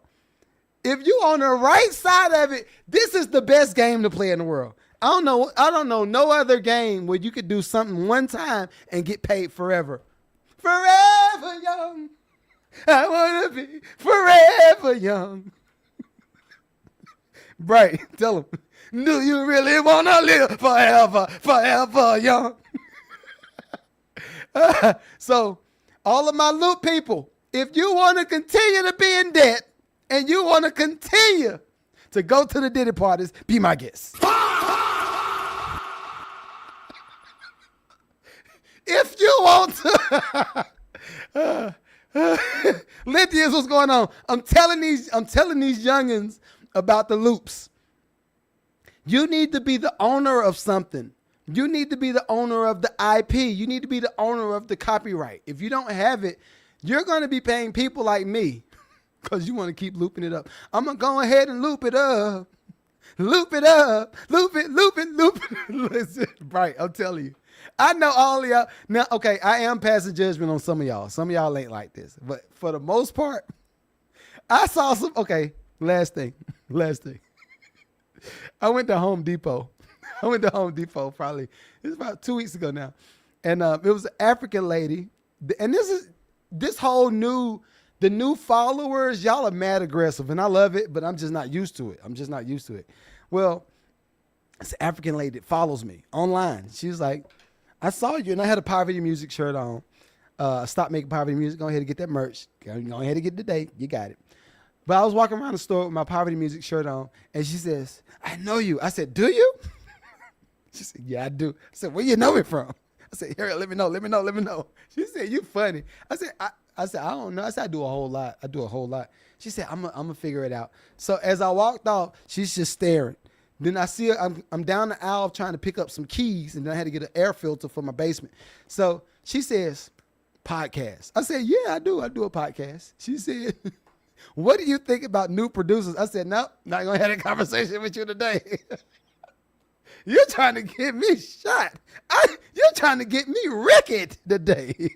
Speaker 1: If you on the right side of it, this is the best game to play in the world. I don't know no other game where you could do something one time and get paid forever. Forever young. I wanna be forever young. Bright, tell him. Do you really want to live forever, forever young? So, all of my loop people, if you want to continue to be in debt and you want to continue to go to the Diddy parties, be my guest. If you want to, Lithius, what's going on? I'm telling these youngins about the loops. You need to be the owner of something. You need to be the owner of the IP. You need to be the owner of the copyright. If you don't have it, you're going to be paying people like me because you want to keep looping it up. I'm going to go ahead and loop it up. Loop it up. Loop it. Listen, Bright, I'm telling you. I know all of y'all. Now, okay, I am passing judgment on some of y'all. Some of y'all ain't like this. But for the most part, I saw some. Okay, last thing. I went to Home Depot. Probably. It was about 2 weeks ago now. And it was an African lady. And the new followers, y'all are mad aggressive. And I love it, but I'm just not used to it. Well, it's an African lady that follows me online. She was like, I saw you, and I had a Poverty Music shirt on. Stop making Poverty Music. Go ahead and get that merch. Go ahead and get it today. You got it. But I was walking around the store with my Poverty Music shirt on, and she says, I know you. I said, do you? She said, yeah, I do. I said, where you know me from? I said, here, let me know. She said, you funny. I said, I don't know. I said, I do a whole lot. She said, I'm gonna figure it out. So as I walked off, she's just staring. Then I see her, I'm down the aisle trying to pick up some keys, and then I had to get an air filter for my basement. So she says, podcast. I said, yeah, I do a podcast. She said, what do you think about new producers? I said, nope, not going to have a conversation with you today. You're trying to get me shot. You're trying to get me wrecked today.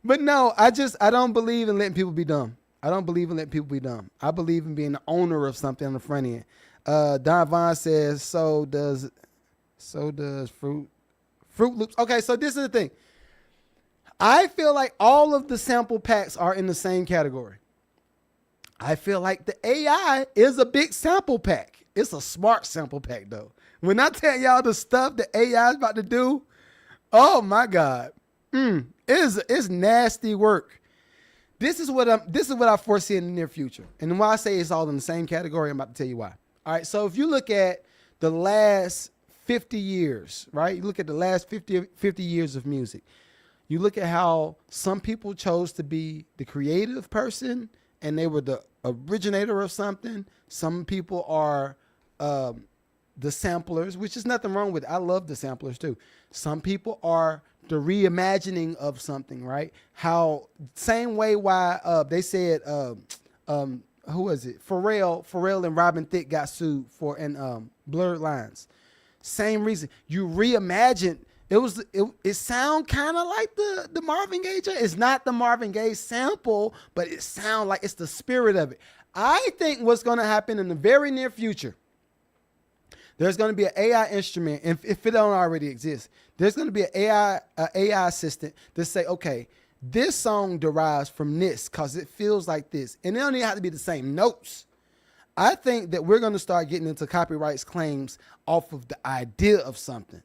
Speaker 1: But no, I don't believe in letting people be dumb. I believe in being the owner of something on the front end. Don Vaughn says, so does Fruit Loops. Okay, so this is the thing. I feel like all of the sample packs are in the same category. I feel like the AI is a big sample pack. It's a smart sample pack, though. When I tell y'all the stuff the AI is about to do, oh my God, it's nasty work. This is what I foresee in the near future. And why I say it's all in the same category, I'm about to tell you why. All right, so if you look at the last 50 years, right? You look at the last 50 years of music. You look at how some people chose to be the creative person and they were the originator of something. Some people are the samplers, which is nothing wrong with it. I love the samplers too. Some people are the reimagining of something, right? How same way why they said who was it? Pharrell and Robin Thicke got sued for Blurred Lines. Same reason. You reimagine. It sound kind of like the Marvin Gaye. It's not the Marvin Gaye sample, but it sound like it's the spirit of it. I think what's going to happen in the very near future, there's going to be an AI instrument, if it don't already exist, there's going to be an AI assistant that say, okay, this song derives from this because it feels like this. And it don't even have to be the same notes. I think that we're going to start getting into copyright claims off of the idea of something.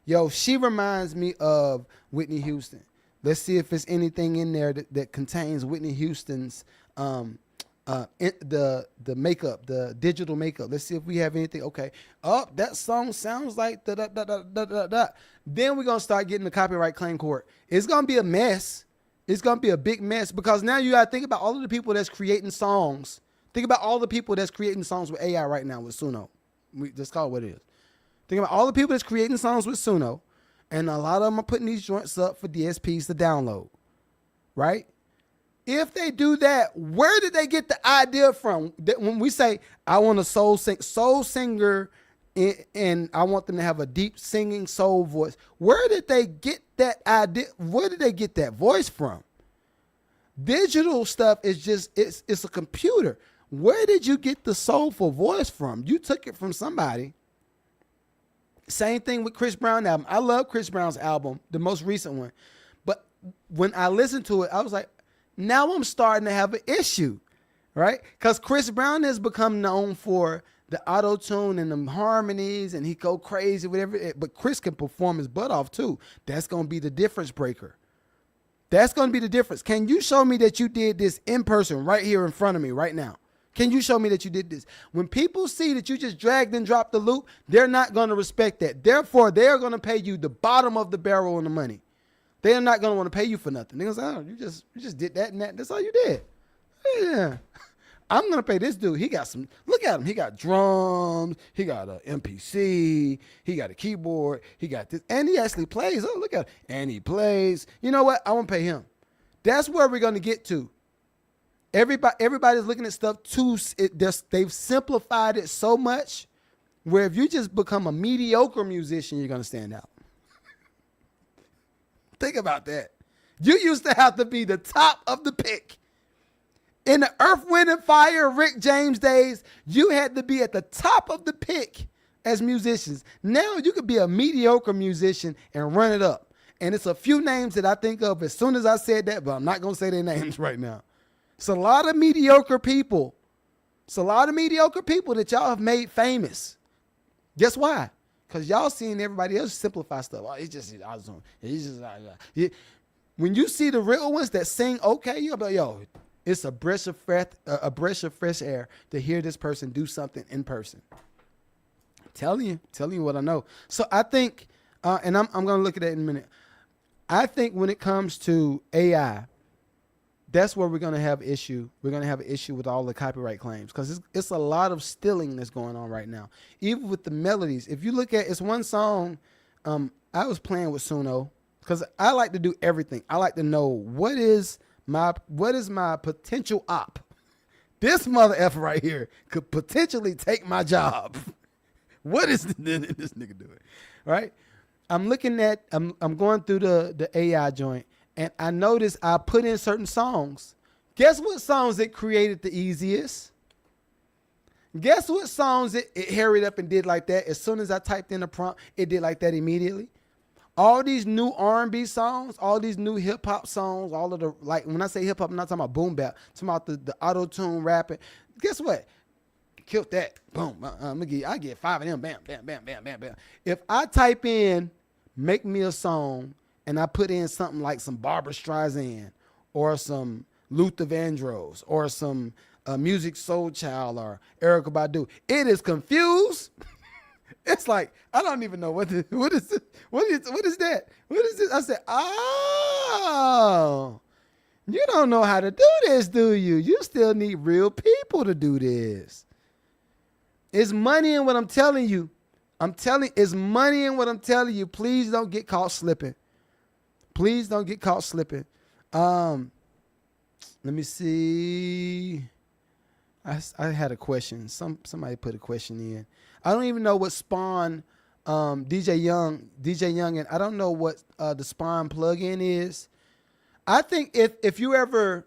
Speaker 1: Yo, she reminds me of Whitney Houston. Let's see if there's anything in there that contains Whitney Houston's the makeup, the digital makeup. Let's see if we have anything. Okay. Oh, that song sounds like da da da da da da da. Then we're gonna start getting the copyright claim court. It's gonna be a mess. It's gonna be a big mess because now you gotta think about all of the people that's creating songs. Think about all the people that's creating songs with AI right now with Suno. Just call it what it is. Think about all the people that's creating songs with Suno, and a lot of them are putting these joints up for DSPs to download. right? If they do that, where did they get the idea from? That when we say, I want a soul singer, and I want them to have a deep singing soul voice, where did they get that idea? Where did they get that voice from? Digital stuff is just, it's a computer. Where did you get the soulful voice from? You took it from somebody. Same thing with Chris Brown album. I love Chris Brown's album, the most recent one. But when I listened to it, I was like, now I'm starting to have an issue, right? Because Chris Brown has become known for the auto-tune and the harmonies, and he go crazy, whatever. But Chris can perform his butt off too. That's going to be the difference breaker. That's going to be the difference. Can you show me that you did this in person right here in front of me right now? Can you show me that you did this? When people see that you just dragged and dropped the loop, they're not going to respect that. Therefore, they're going to pay you the bottom of the barrel on the money. They're not going to want to pay you for nothing. They're going to say, oh, you just did that and that. That's all you did. Yeah. I'm going to pay this dude. He got some, look at him. He got drums. He got an MPC. He got a keyboard. He got this. And he actually plays. Oh, look at him. And he plays. You know what? I want to pay him. That's where we're going to get to. Everybody's looking at stuff too. They've simplified it so much where if you just become a mediocre musician, you're going to stand out. Think about that. You used to have to be the top of the pick. In the Earth, Wind, and Fire, Rick James days, you had to be at the top of the pick as musicians. Now you could be a mediocre musician and run it up. And it's a few names that I think of as soon as I said that, but I'm not going to say their names right now. It's a lot of mediocre people. It's a lot of mediocre people that y'all have made famous. Guess why? Because y'all seen everybody else simplify stuff. Oh, it's just awesome. It's just when you see the real ones that sing okay, you'll be like, yo, it's a breath of fresh air to hear this person do something in person. I'm telling you what I know. So I think, and I'm going to look at that in a minute. I think when it comes to AI, that's where we're going to have issue. We're going to have an issue with all the copyright claims because it's a lot of stealing that's going on right now. Even with the melodies. If you look at, it's one song I was playing with Suno because I like to do everything. I like to know what is my potential op. This mother effer right here could potentially take my job. What is this nigga doing? Right? I'm looking at, I'm going through the AI joint. And I noticed I put in certain songs. Guess what songs it created the easiest? Guess what songs it hurried up and did like that? As soon as I typed in a prompt, it did like that immediately. All these new R&B songs, all these new hip hop songs, all of the, like when I say hip hop, I'm not talking about boom bap, I'm talking about the auto-tune rapping. Guess what? Killed that. Boom. I get 5 of them. Bam, bam, bam, bam, bam, bam. If I type in, make me a song, and I put in something like some Barbra Streisand or some Luther Vandross or some Music Soul Child or Erykah Badu, it is confused. It's like, I don't even know what is this? What is that? What is this? I said, oh, you don't know how to do this, do you? You still need real people to do this. It's money in what I'm telling you. It's money in what I'm telling you. Please don't get caught slipping. Please don't get caught slipping. Let me see. I had a question. Somebody put a question in. I don't even know what Spawn, DJ Young, and I don't know what the Spawn plugin is. I think if you ever,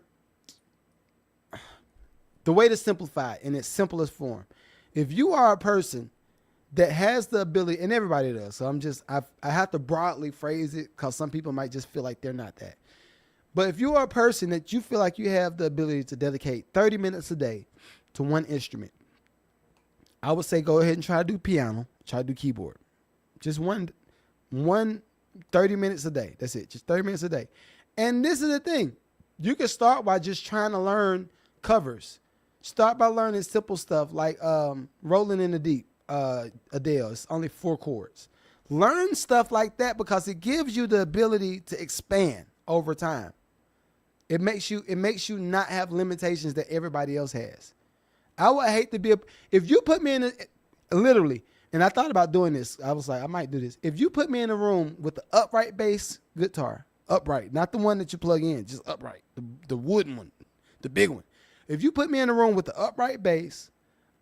Speaker 1: the way to simplify it in its simplest form, if you are a person that has the ability, and everybody does, so I have to broadly phrase it because some people might just feel like they're not that. But if you are a person that you feel like you have the ability to dedicate 30 minutes a day to one instrument, I would say go ahead and try to do piano, try to do keyboard. Just one 30 minutes a day. That's it, just 30 minutes a day. And this is the thing. You can start by just trying to learn covers. Start by learning simple stuff like Rolling in the Deep. Adele, it's only 4 chords. Learn stuff like that because it gives you the ability to expand over time. It makes you not have limitations that everybody else has. I would hate to be if you put me in literally, and I thought about doing this. I was like, I might do this. If you put me in a room with the upright bass guitar, upright, not the one that you plug in, just upright, the wooden one, the big one. If you put me in a room with the upright bass,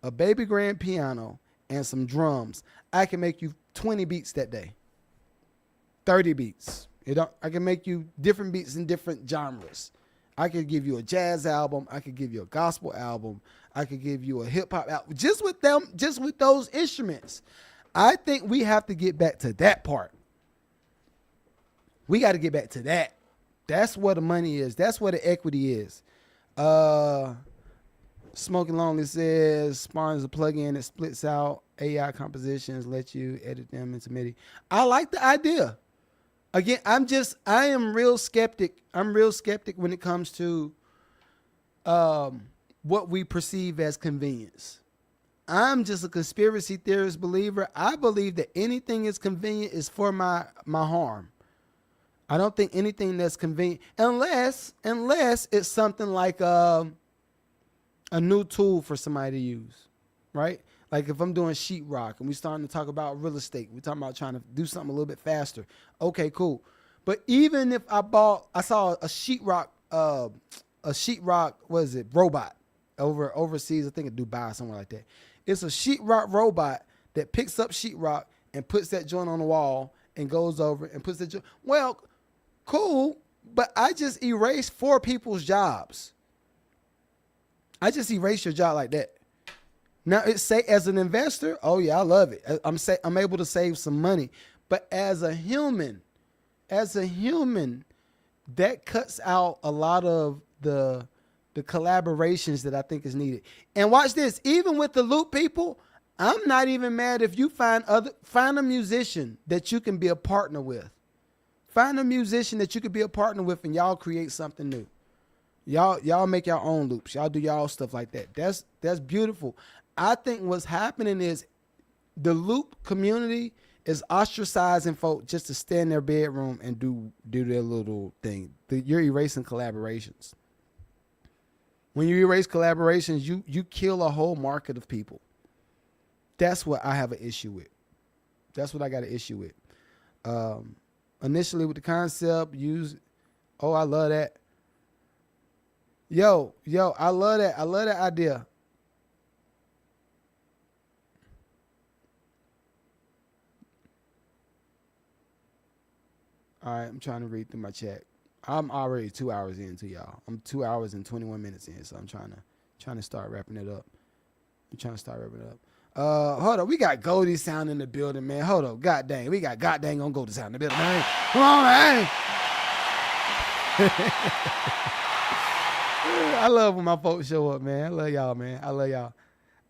Speaker 1: a baby grand piano, and some drums, I can make you 20 beats that day, 30 beats. I can make you different beats in different genres. I could give you a jazz album. I could give you a gospel album. I could give you a hip hop album. Just with those instruments. I think we have to get back to that part. We got to get back to that. That's where the money is. That's where the equity is. Smoking Lonely says Spawn is a plugin that splits out AI compositions, lets you edit them into MIDI. I like the idea. Again, I am real skeptic. I'm real skeptic when it comes to what we perceive as convenience. I'm just a conspiracy theorist believer. I believe that anything is convenient is for my harm. I don't think anything that's convenient, unless it's something like a new tool for somebody to use, right? Like if I'm doing sheetrock and we're starting to talk about real estate, we're talking about trying to do something a little bit faster. Okay, cool. But even if I saw a sheetrock, what is it, robot overseas, I think in Dubai, somewhere like that. It's a sheetrock robot that picks up sheetrock and puts that joint on the wall and goes over and puts that joint. Well, cool, but I just erased 4 people's jobs. I just erased your job like that. Now, as an investor, oh yeah, I love it. I'm able to save some money. But as a human, that cuts out a lot of the collaborations that I think is needed. And watch this, even with the loop people, I'm not even mad if you find a musician that you can be a partner with. Find a musician that you could be a partner with and y'all create something new. Y'all make your own loops. Y'all do y'all stuff like that. That's beautiful. I think what's happening is the loop community is ostracizing folk just to stay in their bedroom and do their little thing. You're erasing collaborations. When you erase collaborations, you kill a whole market of people. That's what I have an issue with. That's what I got an issue with. Initially with the concept, I love that. Yo, I love that. I love that idea. All right, I'm trying to read through my chat. I'm already 2 hours into y'all. I'm 2 hours and 21 minutes in, so I'm trying to start wrapping it up. Hold up, we got Goldie Sound in the building, man. Hold up, god dang, we got god dang on Goldie Sound in the building, man. Come on, man. I love when my folks show up, man. I love y'all, man. I love y'all.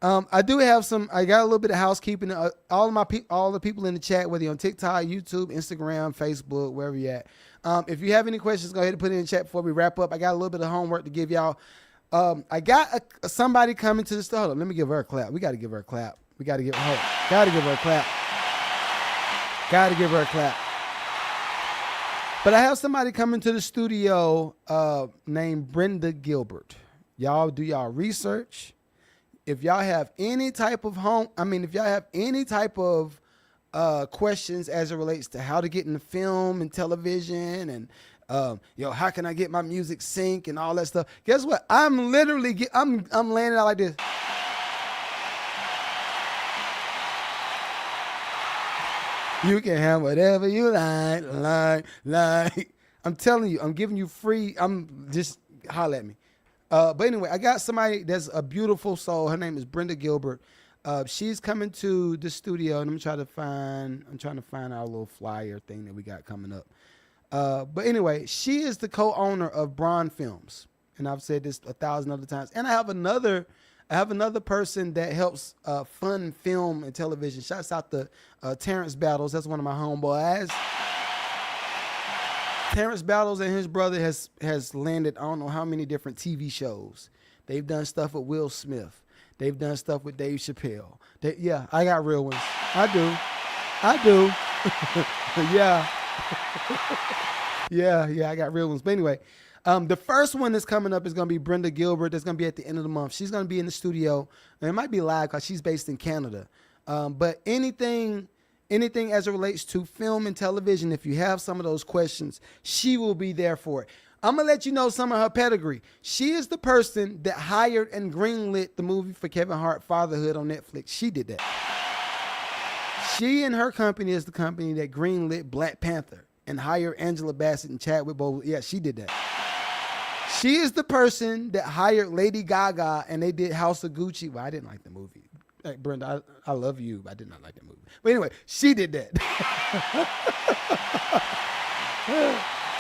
Speaker 1: I got a little bit of housekeeping. All the people in the chat, whether you're on TikTok, YouTube, Instagram, Facebook, wherever you're at. If you have any questions, go ahead and put it in the chat before we wrap up. I got a little bit of homework to give y'all. I got somebody coming to the store. Hold on, let me give her a clap. We got to give her a clap. Got to give her a clap. But I have somebody coming to the studio named Brenda Gilbert. Y'all do y'all research. If y'all have any type of questions as it relates to how to get into film and television and how can I get my music sync and all that stuff? Guess what? I'm laying it out like this. You can have whatever you like. I'm telling you, I'm giving you free. I'm just holler at me. But anyway, I got somebody that's a beautiful soul. Her name is Brenda Gilbert. She's coming to the studio, and I'm trying to find our little flyer thing that we got coming up. But anyway, she is the co-owner of Braun Films, and I've said this 1,000 other times. And I have another person that helps fund film and television. Shouts out to Terrence Battles. That's one of my homeboys. Terrence Battles and his brother has landed I don't know how many different TV shows. They've done stuff with Will Smith. They've done stuff with Dave Chappelle. I got real ones. I do. Yeah. Yeah, I got real ones. But anyway, the first one that's coming up is going to be Brenda Gilbert. That's going to be at the end of the month. She's going to be in the studio. And it might be live because she's based in Canada. But anything anything as it relates to film and television, if you have some of those questions, she will be there for it. I'm going to let you know some of her pedigree. She is the person that hired and greenlit the movie for Kevin Hart, Fatherhood, on Netflix. She did that. She and her company is the company that greenlit Black Panther and hired Angela Bassett and Chadwick Boseman. Yeah, she did that. She is the person that hired Lady Gaga and they did House of Gucci. Well, I didn't like the movie. Hey, Brenda, I love you, but I did not like that movie. But anyway, she did that.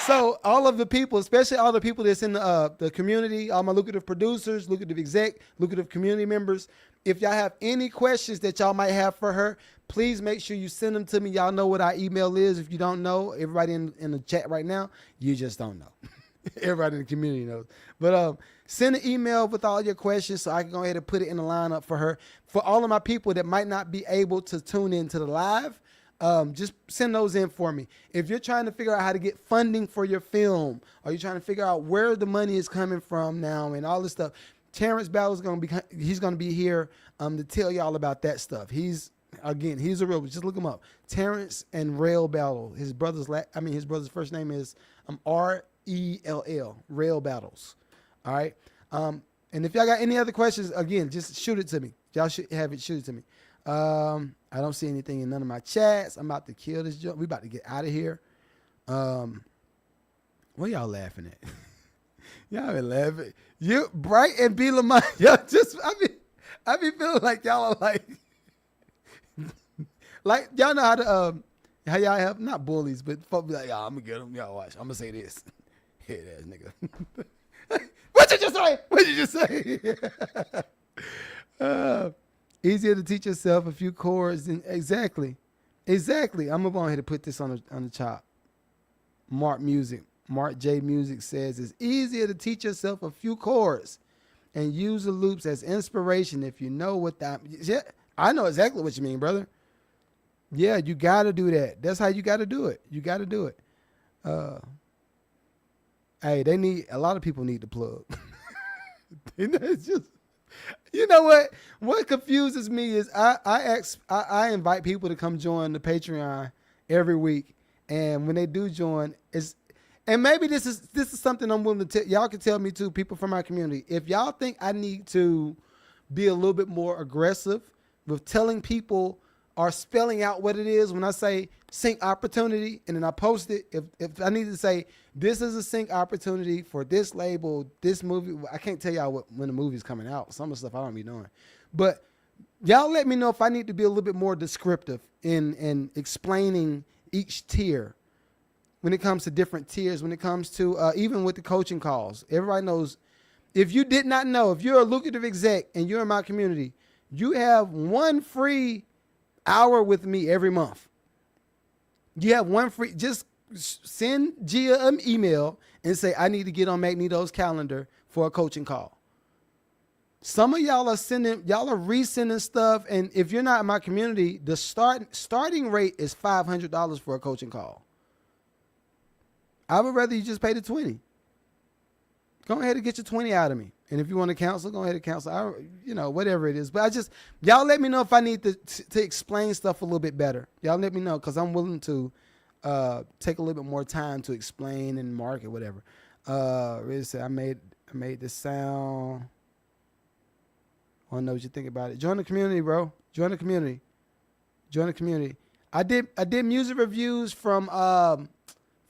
Speaker 1: So all of the people, especially all the people that's in the community, all my lucrative producers, lucrative exec, lucrative community members, if y'all have any questions that y'all might have for her, please make sure you send them to me. Y'all know what our email is. If you don't know, everybody in the chat right now, you just don't know. Everybody in the community knows. But send an email with all your questions so I can go ahead and put it in the lineup for her. For all of my people that might not be able to tune into the live, just send those in for me. If you're trying to figure out how to get funding for your film, or you're trying to figure out where the money is coming from now and all this stuff, Terrence Battle is going to be here to tell y'all about that stuff. He's a real, just look him up. Terrence and Rail Battle. His brother's first name is R-E-L-L, Rail Battles. All right. And if y'all got any other questions, again, just shoot it to me. Y'all should have it. Shoot it to me. I don't see anything in none of my chats. I'm about to kill this joke. We about to get out of here. What y'all laughing at? Y'all been laughing. You Bright and B Lamont. Y'all just I be feeling like y'all are like y'all know how to how y'all have not bullies, but folk be like, y'all, I'm gonna get them. Y'all watch. I'm gonna say this. Head ass nigga. What you just say? What you just say? Easier to teach yourself a few chords. Exactly. I'm gonna go ahead and put this on the top. Mark J Music says it's easier to teach yourself a few chords and use the loops as inspiration if you know what that. Yeah, I know exactly what you mean, brother. Yeah, you gotta do that. That's how you gotta do it. You gotta do it. Hey, a lot of people need to plug. It's just. You know what? What confuses me is I invite people to come join the Patreon every week, and when they do join, and maybe this is something I'm willing to tell y'all. Can tell me too, people from our community. If y'all think I need to be a little bit more aggressive with telling people or spelling out what it is when I say sync opportunity, and then I post it. If I need to say this is a sync opportunity for this label, this movie, I can't tell y'all when the movie's coming out. Some of the stuff I don't be doing, but y'all let me know if I need to be a little bit more descriptive in explaining each tier when it comes to different tiers. When it comes to even with the coaching calls, everybody knows. If you did not know, if you're a lucrative exec and you're in my community, you have one free hour with me every month. You have one free, just send Gia an email and say, I need to get on Magneto's calendar for a coaching call. Some of y'all are resending stuff. And if you're not in my community, the starting rate is $500 for a coaching call. I would rather you just pay the $20. Go ahead and get your $20 out of me. And if you want to counsel, go ahead and counsel. Whatever it is. But y'all let me know if I need to explain stuff a little bit better. Y'all let me know, because I'm willing to take a little bit more time to explain and market, whatever. I made this sound. I want to know what you think about it. Join the community, bro. Join the community. I did music reviews from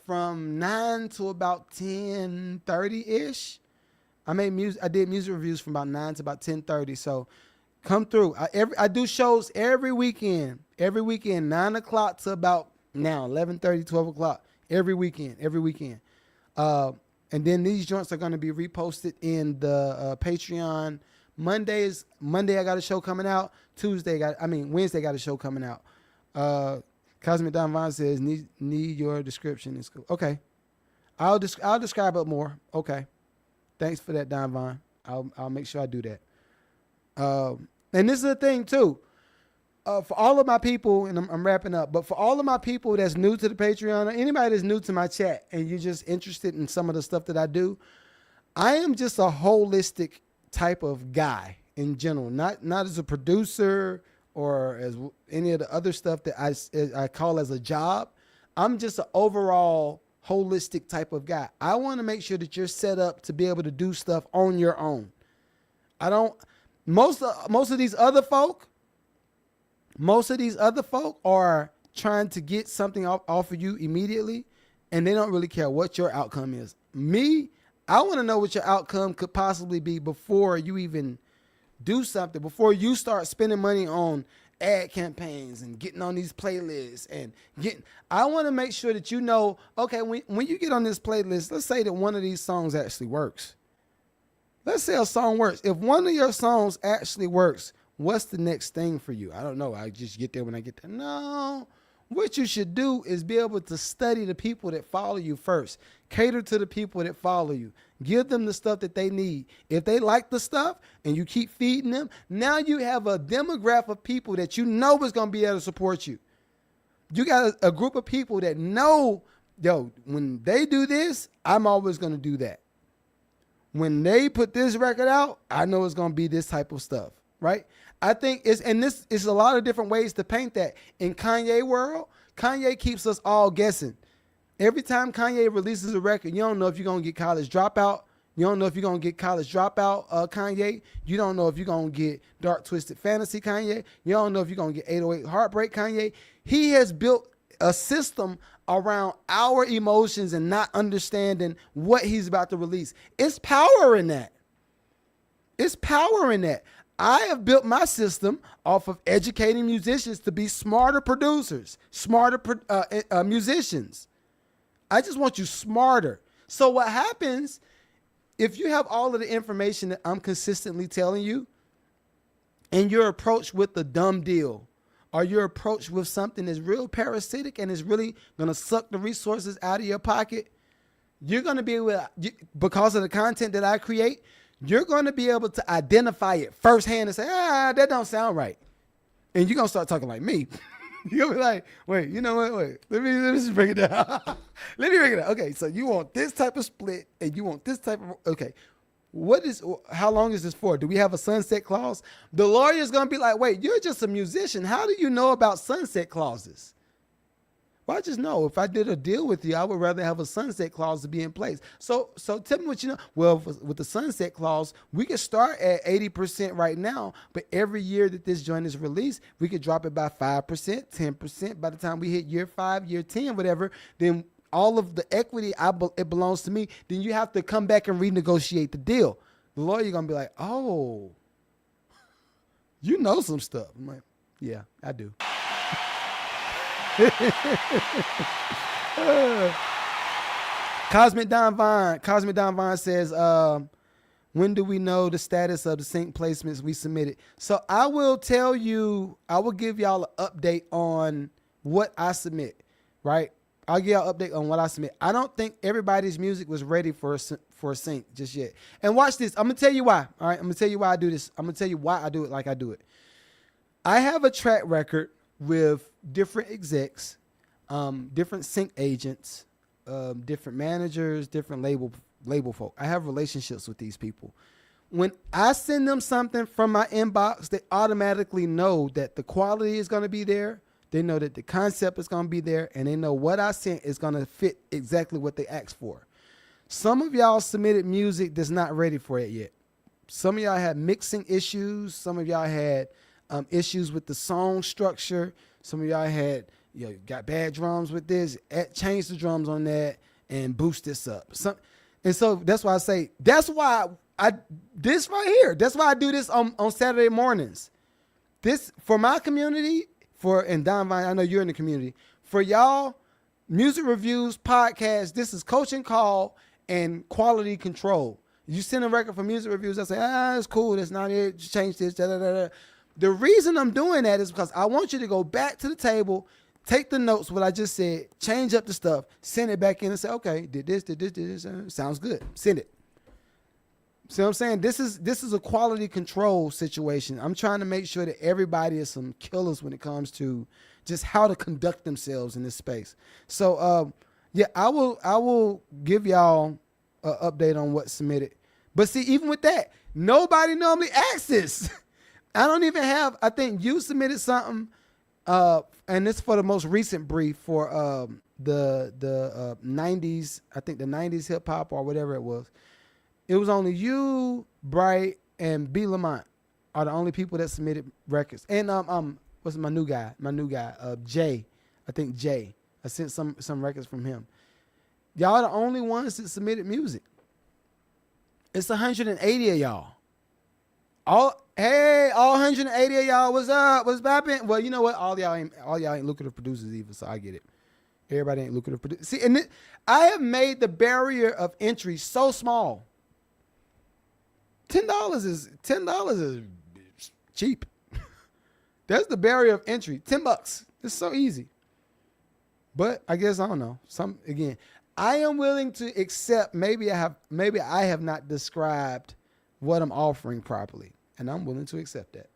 Speaker 1: 9 to about 10:30-ish. I did music reviews from about 9 to about 10:30. So come through. I do shows every weekend, 9 o'clock to about now, 11:30, 12 o'clock, every weekend. And then these joints are going to be reposted in the Patreon. Monday I got a show coming out. Wednesday got a show coming out. Cosmic Don Vaughn says, need your description in school. Okay. I'll describe it more. Okay. Thanks for that, Don Vaughn. I'll make sure I do that. And this is the thing too. For all of my people, and I'm wrapping up, but for all of my people that's new to the Patreon, or anybody that's new to my chat and you're just interested in some of the stuff that I do, I am just a holistic type of guy in general, not as a producer or as any of the other stuff that I call as a job. I'm just an overall holistic type of guy. I want to make sure that you're set up to be able to do stuff on your own. I don't. Most of these other folk are trying to get something off of you immediately, and they don't really care what your outcome is. Me, I want to know what your outcome could possibly be before you even do something, before you start spending money on ad campaigns and getting on these playlists and I want to make sure that you know, okay, when you get on this playlist, let's say that one of these songs actually works. Let's say a song works. If one of your songs actually works, what's the next thing for you? I don't know. I just get there when I get there. No. What you should do is be able to study the people that follow you first. Cater to the people that follow you. Give them the stuff that they need. If they like the stuff and you keep feeding them, now you have a demographic of people that you know is going to be able to support you. You got a group of people that know, yo, when they do this, I'm always going to do that. When they put this record out, I know it's going to be this type of stuff, right? I think this is a lot of different ways to paint that. In Kanye world, Kanye keeps us all guessing. Every time Kanye releases a record, you don't know if you're going to get College Dropout. You don't know if you're going to get College Dropout Kanye. You don't know if you're going to get Dark Twisted Fantasy Kanye. You don't know if you're going to get 808 Heartbreak Kanye. He has built a system around our emotions and not understanding what he's about to release. It's power in that. It's power in that. I have built my system off of educating musicians to be smarter producers, smarter musicians. I just want you smarter. So what happens if you have all of the information that I'm consistently telling you and you're approached with a dumb deal, or you're approached with something that's real parasitic and is really going to suck the resources out of your pocket, you're going to be able to, because of the content that I create, you're going to be able to identify it firsthand and say, that don't sound right. And you're going to start talking like me. You're going to be like, wait, you know what? Wait, let me just break it down. Let me break it down. Okay, so you want this type of split and you want this type of, okay. How long is this for? Do we have a sunset clause? The lawyer's going to be like, wait, you're just a musician. How do you know about sunset clauses? Well, I just know if I did a deal with you, I would rather have a sunset clause to be in place. So tell me what you know. Well, with the sunset clause, we could start at 80% right now, but every year that this joint is released, we could drop it by 5%, 10%. By the time we hit year 5, year 10, whatever, then all of the equity, it belongs to me. Then you have to come back and renegotiate the deal. The lawyer going to be like, oh, you know some stuff. I'm like, yeah, I do. Cosmic Don Vine says, when do we know the status of the sync placements we submitted? So I will tell you, I will give y'all an update on what I submit, right? I'll give y'all an update on what I submit. I don't think everybody's music was ready for a sync just yet. And watch this. I'm going to tell you why. All right. I'm going to tell you why I do this. I'm going to tell you why I do it like I do it. I have a track record with different execs, different sync agents, different managers, different label folk. I have relationships with these people. When I send them something from my inbox, they automatically know that the quality is going to be there. They know that the concept is going to be there, and they know what I sent is going to fit exactly what they asked for. Some of y'all submitted music that's not ready for it yet. Some of y'all had mixing issues. Some of y'all had issues with the song structure. Some of y'all had, got bad drums with this. Change the drums on that and boost this up. And so that's why I say, that's why this right here, that's why I do this on Saturday mornings. This, for my community, and Don Vine, I know you're in the community. For y'all, music reviews, podcasts, this is coaching call and quality control. You send a record for music reviews, I say, it's cool, that's not it, just change this, da da da. The reason I'm doing that is because I want you to go back to the table, take the notes, what I just said, change up the stuff, send it back in and say, okay, did this, sounds good, send it. See what I'm saying? This is a quality control situation. I'm trying to make sure that everybody is some killers when it comes to just how to conduct themselves in this space. So, I will give y'all an update on what's submitted. But see, even with that, nobody normally asks this. I don't even have. I think you submitted something, and this for the most recent brief for the 90s. I think the 90s hip hop or whatever it was. It was only you, Bright, and B. Lamont are the only people that submitted records. And what's my new guy? Jay. I think Jay. I sent some records from him. Y'all are the only ones that submitted music. It's 180 of y'all. All 180 of y'all. What's up? What's poppin'? Well, you know what? All y'all ain't lucrative producers either, so I get it. Everybody ain't lucrative producers. See, and I have made the barrier of entry so small. $10 is cheap. That's the barrier of entry. $10. It's so easy. But I guess I don't know. I am willing to accept. Maybe I have not described what I'm offering properly, and I'm willing to accept that.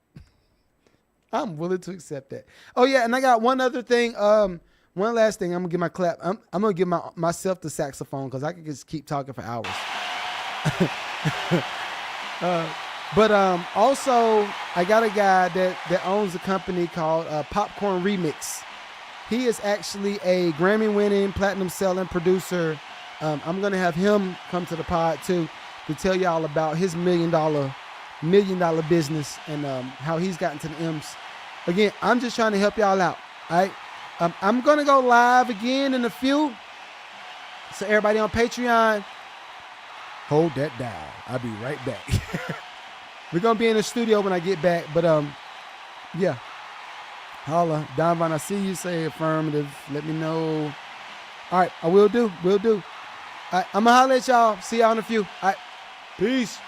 Speaker 1: I'm willing to accept that. Oh yeah, and I got one other thing. One last thing. I'm gonna give my clap. I'm gonna give myself the saxophone because I could just keep talking for hours. But also I got a guy that owns a company called Popcorn Remix. He is actually a Grammy-winning, platinum-selling producer. I'm gonna have him come to the pod too to tell y'all about his $1 million business and how he's gotten to the M's. Again, I'm just trying to help y'all out. All right, I'm gonna go live again in a few. So everybody on Patreon, hold that down. I'll be right back. We're gonna be in the studio when I get back, but yeah. Holla. Don Von, I see you say affirmative. Let me know. All right, I will do. All right, I'm gonna holler at y'all. See y'all in a few. All right, peace.